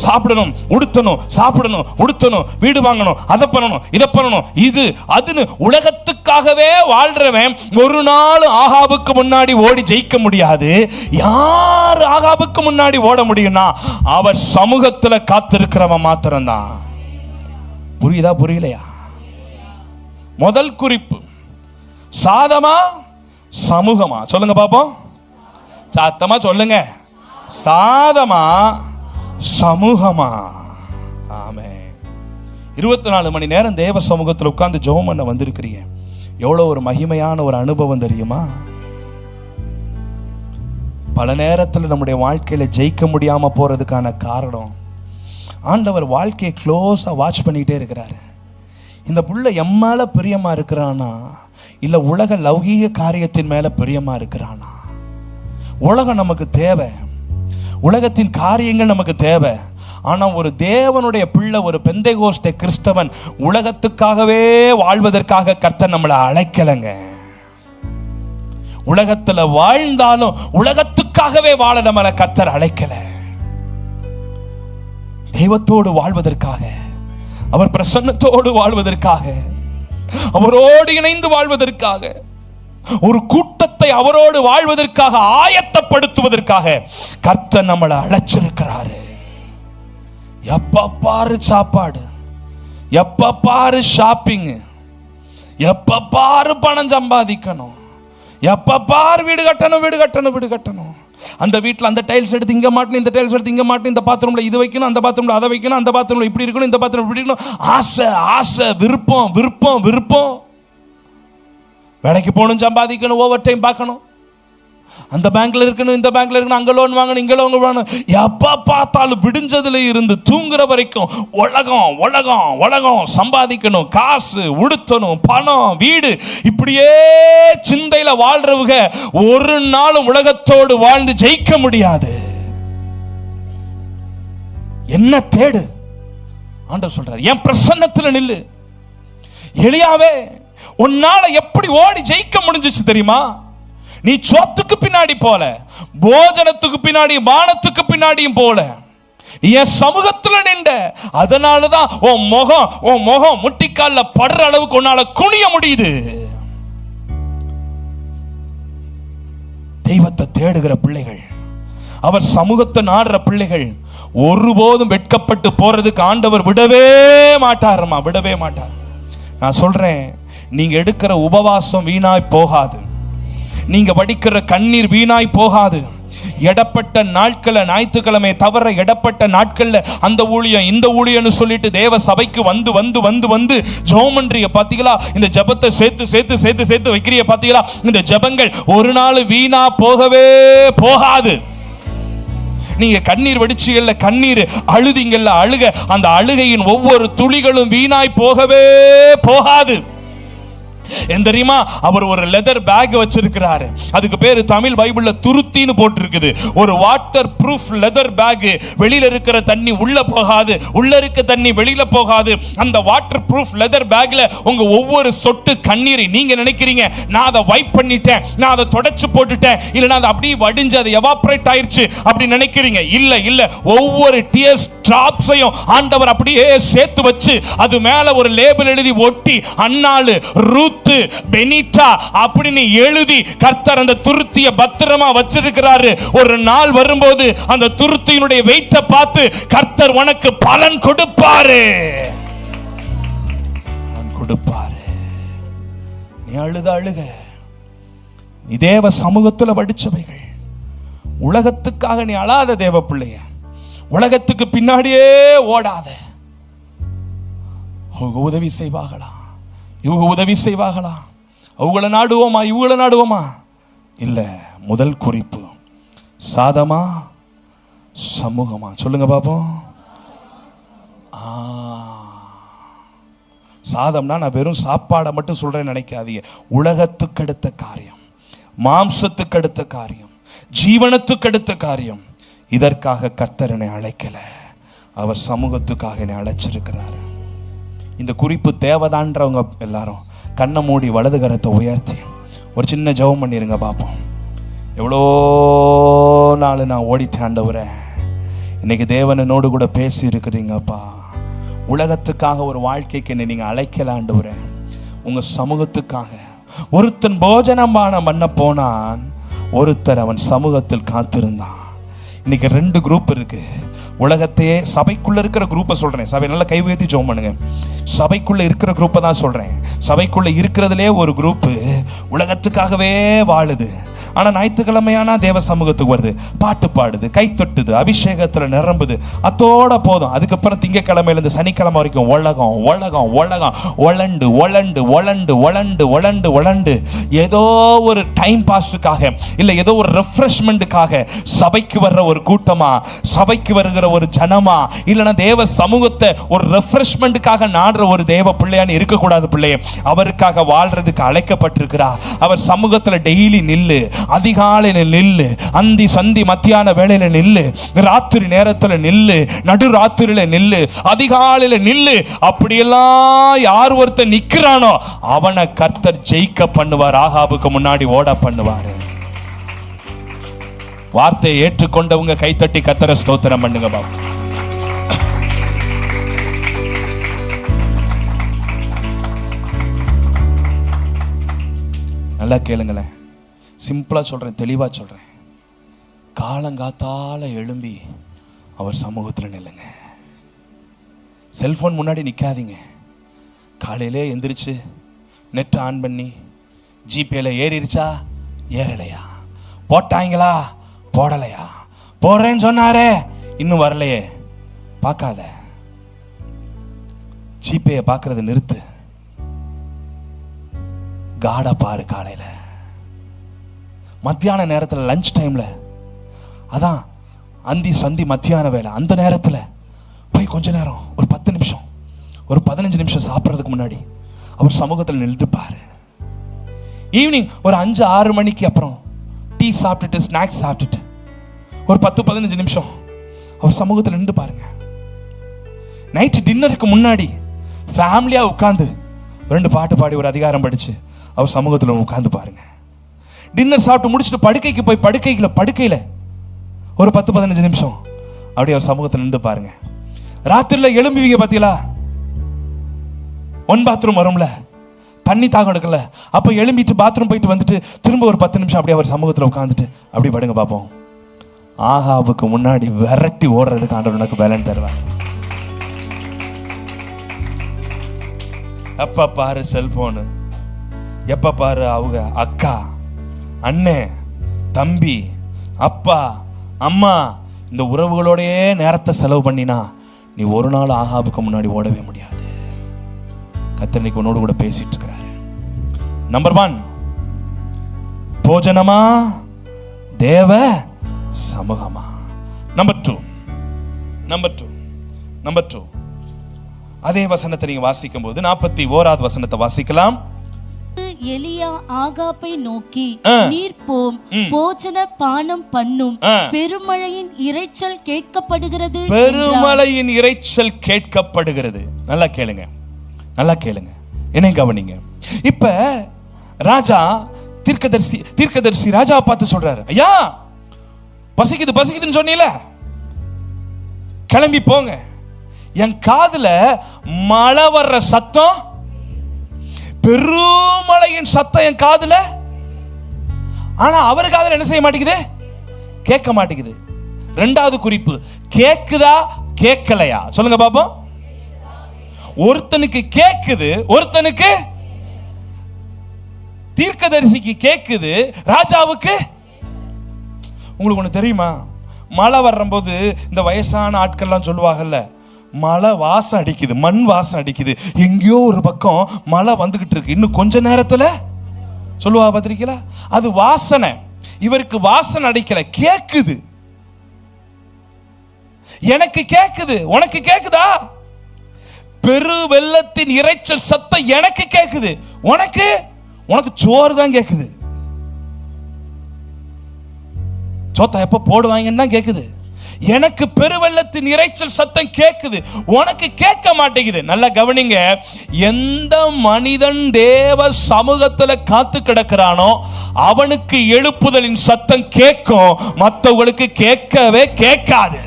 சாப்பிடணும், உடுத்தணும், வீடு வாங்கணும், அதை பண்ணணும், இதை பண்ணணும், இது அதுன்னு உலகத்துக்காகவே வாழ்றவன் ஒரு நாள் ஆகாபுக்கு முன்னாடி ஓடி ஜெயிக்க முடியாது. யார் ஆகாபுக்கு முன்னாடி ஓட முடியும்னா அவர் சமூகத்துல காத்திருக்கிறவன் மாத்திரம்தான். புரியலையா? முதல் குறிப்பு சாதமா சமூகமா? சொல்லுங்க பாப்போம், சாத்தமா சொல்லுங்க. சாதமா சமூகமா? ஆமென். 24 மணி நேரம் தேவ சமூகத்தில் உட்கார்ந்து ஜெபம் பண்ண வந்திருக்கிறீங்க. எவ்வளவு ஒரு மகிமையான ஒரு அனுபவம் தெரியுமா? பல நேரத்தில் நம்முடைய வாழ்க்கையில ஜெயிக்க முடியாம போறதுக்கான காரணம், ஆண்டவர் வாழ்க்கையை க்ளோஸாக வாட்ச் பண்ணிக்கிட்டே இருக்கிறாரு. இந்த புள்ள எம்மால பிரியமா இருக்கிறானா, இல்லை உலக லௌகீக காரியத்தின் மேல பிரியமா இருக்கிறானா? உலகம் நமக்கு தேவை, உலகத்தின் காரியங்கள் நமக்கு தேவை. ஆனால் ஒரு தேவனுடைய பிள்ளை, ஒரு பெந்தைகோஸ்தே கிறிஸ்தவன் உலகத்துக்காகவே வாழ்வதற்காக கர்த்தர் நம்மளை அழைக்கலைங்க. உலகத்தில் வாழ்ந்தாலும் உலகத்துக்காகவே வாழ நம்மளை கர்த்தர் அழைக்கலை. தெய்வத்தோடு வாழ்வதற்காக, அவர் பிரசன்னத்தோடு வாழ்வதற்காக, அவரோடு இணைந்து வாழ்வதற்காக, ஒரு கூட்டத்தை அவரோடு வாழ்வதற்காக ஆயத்தப்படுத்துவதற்காக கர்த்தர் நம்மளை அழைச்சிருக்கிறாரு. எப்ப பாரு சாப்பாடு, எப்ப பாரு ஷாப்பிங், எப்ப பாரு பணம் சம்பாதிக்கணும், எப்ப பாரு வீடு கட்டணும், அந்த வீட்டில் அந்த டைல்ஸ் எடுத்து இங்கே மாட்டணும், இந்த டைல்ஸ் எடுத்து இங்கே மாட்டணும், இந்த பாத்ரூமில் இது வைக்கணும், அந்த பாத்ரூமில் அதை வைக்கணும், அந்த பாத்ரூமில் இப்படி இருக்கணும், இந்த பாத்ரூம் இப்படி இருக்கணும். ஆசை ஆசை, விருப்பம் விருப்பம் விருப்பம். வேலைக்கு போகணும், சம்பாதிக்கணும், ஓவர் டைம் பார்க்கணும், அந்த பேங்க்ல இருக்கணும், இந்த பேங்க்ல இருக்கணும், அங்கே லோன் வாங்கணும், இங்கே லோன் வாங்கணும். எப்போ பார்த்தாலும் விடிஞ்சதுல இருந்து தூங்குற வரைக்கும் உலகம் உலகம் உலகம், சம்பாதிக்கணும், காசு, உடுத்தணும், பணம், வீடு, இப்படியே சிந்தையில வாழ்றவங்க ஒரு நாளும் உலகத்தோடு வாழ்ந்து ஜெயிக்க முடியாது. என்ன தேடு? ஆண்டவர் சொல்றார், என் பிரசன்னத்துல நில்லு. எலியாவே, உன்னால எப்படி ஓடி ஜெயிக்க முடிஞ்சிச்சு தெரியுமா? நீ சொத்துக்கு பின்னாடி போல, போஜனத்துக்கு பின்னாடி, பானத்துக்கு பின்னாடியும் போல, என் சமூகத்துல நின்ற. அதனாலதான் உன் முகம் முட்டிக்கால படுற அளவுக்கு உன்னால குனிய முடியுது. தெய்வத்தை தேடுகிற பிள்ளைகள், அவர் சமூகத்தை நாடுற பிள்ளைகள் ஒருபோதும் வெட்கப்பட்டு போறதுக்கு ஆண்டவர் விடவே மாட்டாரம்மா, விடவே மாட்டார். நான் சொல்றேன், நீங்க எடுக்கிற உபவாசம் வீணாய் போகாது, நீங்க வடிக்கிற கண்ணீர் வீணாய் போகாது. எடப்பட்ட நாட்களை, ஞாயிற்றுக்கிழமை தவிர எடப்பட்ட நாட்கள்ல அந்த ஊழியம் இந்த ஊழியம்னு சொல்லிட்டு தேவ சபைக்கு வந்து வந்து வந்து வந்து ஜெபம் பண்றீங்க பாத்தீங்களா? இந்த ஜெபத்தை சேர்த்து சேர்த்து சேர்த்து சேர்த்து வைக்கிறீங்க பாத்தீங்களா? இந்த ஜெபங்கள் ஒரு நாள் வீணா போகவே போகாது. நீங்க கண்ணீர் வடிச்சீங்கல்ல, கண்ணீர் அழுதிங்கல்ல, அழுக, அந்த அழுகையின் ஒவ்வொரு துளிகளும் வீணாய் போகவே போகாது. என்ன தெரியுமா? அவர் ஒரு லெதர் பேக் வச்சிருக்கிறாரு, அதுக்கு பேரு தமிழ் பைபிள்ல துருத்தின்னு போட்டிருக்குது. ஒரு வாட்டர் ப்ரூஃப் லெதர் பேக். வெளியில இருக்கிற தண்ணி உள்ள போகாது, உள்ள இருக்க தண்ணி வெளியில போகாது. அந்த வாட்டர் ப்ரூஃப் லெதர் பேக்ல உங்க ஒவ்வொரு சொட்டு கண்ணீரை நீங்க நினைக்கிறீங்க, நான் அதை வைப் பண்ணிட்டேன், நான் அதை தொடச்சு போட்டுட்டேன், இல்ல நான் அதை அப்படியே வடிஞ்சு அதை எவாப்ரேட் ஆயிருச்சு அப்படி நினைக்கிறீங்க. இல்ல இல்ல, ஒவ்வொரு டியர்ஸ் டிராப்ஸையும் ஆண்டவர் அப்படியே சேர்த்து வச்சு அது மேல ஒரு லேபிள் எழுதி ஒட்டி, அன்னாளு, ரூத், பெனிட்டா அப்படின்னு எழுதி கர்த்தர் அந்த துருத்திய பத்திரமா வச்சிருக்கிறாரு. ஒரு நாள் வரும்போது அந்த துருத்தியினுடைய வெயிட்டை பார்த்து கர்த்தர் உனக்கு பலன் கொடுப்பாரு, கொடுப்பாரு. நீ அழுத அழுக, நீ தேவ சமூகத்துல வடிச்சவைகள். உலகத்துக்காக நீ அழாத தேவ பிள்ளைய, உலகத்துக்கு பின்னாடியே ஓடாத. அவங்க உதவி செய்வாங்களா, இவங்க உதவி செய்வாங்களா, அவங்கள நாடுவோமா, இவங்கள நாடுவோமா? இல்ல, முதல் குறிப்பு சாதமா சமூகமா? சொல்லுங்க பாப்போம். சாதம்னா நான் வெறும் சாப்பாடை மட்டும் சொல்றேன்னு நினைக்காதீங்க. உலகத்துக்கு அடுத்த காரியம், மாம்சத்துக்கு அடுத்த காரியம், ஜீவனத்துக்கு அடுத்த காரியம். இதற்காக கர்த்தர் என்னை அழைக்கல, அவர் சமூகத்துக்காக என்னை அழைச்சிருக்கிறார். இந்த குறிப்பு தேவைதான்றவங்க எல்லாரும் கண்ணை மூடி வலது கரத்தை உயர்த்தி ஒரு சின்ன ஜெபம் பண்ணிருங்க பாப்போம். எவ்வளோ நாள் நான் ஓடிட்டேன் ஆண்டவரே, இன்னைக்கு தேவன் என்னோடு கூட பேசி இருக்கிறீங்கப்பா. உலகத்துக்காக ஒரு வாழ்க்கைக்கு என்னை நீங்க அழைக்கல ஆண்டவரே, உங்க சமூகத்துக்காக. ஒருத்தன் போஜனமான பண்ண போனான், ஒருத்தர் அவன் சமூகத்தில் காத்திருந்தான். இன்னைக்கு 2 குரூப் இருக்கு. உலகத்தையே, சபைக்குள்ள இருக்கிற குரூப்பை சொல்றேன், சபை நல்லா கை உயர்த்தி ஜெபம் பண்ணுங்க. சபைக்குள்ள இருக்கிற குரூப்பை தான் சொல்றேன். சபைக்குள்ள இருக்கிறதுலே ஒரு குரூப் உலகத்துக்காகவே வாழுது. ஆனா ஞாயிற்றுக்கிழமையானா தேவ சமூகத்துக்கு வருது, பாட்டு பாடுது, கை தொட்டுது, அபிஷேகத்துல நிரம்புது, அதோட போதும். அதுக்கப்புறம் திங்கக்கிழமையில இருந்து சனிக்கிழமை வரைக்கும் உலகம் உலகம் உலகம் ஒளண்டு ஒளண்டு ஒளண்டு ஒளண்டு ஒளண்டு ஒளண்டு ஏதோ ஒரு டைம் பாஸுக்காக, இல்ல ஏதோ ஒரு ரெஃப்ரெஷ்மெண்ட்டுக்காக சபைக்கு வர்ற ஒரு கூட்டமா, சபைக்கு வருகிற ஒரு ஜனமா, இல்லைன்னா தேவ சமூகத்தை ஒரு ரெஃப்ரெஷ்மெண்ட்டுக்காக நாடுற ஒரு தேவ பிள்ளையான்னு இருக்கக்கூடாது. பிள்ளைய அவருக்காக வாழ்றதுக்கு அழைக்கப்பட்டிருக்கிறா. அவர் சமூகத்துல டெய்லி நில்லு, அதிகாலையில நில்லு, அந்தி சந்தி மத்தியான வேளையில நில்லு, ராத்திரி நேரத்துல நில்லு, நடு ராத்திரியில நில்லு, அதிகாலையில நில்லு. அப்படியெல்லாம் யார் ஒருத்தர் நிக்கிறானோ அவனை கர்த்தர் ஜெயிக்க பண்ணுவார், ஆகாபுக்கு முன்னாடி ஓட பண்ணுவாரு. வார்த்தையை ஏற்றுக்கொண்டவங்க கைத்தட்டி கர்த்தரை ஸ்தோத்திரம் பண்ணுங்க பாபு. நல்லா கேளுங்களேன், சிம்பிளா சொல்றேன், தெளிவா சொல்றேன். காலங்காத்தால எழும்பி அவர் சமூகத்தில் நில்லுங்க. செல்போன் முன்னாடி நிக்காதீங்க. காலையிலே எந்திரிச்சு நெட் ஆன் பண்ணி ஜிபேல ஏறிடுச்சா ஏறலையா, போட்டாங்களா போடலையா? போடுறேன்னு சொன்னாரே, இன்னும் வரலையே. பார்க்காத, ஜிபேயை பார்க்கறது நிறுத்து. காடா பாரு. காலையில மத்தியான நேரத்தில் லஞ்ச் டைம்ல, அதான் அந்தி சந்தி மத்தியான வேலை, அந்த நேரத்தில் போய் கொஞ்ச நேரம் ஒரு 10 நிமிஷம் ஒரு 15 நிமிஷம் சாப்பிட்றதுக்கு முன்னாடி அவர் சமூகத்தில் நின்றுப்பாரு. ஈவினிங் ஒரு 5-6 மணிக்கு அப்புறம் டீ சாப்பிட்டுட்டு ஸ்நாக்ஸ் சாப்பிட்டுட்டு ஒரு 10-15 நிமிஷம் அவர் சமூகத்தில் நின்று பாருங்க. நைட்டு டின்னருக்கு முன்னாடி ஃபேமிலியா உட்காந்து 2 பாட்டு பாடி ஒரு அதிகாரம் படிச்சு அவர் சமூகத்தில் உட்காந்து பாருங்க. டின்னர் சாப்பிட்டு முடிச்சுட்டு படுக்கைக்கு போய் படுக்கையில ஒரு 10-15 நிமிஷம் அப்படியே அவர் சமூகத்தில் நின்று பாருங்க. ராத்திரில எழும்புவீங்க பார்த்தீங்களா, 1 பாத்ரூம் வரும்ல, தண்ணி தாகம் எடுக்கல, அப்ப எழும்பிட்டு பாத்ரூம் போயிட்டு வந்துட்டு திரும்ப ஒரு 10 நிமிஷம் அப்படியே அவர் சமூகத்தில் உட்காந்துட்டு அப்படி படுங்க பார்ப்போம். ஆகாபுக்கு முன்னாடி விரட்டி ஓடுறதுக்கு ஆண்டவர் உனக்கு பலன் தருவார். எப்ப பாரு செல்போனு, எப்ப பாரு அவங்க அக்கா, அண்ணே, தம்பி, அப்பா, அம்மா, இந்த உறவுகளோடயே நேரத்தை செலவு பண்ணினா நீ ஒரு நாள் ஆகாபுக்கு முன்னாடி ஓடவே முடியாது. கர்த்தர் இன்னைக்கு உன்னோடு கூட பேசிட்டு இருக்கிறாரு. நம்பர் 1, போஜனமா தேவ சமூகமா. நம்பர் 2 அதே வசனத்தை நீங்க வாசிக்கும் போது 41வது வசனத்தை வாசிக்கலாம். எலியா ஆகாபை நோக்கி, நீர் போம், போஜன பானம் பண்ணும், பெருமழையின் இரைச்சல் கேட்கப்படுகிறது. பெருமழையின் இரைச்சல் கேட்கப்படுகிறது. நல்லா கேளுங்க, நல்லா கேளுங்க, என்ன கவனிங்க. இப்ப ராஜா தீர்க்கதரிசி ராஜா பார்த்து சொல்றாரு, ஐயா பசிக்குதுன்னு சொன்னீல, கிளம்பி போங்க. என் காதுல மழை வர்ற சத்தம், பெருமழையின் சத்தம் என் காதுல, ஆனா அவர் காதுல என்ன செய்ய மாட்டேங்குது? கேட்க மாட்டேங்குது. 2வது குறிப்பு, கேக்குதா கேட்கலையா? சொல்லுங்க பாப்போம். ஒருத்தனுக்கு கேக்குது, ஒருத்தனுக்கு தீர்க்கதரிசிக்கு கேக்குது, ராஜாவுக்கு. உங்களுக்கு ஒண்ணு தெரியுமா? மழை வரும்போது இந்த வயசான ஆட்கள்லாம் சொல்லுவாங்கல்ல, மழை வாசம் அடிக்குது, மண் வாசம் அடிக்குது, எங்கேயோ ஒரு பக்கம் மழை வந்துகிட்டு இருக்கு, இன்னும் கொஞ்ச நேரத்துல சொல்லுவா பார்த்திருக்கீங்களா? அது வாசனை. இவருக்கு வாசனை அடிக்கல, கேக்குது. எனக்கு கேக்குது, உனக்கு கேக்குதா? பெரு வெள்ளத்தின் இரைச்சல் சத்தம் எனக்கு கேக்குது, உனக்கு சோறு தான் கேக்குது. சோத்தா எப்ப போடுவாங்கன்னு தான் கேக்குது. எனக்கு பெருவெள்ளத்தின் இரைச்சல் சத்தம் கேக்குது, உனக்கு கேட்க மாட்டேங்குது. நல்லா கவனிங்க, எந்த மனிதன் தேவ சமூகத்துல காத்து கிடக்கிறானோ அவனுக்கு எழுப்புதலின் சத்தம் கேட்கும், மற்றவங்களுக்கு கேட்கவே கேட்காது.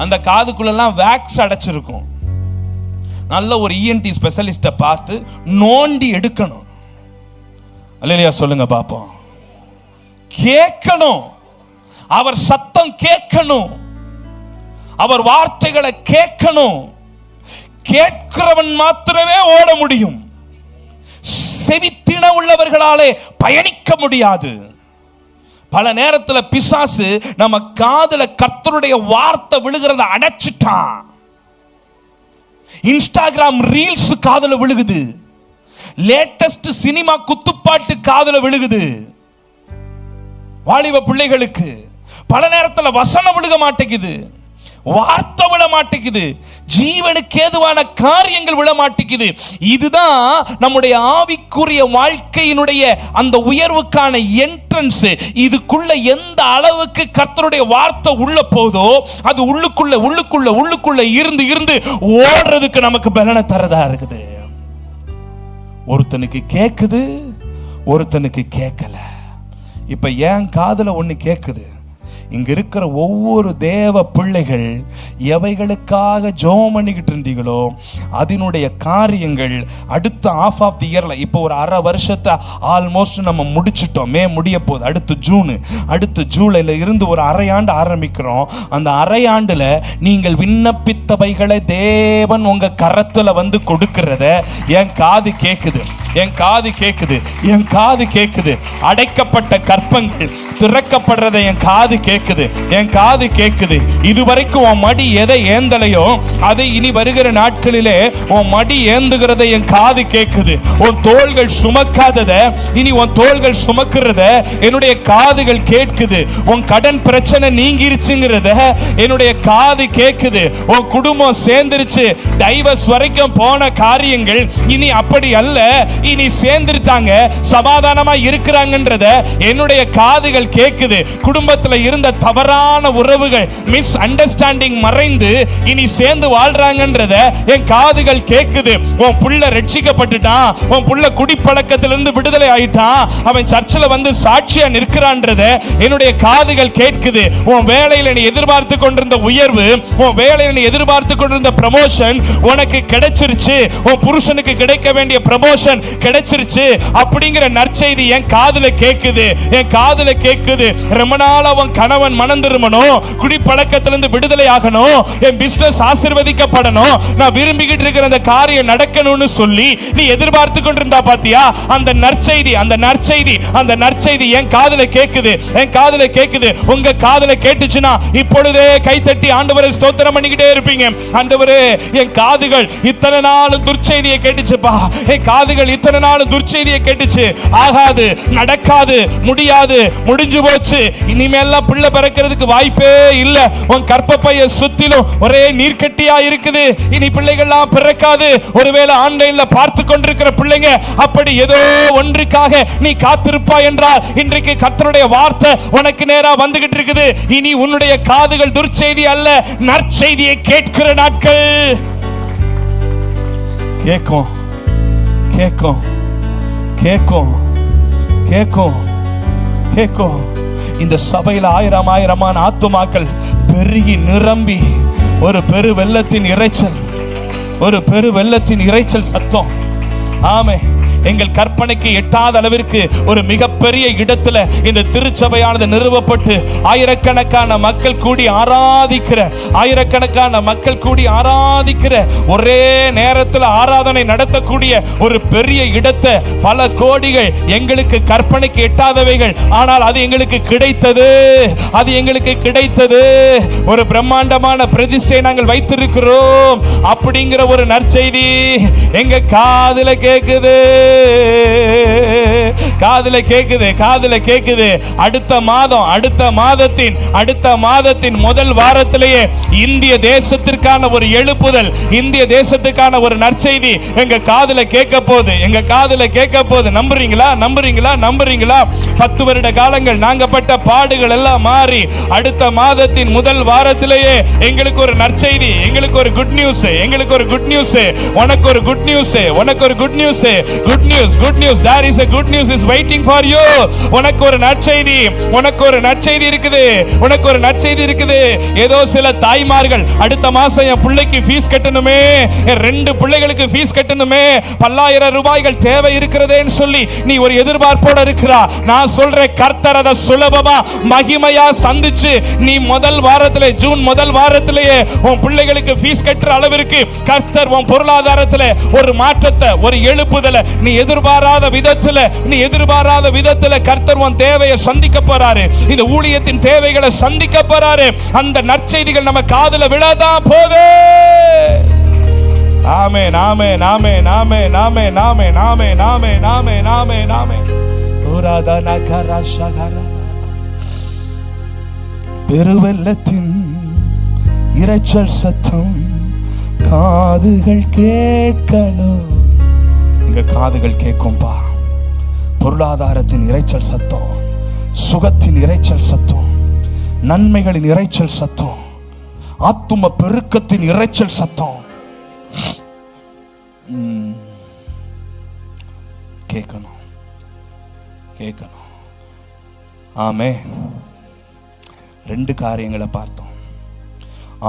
அந்த காதுக்குள்ளெல்லாம் வேக்ஸ் அடைச்சிருக்கும். நல்ல ஒரு இஎன்டி ஸ்பெஷலிஸ்ட பார்த்து நோண்டி எடுக்கணும். அல்லேலூயா சொல்லுங்க பாப்போம். கேட்கணும், அவர் சத்தம் கேட்கணும், அவர் வார்த்தைகளை கேட்கணும். கேட்கிறவன் மாத்திரமே ஓட முடியும். செவித்தின உள்ளவர்களாலே பயணிக்க முடியாது. பல நேரத்துல பிசாசு நம்ம காதுல கர்த்தருடைய வார்த்தை விழுகிறத அடைச்சிட்டான். இன்ஸ்டாகிராம் ரீல்ஸ் காதுல விழுகுது, லேட்டஸ்ட் சினிமா குத்துப்பாட்டு காதுல விழுகுது. வாலிப பிள்ளைகளுக்கு பல நேரத்தில் வசனம் விழுக மாட்டேங்குது, வார்த்தை விழ மாட்டேங்குது, ஜீவனுக்கு ஏதுவான காரியங்கள் விழ மாட்டேங்குது. இதுதான் நம்முடைய ஆவிக்குரிய வாழ்க்கையினுடைய அந்த உயர்வுக்கான என்ட்ரன்ஸ். இதுக்குள்ள எந்த அளவுக்கு கர்த்தருடைய வார்த்தை உள்ள போதோ அது உள்ளுக்குள்ள இருந்து ஓடுறதுக்கு நமக்கு பலனை தரதா இருக்குது. ஒருத்தனுக்கு கேக்குது, ஒருத்தனுக்கு கேட்கல. இப்ப என் காதுல ஒண்ணு கேக்குது. இங்க இருக்கிற ஒவ்வொரு தேவ பிள்ளைகள் எவைகளுக்காக ஜெபம் பண்ணிக்கிட்டு இருந்தீங்களோ அதனுடைய காரியங்கள் அடுத்த half of the yearல, இப்போ ஒரு அரை வருஷத்தை ஆல்மோஸ்ட் நம்ம முடிச்சிட்டோம். மே முடிய போகுது, அடுத்து ஜூன், அடுத்து ஜூலைல இருந்து ஒரு அரையாண்டு ஆரம்பிக்கிறோம். அந்த அரையாண்டுல நீங்கள் விண்ணப்பித்தவைகளை தேவன் உங்க கரத்துல வந்து கொடுக்கிறத என் காது கேக்குது. என் காது கேக்குது, என் காது கேக்குது. அடைக்கப்பட்ட கற்பங்கள் திறக்கப்படுறதை என் காது கேக்குது, என் காது கேக்குது. இதுவரைக்கும் உன் மடி எதை ஏந்தலையோ அதை இனி வருகிற நாட்களிலே உன் மடி ஏந்துகிறதை என் காது கேக்குது. உன் தோள்கள் சுமக்காதத இனி உன் தோள்கள் சுமக்கிறத என்னுடைய காதுகள் கேட்குது. உன் கடன் பிரச்சனை நீங்கிருச்சுங்கிறத என்னுடைய காது கேட்குது. உன் குடும்பம் சேர்ந்துருச்சு, டைவர்ஸ் வரைக்கும் போன காரியங்கள் இனி அப்படி அல்ல, இனி சேர்ந்துட்டாங்க, சமாதானமா இருக்கிறாங்கன்றத என்னுடைய காதுகள் கேட்குது. குடும்பத்துல இருந்த தவறான உறவுகள், மிஸ் அண்டர்ஸ்டாண்டிங் மறைந்து இனி சேர்ந்து வாழ்றாங்கன்றத என் காதுகள் கேட்குது. உன் புள்ள ரட்சிக்கப்பட்டுட்டான், உன் புள்ள குடிப்பழக்கத்திலிருந்து விடுதலை ஆயிட்டான், அவன் சர்ச்சில் வந்து சாட்சியா நிற்கிறான்றத என்னுடைய காதுகள் கேட்குது. உன் வேலையில் நீ எதிர்பார்த்து கொண்டிருந்த உயர்வு, உன் வேலையில் நீ எதிர்பார்த்து கொண்டிருந்த ப்ரமோஷன் உனக்கு கிடைச்சிருச்சு. உன் புருஷனுக்கு கிடைக்க வேண்டிய ப்ரமோஷன் கிடைச்சிருச்சு அப்படிங்கிற நற்செய்தி என் காதுல கேட்குது, என் காதுல கேட்குது. ரொம்ப நாள் அவன் கணவன் மனம் திரும்பணும், குடிப்பழக்கத்திலிருந்து விடுதலை ஆகணும், என் பிசினஸ் ஆசீர்வதிக்கப்படணும், நான் விரும்பிக்கிட்டு இருக்கிற அந்த காரியம் நடக்கணும்னு சொல்லி நீ எதிர்பார்த்து கொண்டிருந்தா பாத்தியா, அந்த நற்செய்தி, அந்த நற்செய்தி, அந்த நற்செய்தி என் காதுல கேட்குது, என் காதுல கேட்குது. உங்க காதுல கேட்டுச்சுன்னா இப்பொழுதே கைத்தட்டி ஆண்டவரை ஸ்தோத்திரம் பண்ணிக்கிட்டே இருப்பீங்க. ஆண்டவரே, என் காதுகள் இத்தனை நாள் துர்ச்செய்தியை கேட்டுச்சுப்பா, என் காதுகள் இத்தனை நாள் துர்ச்செய்தியை கேட்டுச்சு, ஆகாது, நடக்காது, முடியாது, முடிஞ்சு போச்சு, இனிமேல்லாம் பிள்ளை பிறக்கிறதுக்கு வாய்ப்பே இல்ல, உன் கற்பப்பைய சுத்திலும் ஒரே நீர்க்கட்டியா இருக்குது, இனி பிள்ளைகள்லாம் பிறக்காது. ஒருவேளை ஆன்லைன்ல பார்த்து கொண்டிருக்கிற பிள்ளைங்க அப்படி ஏதோ ஒன்றுக்காக நீ காத்திருப்பா என்றால் இன்றைக்கு கர்த்தருடைய வார்த்தை உனக்கு நேரா வந்துகிட்டு இருக்குது. இனி உன்னுடைய காதுகள் துர்ச்செய்தி அல்ல, நற்செய்தியை கேட்கிற நாட்கள். கேட்கும், கேட்கும், கேட்கும், கேட்கும், கேட்கும். இந்த சபையில் ஆயிரம் ஆயிரமான ஆத்துமாக்கள் பெருகி நிரம்பி ஒரு பெரு வெள்ளத்தின் இரைச்சல், ஒரு பெரு வெள்ளத்தின் இரைச்சல் சத்தம். ஆமே, எங்கள் கற்பனைக்கு எட்டாத அளவிற்கு ஒரு மிகப்பெரிய இடத்துல இந்த திருச்சபையானது நிறுவப்பட்டு ஆயிரக்கணக்கான மக்கள் கூடி ஆராதிக்கிற, ஆயிரக்கணக்கான மக்கள் கூடி ஆராதிக்கிற, ஒரே நேரத்தில் ஆராதனை நடத்தக்கூடிய ஒரு பெரிய இடத்தை, பல கோடிகள் எங்களுக்கு கற்பனைக்கு எட்டாதவைகள், ஆனால் அது எங்களுக்கு கிடைத்தது, அது எங்களுக்கு கிடைத்தது. ஒரு பிரம்மாண்டமான பிரதிஷ்டை நாங்கள் வைத்திருக்கிறோம் அப்படிங்கிற ஒரு நற்செய்தி எங்க காதுல கேக்குது, காதுல கேக்குது, காதுல கேக்குது. அடுத்த மாதம், அடுத்த மாதத்தின் முதல் வாரத்திலேயே இந்திய தேசத்திற்கான ஒரு எழுப்புதல், இந்திய தேசத்துக்கான ஒரு நற்செய்தி எங்க காதுல கேட்க போகுது, எங்க காதுல கேட்க போகுது. நம்புறீங்களா, நம்புறீங்களா, நம்புறீங்களா? 10 வருட காலங்கள் நாங்க பட்ட பாடுகள் எல்லாம் மாறி அடுத்த மாதத்தின் முதல் வாரத்திலேயே எங்களுக்கு ஒரு நற்செய்தி, எங்களுக்கு ஒரு குட் நியூஸ், எங்களுக்கு ஒரு குட் நியூஸ், உனக்கு ஒரு குட் நியூஸ், உனக்கு ஒரு good news, good news, good news. There is a good news is waiting for you. உனக்கு ஒரு நற்செய்தி, உனக்கு ஒரு நற்செய்தி இருக்குது, உனக்கு ஒரு நற்செய்தி இருக்குது. ஏதோ சில தாய்மார்கள் அடுத்த மாசம் என் பிள்ளைக்கு ஃபீஸ் கட்டணுமே, என் 2 பிள்ளைகளுக்கு ஃபீஸ் கட்டணுமே, பல்லாயிரம் ரூபாய்கள் தேவை இருக்கிறதேன்னு சொல்லி நீ ஒரு எதிர்பார்ப்போட இருக்கிறா. நான் சொல்றேன், கர்த்தர் அதை சுலபமா மகிமையா சந்திச்சு நீ முதல் வாரத்திலே, ஜூன் முதல் வாரத்திலேயே உன் பிள்ளைகளுக்கு ஃபீஸ் கட்டுற அளவிற்கு கர்த்தர் உன் பொருளாதாரத்தில் ஒரு மாற்றத்தை, ஒரு எழுப்புதலை நீ எதிர்பாராத விதத்துல கர்த்தர் உன் தேவையை சந்திக்க போறாரு, இந்த ஊழியத்தின் தேவைகளை சந்திக்க போறாரு. அந்த நற்செய்திகள் நம்ம காதுல விழாதான் போதே. ஆமென், ஆமென், ஆமென், ஆமென், ஆமென், ஆமென், ஆமென், ஆமென், ஆமென், ஆமென், ஆமென். பெருவெள்ளத்தின் இரைச்சல் சத்தம் காதுகள் கேட்கணும், எங்க காதுகள் கேட்கும்பா. பொருளாதாரத்தின் இரைச்சல் சத்தம், சுகத்தின் இரைச்சல் சத்தம், நன்மைகளின் இரைச்சல் சத்தம், ஆத்தும பெருக்கத்தின் இரைச்சல் சத்தம் கேட்கணும், கேட்கணும். ஆமே, 2 காரியங்களை பார்த்தோம்.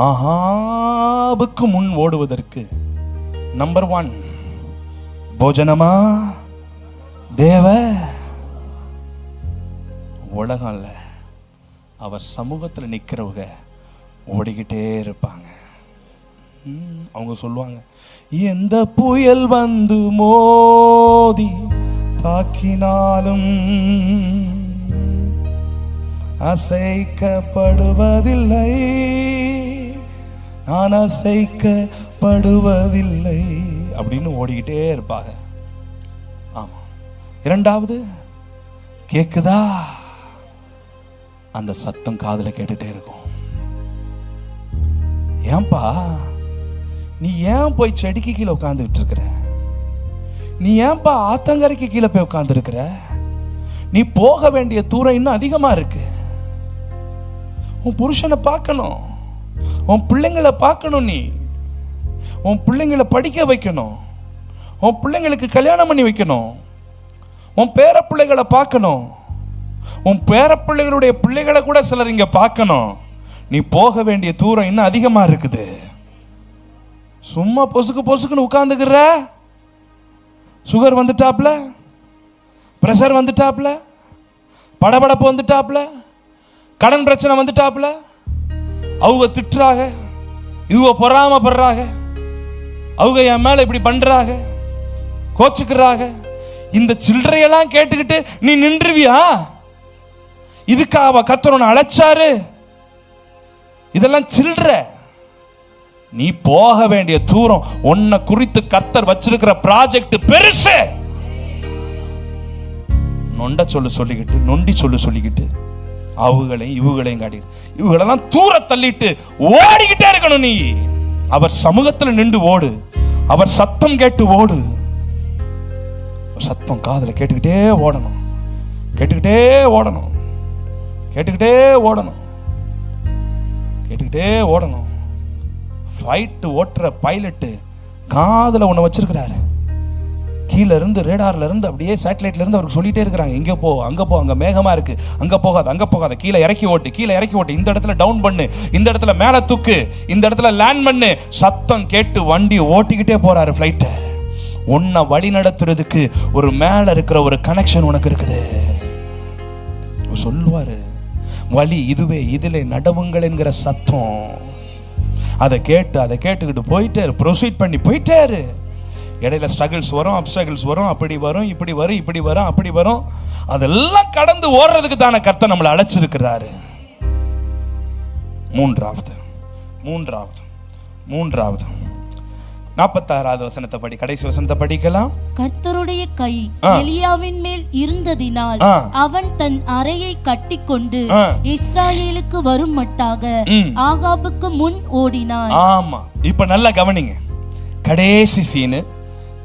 ஆகாபுக்கு முன் ஓடுவதற்கு நம்பர் 1 போஜனமா தேவ, உலகம் இல்ல, அவர் சமூகத்தில் நிற்கிறவங்க ஓடிக்கிட்டே இருப்பாங்க. அவங்க சொல்லுவாங்க, எந்த புயல் வந்து மோதி தாக்கினாலும் அசைக்கப்படுவதில்லை, நான் அசைக்கப்படுவதில்லை அப்படின்னு ஓடிக்கிட்டே இருப்பாங்க. ஆமா. இரண்டாவது, கேக்குதா? அந்த சத்தம் காதுல கேட்டுட்டே இருக்கும். ஏன்பா நீ ஏன் போய் செடிக்கு கீழே உட்காந்துக்கிட்டு இருக்கிற? நீ ஏன்பா ஆத்தங்கரைக்கு கீழே போய் உட்கார்ந்து இருக்கிற? நீ போக வேண்டிய தூரம் இன்னும் அதிகமா இருக்கு. உன் புருஷனை பார்க்கணும், உன் பிள்ளைங்களை பார்க்கணும், நீ உன் பிள்ளைங்களை படிக்க வைக்கணும், உன் பிள்ளைங்களுக்கு கல்யாணம் பண்ணி வைக்கணும், உன் பேர பிள்ளைகளை பார்க்கணும், உன் பேர பிள்ளைகளுடைய பிள்ளைகளை கூட சிலர் இங்க பார்க்கணும். நீ போக வேண்டிய தூரம் இன்னும் அதிகமா இருக்குது. சும்மா பொசுக்கு பொசுக்குன்னு உட்கார்ந்துக்கிற. சுகர் வந்துட்டாப்ல, பிரஷர் வந்துட்டாப்ல, படபடப்பு வந்துட்டாப்ல, கடன் பிரச்சனை வந்துட்டாப்ல, அவங்க திட்டுறாங்க, இவங்க பொறாமப்படுறாங்க, அவங்க என் மேல இப்படி பண்றாங்க, கோச்சுக்கிறாங்க. இந்த சில்லறையெல்லாம் கேட்டுக்கிட்டு நீ நின்றுவியா? இதுக்காக கர்த்தர் அழைச்சாரு? இதெல்லாம் சில்லறை. நீ போக வேண்டிய தூரம், உன்னை குறித்து கர்த்தர் வச்சிருக்கிற ப்ராஜெக்ட் பெருசு. நொண்ட சொல்லிக்கிட்டு, நொண்டி சொல்லிக்கிட்டு, அவங்களையும் இவங்களையும் காட்டி இவங்களெல்லாம் தூர தள்ளிட்டு ஓடிக்கிட்டே இருக்கணும். நீ அவர் சமூகத்தில் நின்று ஓடு, அவர் சத்தம் கேட்டு ஓடு. சத்தம் காதுல கேட்டுக்கிட்டே ஓடணும், கேட்டுக்கிட்டே ஓடணும், கேட்டுக்கிட்டே ஓடணும், கேட்டுக்கிட்டே ஓடணும். ஃப்ளைட் ஓட்டுற பைலட்டு காதுல ஒன்று வச்சிருக்கிறாரு. கீழே இருந்து ரேடார்ல இருந்து அப்படியே சேட்டலைட்ல இருந்து அவருக்கு சொல்லிட்டே இருக்கிறாங்க, இங்கே போ, அங்கே போ, அங்கே மேகமா இருக்கு, அங்கே போகாத, அங்கே போகாத, கீழே இறக்கி ஓட்டு, கீழே இறக்கி ஓட்டு, இந்த இடத்துல டவுன் பண்ணு, இந்த இடத்துல மேலே தூக்கு, இந்த இடத்துல லேண்ட் பண்ணு. சத்தம் கேட்டு வண்டி ஓட்டிக்கிட்டே போறாரு ஃப்ளைட்டை. உன்னை வழி நடத்துறதுக்கு ஒரு மேல இருக்கிற ஒரு கனெக்ஷன் உனக்கு இருக்குது. சொல்லுவாரு, வழி இதுவே, இதிலே நடவுங்கள் என்கிற சத்தம். அதை கேட்டுக்கிட்டு போயிட்டே ப்ரொசீட் பண்ணி போயிட்டே இரு. இடையில ஸ்ட்ரகிள்ஸ் வரும், அப்ஸ்ட்ரகிள்ஸ் வரும், அப்படி வரும், இப்படி வரும், இப்படி வரும், அப்படி வரும். அதெல்லாம் கடந்து ஓடுறதுக்கு தானே கர்த்தர் நம்மளை அழைச்சிருக்கிறாரு. மூன்றாவது 46வது வசனத்தை படி, கடைசி வசனத்தை படிக்கலாம். கர்த்தருடைய கை எலியாவின் மேல் இருந்ததினால் அவன் தன் அறையை கட்டிக்கொண்டு இஸ்ராயேலுக்கு வரும் மட்டாக ஆகாபுக்கு முன் ஓடினான். ஆமா, இப்ப நல்லா கவனிங்க. கடைசி சீனு,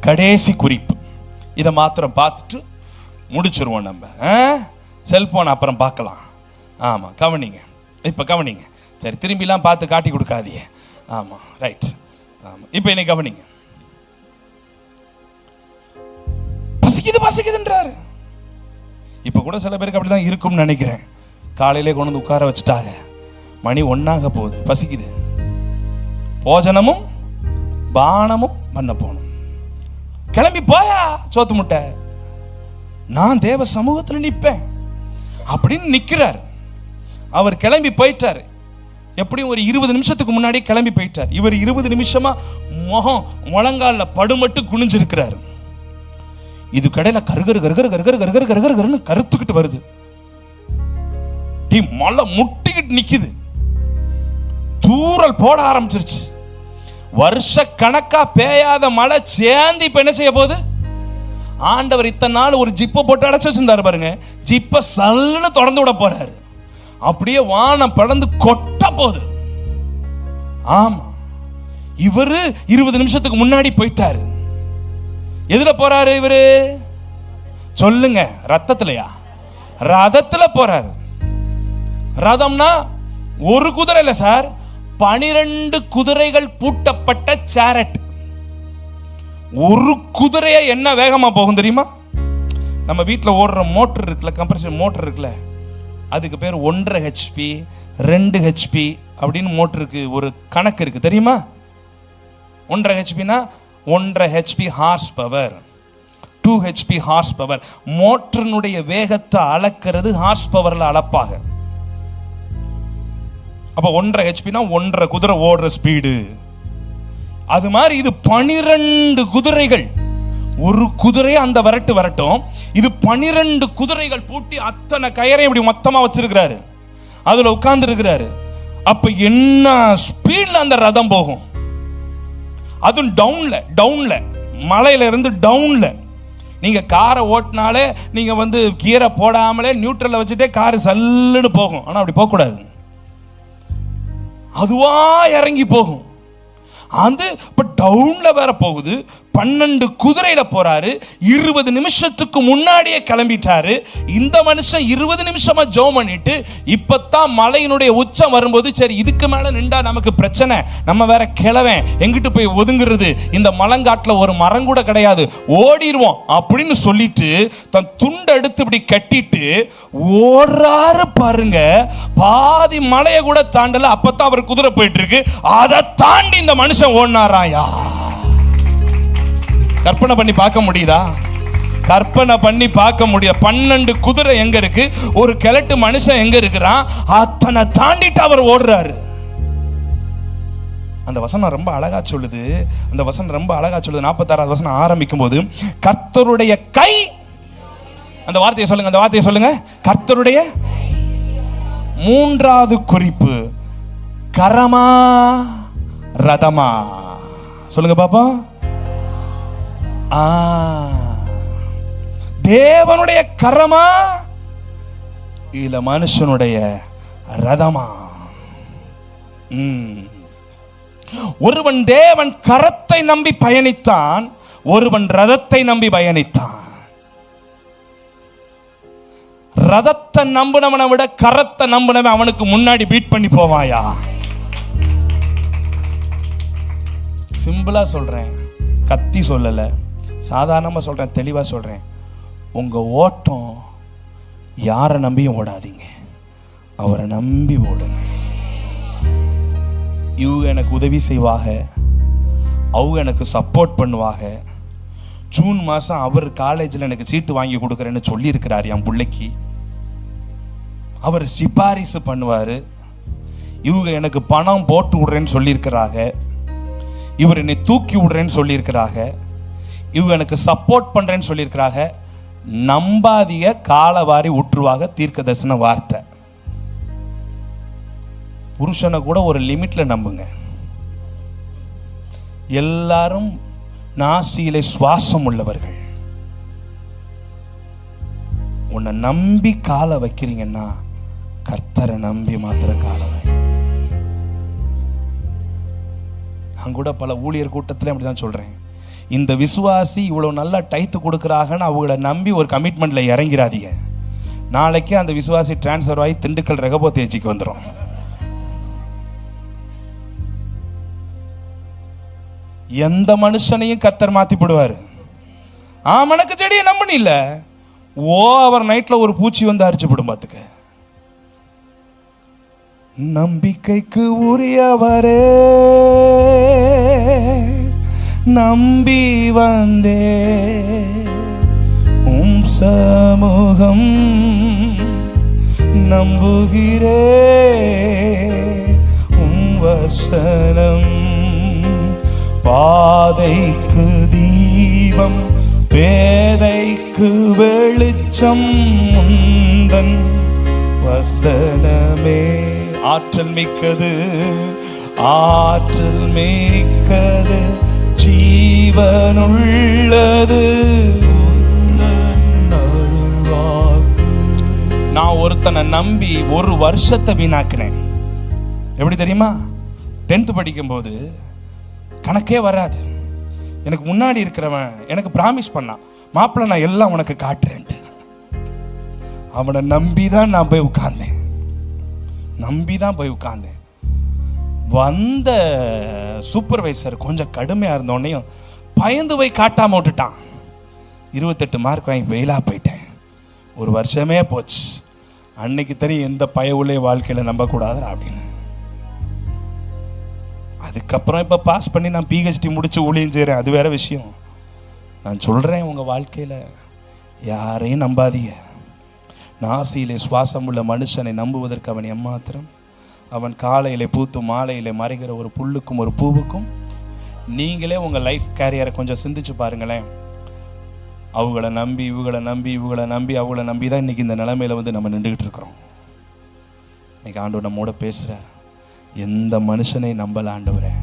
கடைசி குறிப்பு. இதை மாத்திரம் பார்த்துட்டு முடிச்சிருவோம் நம்ம. செல்போன் அப்புறம் பார்க்கலாம். ஆமா, கவனிங்க, இப்ப கவனிங்க. சரி, திரும்பிலாம் பார்த்து காட்டி கொடுக்காதீங்க. ஆமா, ரைட். ஆமா, இப்ப என்னை கவனிங்க. பசிக்குதுன்றாரு. இப்ப கூட சில பேருக்கு அப்படிதான் இருக்கும்னு நினைக்கிறேன். காலையிலே கொண்டு வந்து உட்கார வச்சுட்டாங்க, மணி 1 போகுது, பசிக்குது, போஜனமும் பானமும் பண்ண போகணும். கிளம்பி போயா சோத்து முட்டை, நான் தேவ சமூகத்துல நிற்பேன் அப்படின்னு நிக்கிறார். அவர் கிளம்பி போயிட்டாரு. எப்படியும் ஒரு 20 நிமிஷத்துக்கு முன்னாடி கிளம்பி போயிட்டார். இவர் 20 நிமிஷமா முகம் முழங்கால படுமட்டு குனிஞ்சிருக்கிறார். இது கடையில கருகரு கருத்துக்கிட்டு வருது. மழை முட்டிக்கிட்டு நிக்குது. தூறல் போட ஆரம்பிச்சிருச்சு. வருஷ கணக்கா பேயாத மழை சேர்ந்து இப்ப என்ன செய்ய போகுது? ஆண்டவர் இத்தனை நாள் ஒரு ஜிப்பை போட்டு அடைச்சு வச்சிருந்தாரு பாருங்க, ஜிப்பை சல்லுன்னு தொடர்ந்து விட போறாரு. அப்படியே வானம் படந்து கொட்ட போகுது. ஆமா, இவரு 20 நிமிஷத்துக்கு முன்னாடி போயிட்டாரு. எதுல போறாரு இவரு? சொல்லுங்க, ரத்தத்திலயா? ரதத்துல போறாரு. ரதம்னா ஒரு குதிரை இல்ல சார், 12 குதிரைகள் பூட்டப்பட்ட சேரட். ஒரு குதிரைய என்ன வேகமா போகும் தெரியுமா? நம்ம வீட்டில் ஓடுற மோட்டர் இருக்குல்ல, கம்ப்ரஷர் மோட்டர் இருக்குல்ல, அதுக்கு பேர் 1.5 HP 2 HP அப்படின்னு மோட்டருக்கு ஒரு கணக்கு இருக்கு தெரியுமா? 1.5 HPனா 1.5 HP horse power, 2 HP horse power. மோட்டரினுடைய வேகத்தை அளக்கிறது ஹார்ஸ் பவர்ல அளப்பாக. அப்ப 1.5 HPனா 1.5 குதிரை ஓடுற ஸ்பீடு. அது மாதிரி இது 12 குதிரைகள். ஒரு குதிரையை அந்த வரட்டும், இது 12 குதிரைகள் பூட்டி அத்தனை கயிறை இப்படி மொத்தமா வச்சிருக்கிறாரு, அதுல உட்கார்ந்து இருக்கிறாரு. அப்ப என்ன ஸ்பீட்ல அந்த ரதம் போகும், அதுவும் டவுன்ல மலையில இருந்து டவுன்ல. நீங்க காரை ஓட்டினாலே நீங்க கியரை போடாமலே நியூட்ரல்ல வச்சுட்டே கார் சல்லுன்னு போகும். ஆனா அப்படி போக கூடாது, அதுவா இறங்கி போகும். அது இப்ப டவுன்ல வேற போகுது, 12 குதிரையில போறாரு. 20 நிமிஷத்துக்கு முன்னாடியே கிளம்பிட்டாரு. இந்த மனுஷன் 20 நிமிஷமா ஜெபம் பண்ணிட்டு இப்பதான் மலையினுடைய உச்சம் வரும்போது, சரி இதுக்கு மேல நின்றா நமக்கு பிரச்சனை, நம்ம வேற கிளவன், எங்கிட்டு போய் ஒதுங்குறது, இந்த மலங்காட்டுல ஒரு மரம் கூட கிடையாது, ஓடிடுவோம் அப்படின்னு சொல்லிட்டு தன் துண்டை எடுத்து இப்படி கட்டிட்டு ஓடுறாரு பாருங்க. பாதி மலையை கூட தாண்டல, அப்பதான் அவர் குதிரை போயிட்டு இருக்கு. அதை தாண்டி இந்த மனுஷன் ஓடினாராயா? கற்பனை பண்ணி பார்க்க முடியுதா? கற்பனை பண்ணி பார்க்க முடியாது. 12 குதிரை எங்க இருக்கு, ஒரு கிழட்டு மனுஷன் எங்க இருக்கிறான், அத்தனை தாண்டிட்டு அவர் ஓடுறாரு. அந்த வசனம் ரொம்ப அழகா சொல்லுது. 46வது வசனம் ஆரம்பிக்கும் போது, கர்த்தருடைய கை, அந்த வார்த்தையை சொல்லுங்க, கர்த்தருடைய. 3வது குறிப்பு, கரமா ரதமா? சொல்லுங்க பாப்பா. தேவனுடைய கரமா இல்ல மனுஷனுடைய ரதமா? ஒருவன் தேவன் கரத்தை நம்பி பயணித்தான், ஒருவன் ரதத்தை நம்பி பயணித்தான். ரதத்தை நம்பினவனை விட கரத்தை நம்பினவன் அவனுக்கு முன்னாடி பீட் பண்ணி போவாயா? சிம்பிளா சொல்றேன், கத்தி சொல்லல, சாதாரணமா சொல்றேன், தெளிவா சொல்றேன். உங்க ஓட்டம் யாரை நம்பியும் ஓடாதீங்க, அவரை நம்பி ஓடுங்க. இவங்க எனக்கு உதவி செய்வாங்க, அவங்க எனக்கு சப்போர்ட் பண்ணுவாங்க. ஜூன் மாசம் அவர் காலேஜில் எனக்கு சீட்டு வாங்கி கொடுக்குறேன்னு சொல்லி இருக்கிறார் என் பிள்ளைக்கு. அவர் சிபாரிசு பண்ணுவாரு. இவங்க எனக்கு பணம் போட்டு விடுறேன்னு சொல்லியிருக்கிறாங்க. இவர் என்னை தூக்கி விடுறேன்னு சொல்லியிருக்கிறாங்க. இவங்க எனக்கு சப்போர்ட் பண்றேன்னு சொல்லியிருக்கிறாங்க. நம்பாதிய காலவாரி உற்றுவாக தீர்க்க தரிசன வார்த்தை. புருஷனை கூட ஒரு லிமிட்ல நம்புங்க. எல்லாரும் நாசியிலே சுவாசம் உள்ளவர்கள். உன்னை நம்பி காலை வைக்கிறீங்கன்னா கர்த்தரை நம்பி மாத்திர காலை வை. நான் கூட பல ஊழியர் கூட்டத்திலே அப்படிதான் சொல்றேன். இந்த விசுவாசி இவ்வளவு நல்லா டைத்து கொடுக்குறாங்கன்னு அவங்கள நம்பி ஒரு கமிட்மெண்ட்ல இறங்கிறாதீங்க. நாளைக்கு அந்த விசுவாசி டிரான்ஸ்ஃபர் ஆகி திண்டுக்கல் ரெகபோத் ஏச்சிக்கு வந்துடும். எந்த மனுஷனையும் கர்த்தர் மாத்தி போடுவாரு. மணக்கு செடியை நம்பணும் இல்ல, அவர் நைட்ல ஒரு பூச்சி வந்து அரிச்சு போடும். பாத்துக்க, நம்பிக்கைக்கு உரியவரே நம்பி வந்தே சமூகம் நம்புகிறே வசனம் பாதைக்கு தீபம் பேதைக்கு வெளிச்சம் உந்தன் வசனமே. ஆற்றல் மிக்கது ஆற்றல் மிக்கது ஜீவனுள்ளது. நான் ஒருத்தனை நம்பி ஒரு வருஷத்தை வீணாக்கினேன். எப்படி தெரியுமா? 10th படிக்கும்போது கணக்கே வராது. எனக்கு முன்னாடி இருக்கிறவன் எனக்கு பிராமிஸ் பண்ணான், மாப்பிள்ளை நான் எல்லாம் உனக்கு காட்டுறேன்ட்டு. அவனை நம்பிதான் நான் போய் உட்கார்ந்தேன். வந்த சூப்பர்வைசர் கொஞ்சம் கடுமையாக இருந்தோடனையும் பயந்து போய் காட்டாம விட்டுட்டான். 28 மார்க் வாங்கி வெயிலா போயிட்டேன். ஒரு வருஷமே போச்சு. அன்னைக்கு தெரியும் எந்த பயவுள்ளே வாழ்க்கையில் நம்பக்கூடாது அப்படின்னு. அதுக்கப்புறம் இப்போ பாஸ் பண்ணி நான் PhD முடிச்சு ஊழியம் செய்கிறேன், அது வேற விஷயம். நான் சொல்கிறேன், உங்கள் வாழ்க்கையில் யாரையும் நம்பாதீங்க. நாசியிலே சுவாசம் உள்ள மனுஷனை நம்புவதற்கு அவன் எம்மாத்திரம். அவன் காலையிலே பூத்து மாலையிலே மறைகிற ஒரு புல்லுக்கும் ஒரு பூவுக்கும் நீங்களே உங்கள் லைஃப் கேரியரை கொஞ்சம் சிந்திச்சு பாருங்களேன். அவங்கள நம்பி இவங்களை நம்பி அவங்கள நம்பி தான் இன்றைக்கி இந்த நிலைமையில் வந்து நம்ம நின்றுக்கிட்டு இருக்கிறோம். இன்னைக்கு ஆண்டவர் நம்மோட பேசுகிறார். எந்த மனுஷனை நம்பல ஆண்டவரே,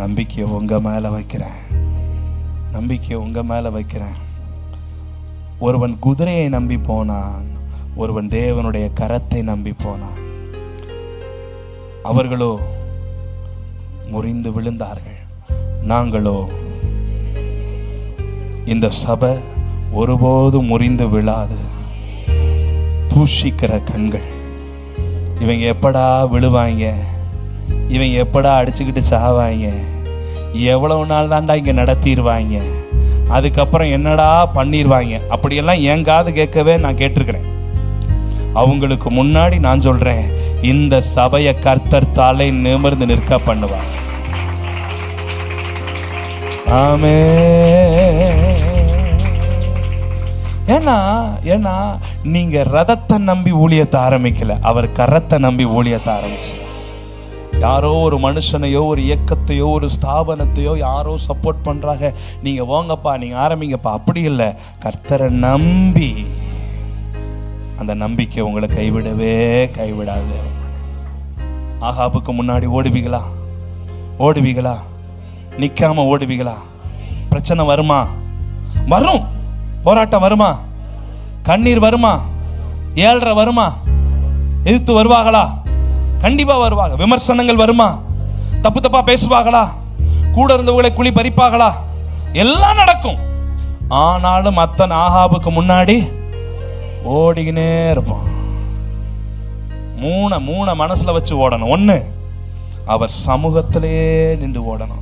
நம்பிக்கையை உங்கள் மேலே வைக்கிறேன், நம்பிக்கையை உங்கள் மேலே வைக்கிறேன். ஒருவன் குதிரையை நம்பி போனான், ஒருவன் தேவனுடைய கரத்தை நம்பி போனான். அவர்களோ முறிந்து விழுந்தார்கள், நாங்களோ இந்த சபை ஒருபோதும் முறிந்து விழாது. தூஷிக்கிற கண்கள், இவங்க எப்படா விழுவாங்க, இவங்க எப்படா அடிச்சுக்கிட்டு சாவாங்க, எவ்வளவு நாள் தாண்டா இங்கே நடத்திடுவாங்க, அதுக்கப்புறம் என்னடா பண்ணிடுவாங்க, அப்படியெல்லாம் என் காது கேட்கவே நான் கேட்டிருக்கிறேன். அவங்களுக்கு முன்னாடி நான் சொல்றேன், இந்த சபையை கர்த்தர் தலை நிமிர்ந்து நிற்க பண்ணுவார். ஆமே. ஏன்னா நீங்க ரதத்தை நம்பி ஊழியத்தை ஆரம்பிக்கல, அவர் கரத்தை நம்பி ஊழியத்தை ஆரம்பிச்சு. யாரோ ஒரு மனுஷனையோ ஒரு இயக்கத்தையோ ஒரு ஸ்தாபனத்தையோ யாரோ சப்போர்ட் பண்றாங்க, நீங்க வாங்கப்பா நீங்க ஆரம்பிங்கப்பா, அப்படி இல்லை. கர்த்தரை நம்பி, அந்த நம்பிக்கை உங்களை கைவிடாது. ஆகாபுக்கு முன்னாடி ஓடுவீங்களா? நிக்காம ஓடுவீங்களா? பிரச்சனை வருமா? வரும். போராட்டம் வருமா? கண்ணீர் வருமா? ஏழ்ற வருமா? எதிர்த்து வருவாங்களா? கண்டிப்பா வருவாங்க. விமர்சனங்கள் வருமா? தப்பா பேசுவாங்களா? கூட இருந்தவங்களை குழி பறிப்பாங்களா? எல்லாம் நடக்கும். ஆனாலும் அத்தன் ஆகாபுக்கு முன்னாடி ஓடிக்கினே இருப்பான். மூண மனசுல வச்சு ஓடணும். ஒண்ணு, அவர் சமூகத்திலே நின்று ஓடணும்.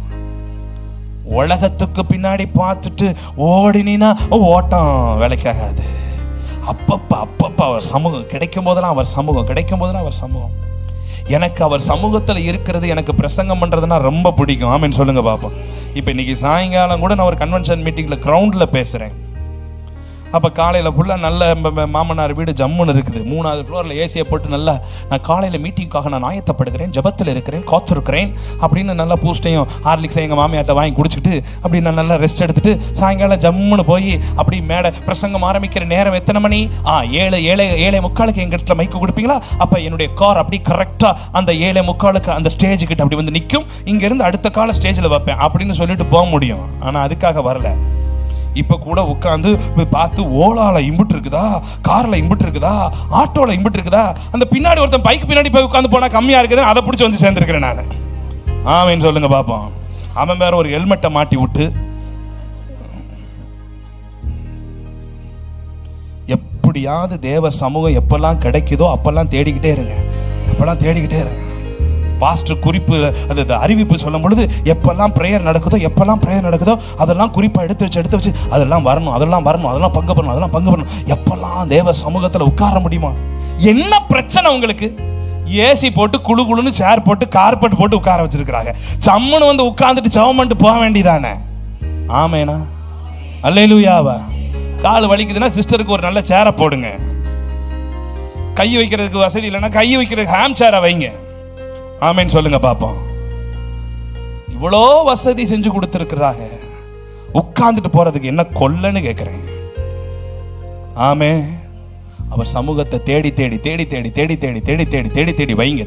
உலகத்துக்கு பின்னாடி பார்த்துட்டு ஓடினா ஓட்டம் வேலைக்காகாது. அப்பப்ப அவர் சமூகம் கிடைக்கும் போதெல்லாம் அவர் சமூகம். எனக்கு அவர் சமூகத்தில் இருக்கிறது, எனக்கு பிரசங்கம் பண்றதுன்னா ரொம்ப பிடிக்கும். ஆமேன்னு சொல்லுங்க பாப்போம். இப்போ இன்னைக்கு சாயங்காலம் கூட நான் ஒரு கன்வென்ஷன் மீட்டிங்ல கிரவுண்ட்ல பேசுறேன். அப்போ காலையில் ஃபுல்லாக நல்ல மாமனார் வீடு ஜம்முன்னு இருக்குது. 3வது ஃப்ளோரில் ஏசியை போட்டு நல்லா நான் காலையில் மீட்டிங்காக நான் ஆயத்தப்படுகிறேன், ஜபத்தில் இருக்கிறேன், காத்திருக்கிறேன் அப்படின்னு நல்லா பூஸ்டையும் ஹார்லிக்ஸை எங்கள் மாமியார்ட்ட வாங்கி குடிச்சிட்டு அப்படி நான் நல்லா ரெஸ்ட் எடுத்துட்டு சாயங்காலம் ஜம்முன்னு போய் அப்படி மேடை பிரசங்கம் ஆரம்பிக்கிற நேரம் எத்தனை மணி? 7:45 எங்கள் இடத்துல மைக்கு கொடுப்பீங்களா? அப்போ என்னுடைய கார் அப்படி கரெக்டாக அந்த 7:45 அந்த ஸ்டேஜுக்கிட்ட அப்படி வந்து நிற்கும். இங்கேருந்து அடுத்த கால ஸ்டேஜில் வைப்பேன் அப்படின்னு சொல்லிட்டு போக முடியும். ஆனால் அதுக்காக வரல. இப்ப கூட உட்காந்து பார்த்து ஓலால இம்புட்டு இருக்குதா, கார்ல இம்புட்டு இருக்குதா, ஆட்டோல இம்புட்டு இருக்குதா, அந்த பின்னாடி ஒருத்தன் பைக் பின்னாடி போய் உட்காந்து போனா கம்மியா இருக்குது, அதை பிடிச்சி வந்து சேர்ந்துருக்கிறேன் நான். ஆமேன்னு சொல்லுங்க பாப்போம். அவன் வேற ஒரு ஹெல்மெட்டை மாட்டி விட்டு எப்படியாவது தேவ சமூகம் எப்பெல்லாம் கிடைக்குதோ அப்பெல்லாம் தேடிக்கிட்டே இருங்க. பாஸ்டர் குறிப்பு அது அறிவிப்பு சொல்லும் பொழுது எப்பெல்லாம் பிரேயர் நடக்குதோ அதெல்லாம் குறிப்பாக எடுத்து வச்சு அதெல்லாம் பங்கு பண்ணணும். எப்பெல்லாம் தேவ சமூகத்தில் உட்கார முடியுமா? என்ன பிரச்சனை உங்களுக்கு? ஏசி போட்டு குழுன்னு சேர் போட்டு கார்பெட் போட்டு உட்கார வச்சிருக்கிறாங்க. சம்முன்னு வந்து உட்கார்ந்துட்டு ஜெபம் பண்ணிட்டு போக வேண்டியதானே? ஆமேனா? அல்லேலூயாவா? கால் வலிக்குதுன்னா சிஸ்டருக்கு ஒரு நல்ல சேரை போடுங்க. கை வைக்கிறதுக்கு வசதி இல்லைன்னா கை வைக்கிறதுக்கு ஹேம் சேரை வைங்க. ஆமேன்னு சொல்லுங்க பாப்போம். இவ்வளோ வசதி செஞ்சு கொடுத்துருக்கிறாங்க, உட்கார்ந்துட்டு போறதுக்கு என்ன கொல்லன்னு கேட்கிறேன். ஆமே. அவர் சமூகத்தை தேடி வைங்க.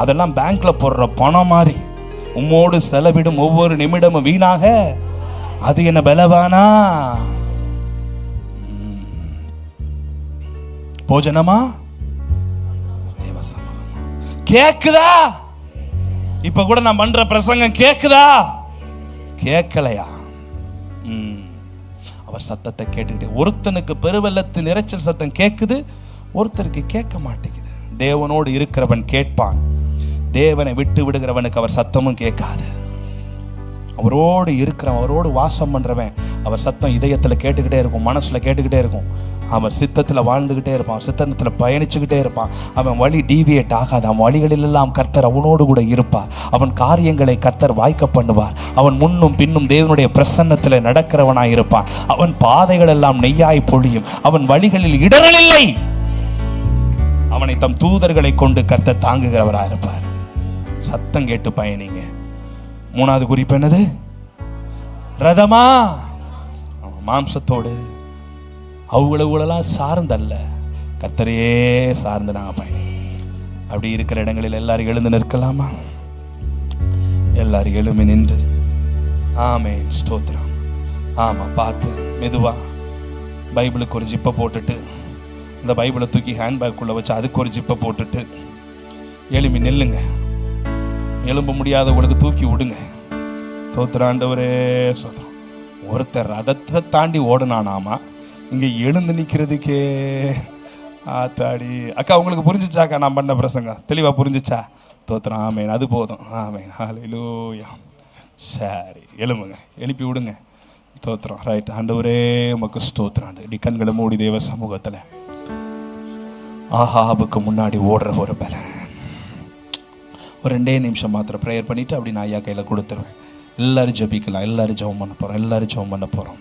அதெல்லாம் பேங்க்ல போடுற பணம் மாதிரி உம்மோடு செலவிடும் ஒவ்வொரு நிமிடமும் வீணாக அது என்ன பலவானா போஜனமா? கேக்குதா? இப்ப கூட நான் பண்ற பிரசங்கம் கேக்குதா? கேட்கலையா? அவர் சத்தத்தை கேட்டுக்கிட்டே. ஒருத்தனுக்கு பெருவெள்ளத்தின் இரைச்சல் சத்தம் கேக்குது, ஒருத்தருக்கு கேட்க மாட்டேங்குது. தேவனோடு இருக்கிறவன் கேட்பான், தேவனை விட்டு விடுகிறவனுக்கு அவர் சத்தமும் கேட்காது. அவரோடு இருக்கிறவன், அவரோடு வாசம் பண்றவன், அவர் சத்தம் இதயத்துல கேட்டுக்கிட்டே இருக்கும், மனசுல கேட்டுக்கிட்டே இருக்கும். அவன் சித்தத்தில் வாழ்ந்துகிட்டே இருப்பான், அவன் சித்தத்தில் பயணிச்சுக்கிட்டே இருப்பான். அவன் வழி டீவியேட் ஆகாது. அவன் வழிகளிலெல்லாம் கர்த்தர் அவனோடு கூட இருப்பார். அவன் காரியங்களை கர்த்தர் வாய்க்க பண்ணுவார். அவன் முன்னும் பின்னும் தேவனுடைய பிரசன்னத்தில் நடக்கிறவனாய் இருப்பான். அவன் பாதைகள் எல்லாம் நெய்யாய் பொழியும். அவன் வழிகளில் இடரல் இல்லை. அவனை தம் தூதர்களை கொண்டு கர்த்தர் தாங்குகிறவராக இருப்பார். சத்தம் கேட்டு பயணிங்க. மூணாவது குறிப்பு என்னது? ரதமா? மாம்சத்தோடு அவங்களெல்லாம் சார்ந்தல்ல, கர்த்தரையே சார்ந்து நாங்கள் பயணி. அப்படி இருக்கிற இடங்களில் எல்லாரும் எழுந்து நிற்கலாமா? எல்லாரும் எழுமி நின்று ஆமென், ஸ்தோத்திரம். ஆமாம், பார்த்து மெதுவா பைபிளுக்கு ஒரு ஜிப்பை போட்டுட்டு, இந்த பைபிளை தூக்கி ஹேண்ட்பேக்குள்ளே வச்சு அதுக்கு ஒரு ஜிப்பை போட்டுட்டு எழுமி நில்லுங்க. எழும்ப முடியாதவங்களுக்கு தூக்கி விடுங்க. ஸ்தோத்திரம் ஆண்டவரே, ஸ்தோத்திரம். ஒருத்தர் ரதத்தை தாண்டி ஓடுனானாமா, இங்கே எழுந்து நிற்கிறதுக்கே ஆத்தாடி. அக்கா உங்களுக்கு புரிஞ்சிச்சாக்கா? நான் பண்ண பிரசங்கம் தெளிவாக புரிஞ்சிச்சா? ஸ்தோத்திரம், ஆமேன், அது போதும். ஆமேன், ஹல்லேலூயா. சரி, எழும்புங்க, எழுப்பி விடுங்க. ஸ்தோத்திரம். ரைட். ஆண்டவரே உமக்கு ஸ்தோத்திரம். ஆண்டு கண்களை மூடி தேவ சமூகத்தில் ஆஹாபுக்கு முன்னாடி ஓடுற ஒரு பலன். ஒரு 2 நிமிஷம் மாத்திரம் ப்ரேயர் பண்ணிவிட்டு அப்படி நான் ஐயா கையில் கொடுத்துருவேன். எல்லோரும் ஜெபிக்கலாம், எல்லோரும் ஜெபம் பண்ண போகிறோம், எல்லோரும் ஜெபம் பண்ண போகிறோம்.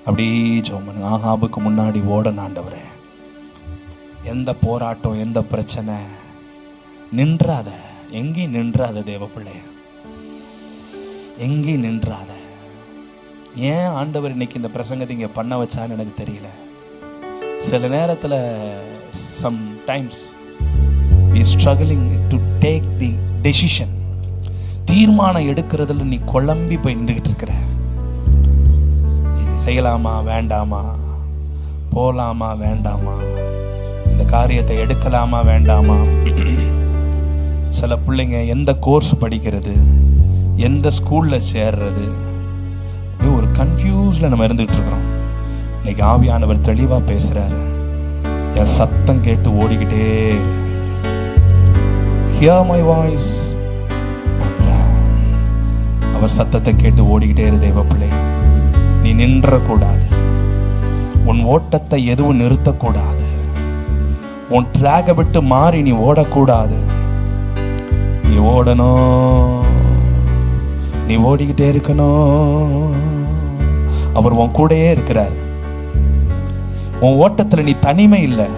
அப்படி ஜெபம் பண்ணுங்க. ஆஹாபுக்கு முன்னாடி ஓடணும் ஆண்டவரே. எந்த போராட்டம், எந்த பிரச்சனை, நின்றாத, எங்கேயும் நின்றாத தேவ பிள்ளைய, எங்கேயும் நின்றாத. ஏன் ஆண்டவர் இன்னைக்கு இந்த பிரசங்கத்தை இங்கே பண்ண வச்சான்னு எனக்கு தெரியல. சில நேரத்தில் sometimes we struggling to take the decision. தீர்மானம் எடுக்கிறதுல நீ குழம்பி போய் நின்றுகிட்டு இருக்கிற. செய்யலாமா வேண்டாமா, போகலாமா வேண்டாமா, இந்த காரியத்தை எடுக்கலாமா வேண்டாமா. சில பிள்ளைங்க எந்த கோர்ஸ் படிக்கிறது, எந்த ஸ்கூலில் சேர்றது, ஒரு கன்ஃபியூஸில் நம்ம இருந்துகிட்டு இருக்கிறோம். இன்னைக்கு ஆவியானவர் தெளிவாக பேசுகிறாரு. என் சத்தம் கேட்டு ஓடிக்கிட்டே, hear my voice. அவர் சத்தத்தை கேட்டு ஓடிக்கிட்டே இரு தேவ பிள்ளை. நீ நின்றக்கூடாது. உன் ஓட்டத்தை எதுவும் நிறுத்தக்கூடாது. உன் ட்ராகை விட்டு மாறி நீ ஓடக்கூடாது. நீ ஓடணும், நீ ஓடிக்கிட்டே இருக்கணும். அவர் உன் கூடயே இருக்கிறார். உன் ஓட்டத்தில் நீ தனிமை இல்லை.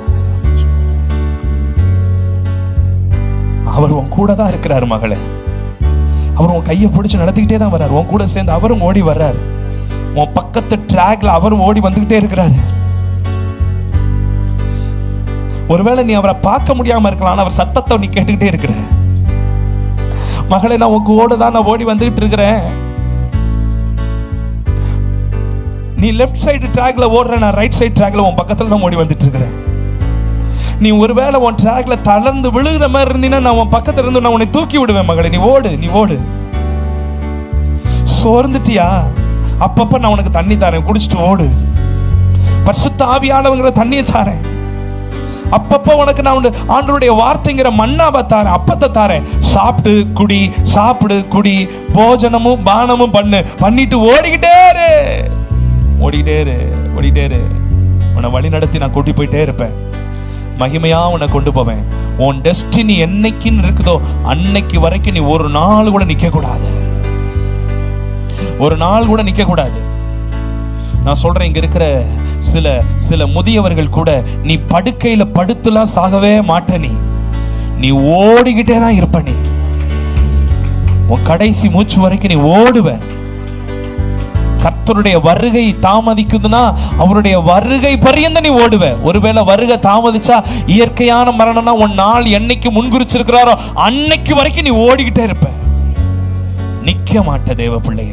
அவர் உன் கூட தான் இருக்கிறார் மகளே. அவர் உன் கையை பிடிச்சு நடத்திக்கிட்டே தான் வர்றார். உன் கூட சேர்ந்து அவரும் ஓடி வர்றார். உன் பக்கத்து ட்ராக்ல அவரும் ஓடி வந்துகிட்டே இருக்கிறாரு. ஒருவேளை நீ அவரை பார்க்க முடியாம இருக்கலாம், ஆனா அவர் சத்தத்தை நீ கேட்டுக்கிட்டே இருக்கிற. மகளே, நான் உன் கூட தான் நான் ஓடி வந்துகிட்டு இருக்கிறேன். நீ லெஃப்ட் சைடு ட்ராக்ல ஓடுற, நான் ரைட் சைடு ட்ராக்ல உன் பக்கத்துல தான் ஓடி வந்துட்டு இருக்கிறேன். நீ ஒருவேளை உன் ட்ராக்ல தளர்ந்து விழுகிற மாதிரி இருந்தீங்கன்னா நான் உன் பக்கத்துல இருந்து நான் உன்னை தூக்கி விடுவேன். மகளே, நீ ஓடு, நீ ஓடு. சோர்ந்துட்டியா? அப்பப்ப நான் உனக்கு தண்ணி தரேன், குடிச்சிட்டு ஓடு. பரிசுத்த ஆவியானவங்கிற தண்ணியை தாரேன். அப்பப்ப உனக்கு நான் ஆண்டவருடைய வார்த்தைங்கிற மன்னாவை தாரேன், அப்பத்தை தாரேன். சாப்பிட்டு குடி, சாப்பிடு குடி, போஜனமும் பானமும் பண்ணிட்டு ஓடிக்கிட்டே இரு, ஓடிக்கிட்டே இரு, ஓடிக்கிட்டே இரு. உன்னை வழி நடத்தி நான் கூட்டி போயிட்டே இருப்பேன். மகிமையா உன்னை கொண்டு போவேன். உன் டெஸ்டினி என்னைக்குன்னு இருக்குதோ அன்னைக்கு வரைக்கும் நீ ஒரு நாள் கூட நிக்க கூடாது. ஒரு நாள் கூட நிக்க கூடாது. நான் சொல்றேன், இங்க இருக்கிற சில முதியவர்கள் கூட நீ படுக்கையில படுத்துலாம் சாகவே மாட்ட. நீ ஓடிக்கிட்டே தான் இருப்ப. நீ உன் கடைசி மூச்சு வரைக்கும் நீ ஓடுவ. கர்த்தருடைய வருகை தாமதிக்குதுன்னா அவருடைய வருகை பரியந்த நீ ஓடுவ. ஒருவேளை வருகை தாமதிச்சா இயற்கையான மரணம்னா உன் நாள் என்னைக்கு முன்குறிச்சிருக்கிறாரோ அன்னைக்கு வரைக்கும் நீ ஓடிக்கிட்டே இருப்ப. நிக்க மாட்ட தேவ பிள்ளைய,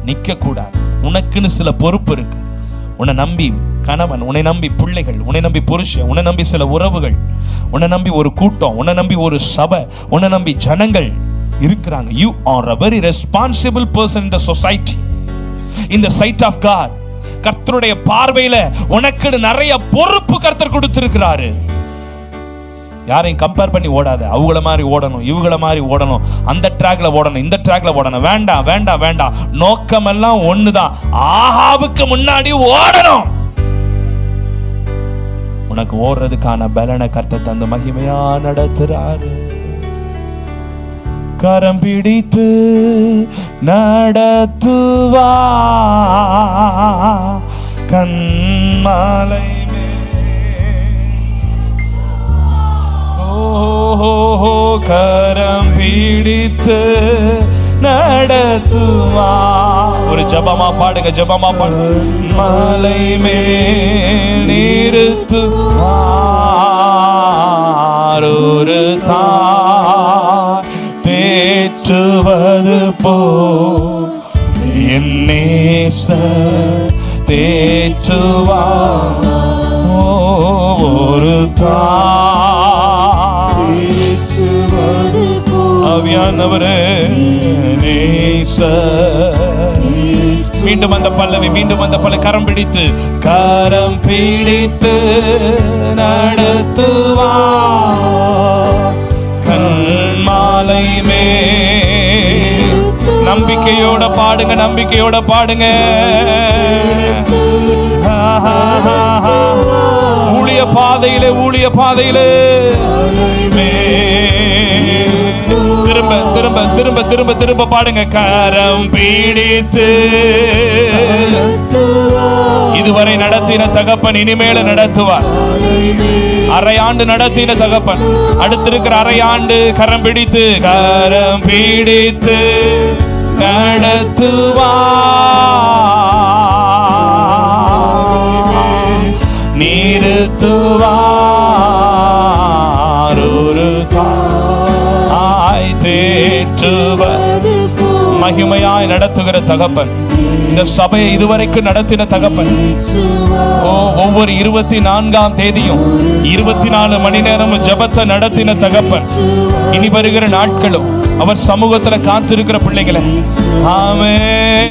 நிக்க கூடாது. உனக்குன்னு சில பொறுப்பு இருக்கு. உன்னை நம்பி கணவன், உன்னை நம்பி பிள்ளைகள், உன்னை நம்பி புருஷன், உன்னை நம்பி சில உறவுகள், உன்னை நம்பி ஒரு கூட்டம், உன்னை நம்பி ஒரு சபை, உன்னை நம்பி ஜனங்கள் இருக்கிறாங்க. You are a very responsible person in the society, in the sight of God. கர்த்தருடைய பார்வையில உனக்கு நிறைய பொறுப்பு கர்த்தர் கொடுத்திருக்கிறாரு. யாரையும் கம்பேர் பண்ணி ஓடாத. அவங்கள மாதிரி ஓடணும், இவங்கள மாதிரி ஓடணும், அந்த ட்ராக்ல ஓடணும், இந்த ட்ராக்ல ஓடணும். வேண்டாம் வேண்டாம் வேண்டாம். நோக்கமெல்லாம் ஒண்ணுதான். ஆஹாவுக்கு முன்னாடி ஓடணும். உனக்கு ஓடுறதுக்கான பலனை கர்த்தர் தந்து மகிமையா நடத்துறாரு. கரம் பிடித்து நடத்துவா கண்மாலை கரம் பிடித்து நடத்துவார். ஒரு ஜபமா பாடுங்க, ஜபமா பாடுங்க. மலை மேல் நிறுத்துவார், ஒரு தாய் தேற்றுவது போல் என் நேசர் தேற்றுவார். ஒரு தாய் ஆவியானவரே நேசர். மீண்டும் அந்த பல்லவி, மீண்டும் அந்த பல்லவி. கரம் பிடித்து, கரம் பிடித்து நடத்துவார் கண்மாலை மேல். நம்பிக்கையோட பாடுங்க, நம்பிக்கையோட பாடுங்க. ஊழிய பாதையிலே, ஊழிய பாதையிலே திரும்ப திரும்ப திரும்ப திரும்ப திரும்ப பாடுங்க. கரம் பிடித்து இதுவரை நடத்தின தகப்பன் இனிமேல நடத்துவார். அரையாண்டு நடத்தின தகப்பன் அடுத்திருக்கிற அரையாண்டு கரம் பிடித்து, கரம் பிடித்து நடத்துவார், நிறுத்துவார், ஒரு தாய் தேற்றுவது. மகிமையாய் நடத்துகிற தகப்பன், இந்த சபையை இதுவரைக்கும் நடத்தின தகப்பன். ஒவ்வொரு 24ஆம் தேதியும் 24 மணி நேரமும் ஜெபத்தை நடத்தின தகப்பன். இனி வருகிற நாட்களும் அவர் சமூகத்துல காத்திருக்கிற பிள்ளைகளை ஆமென்.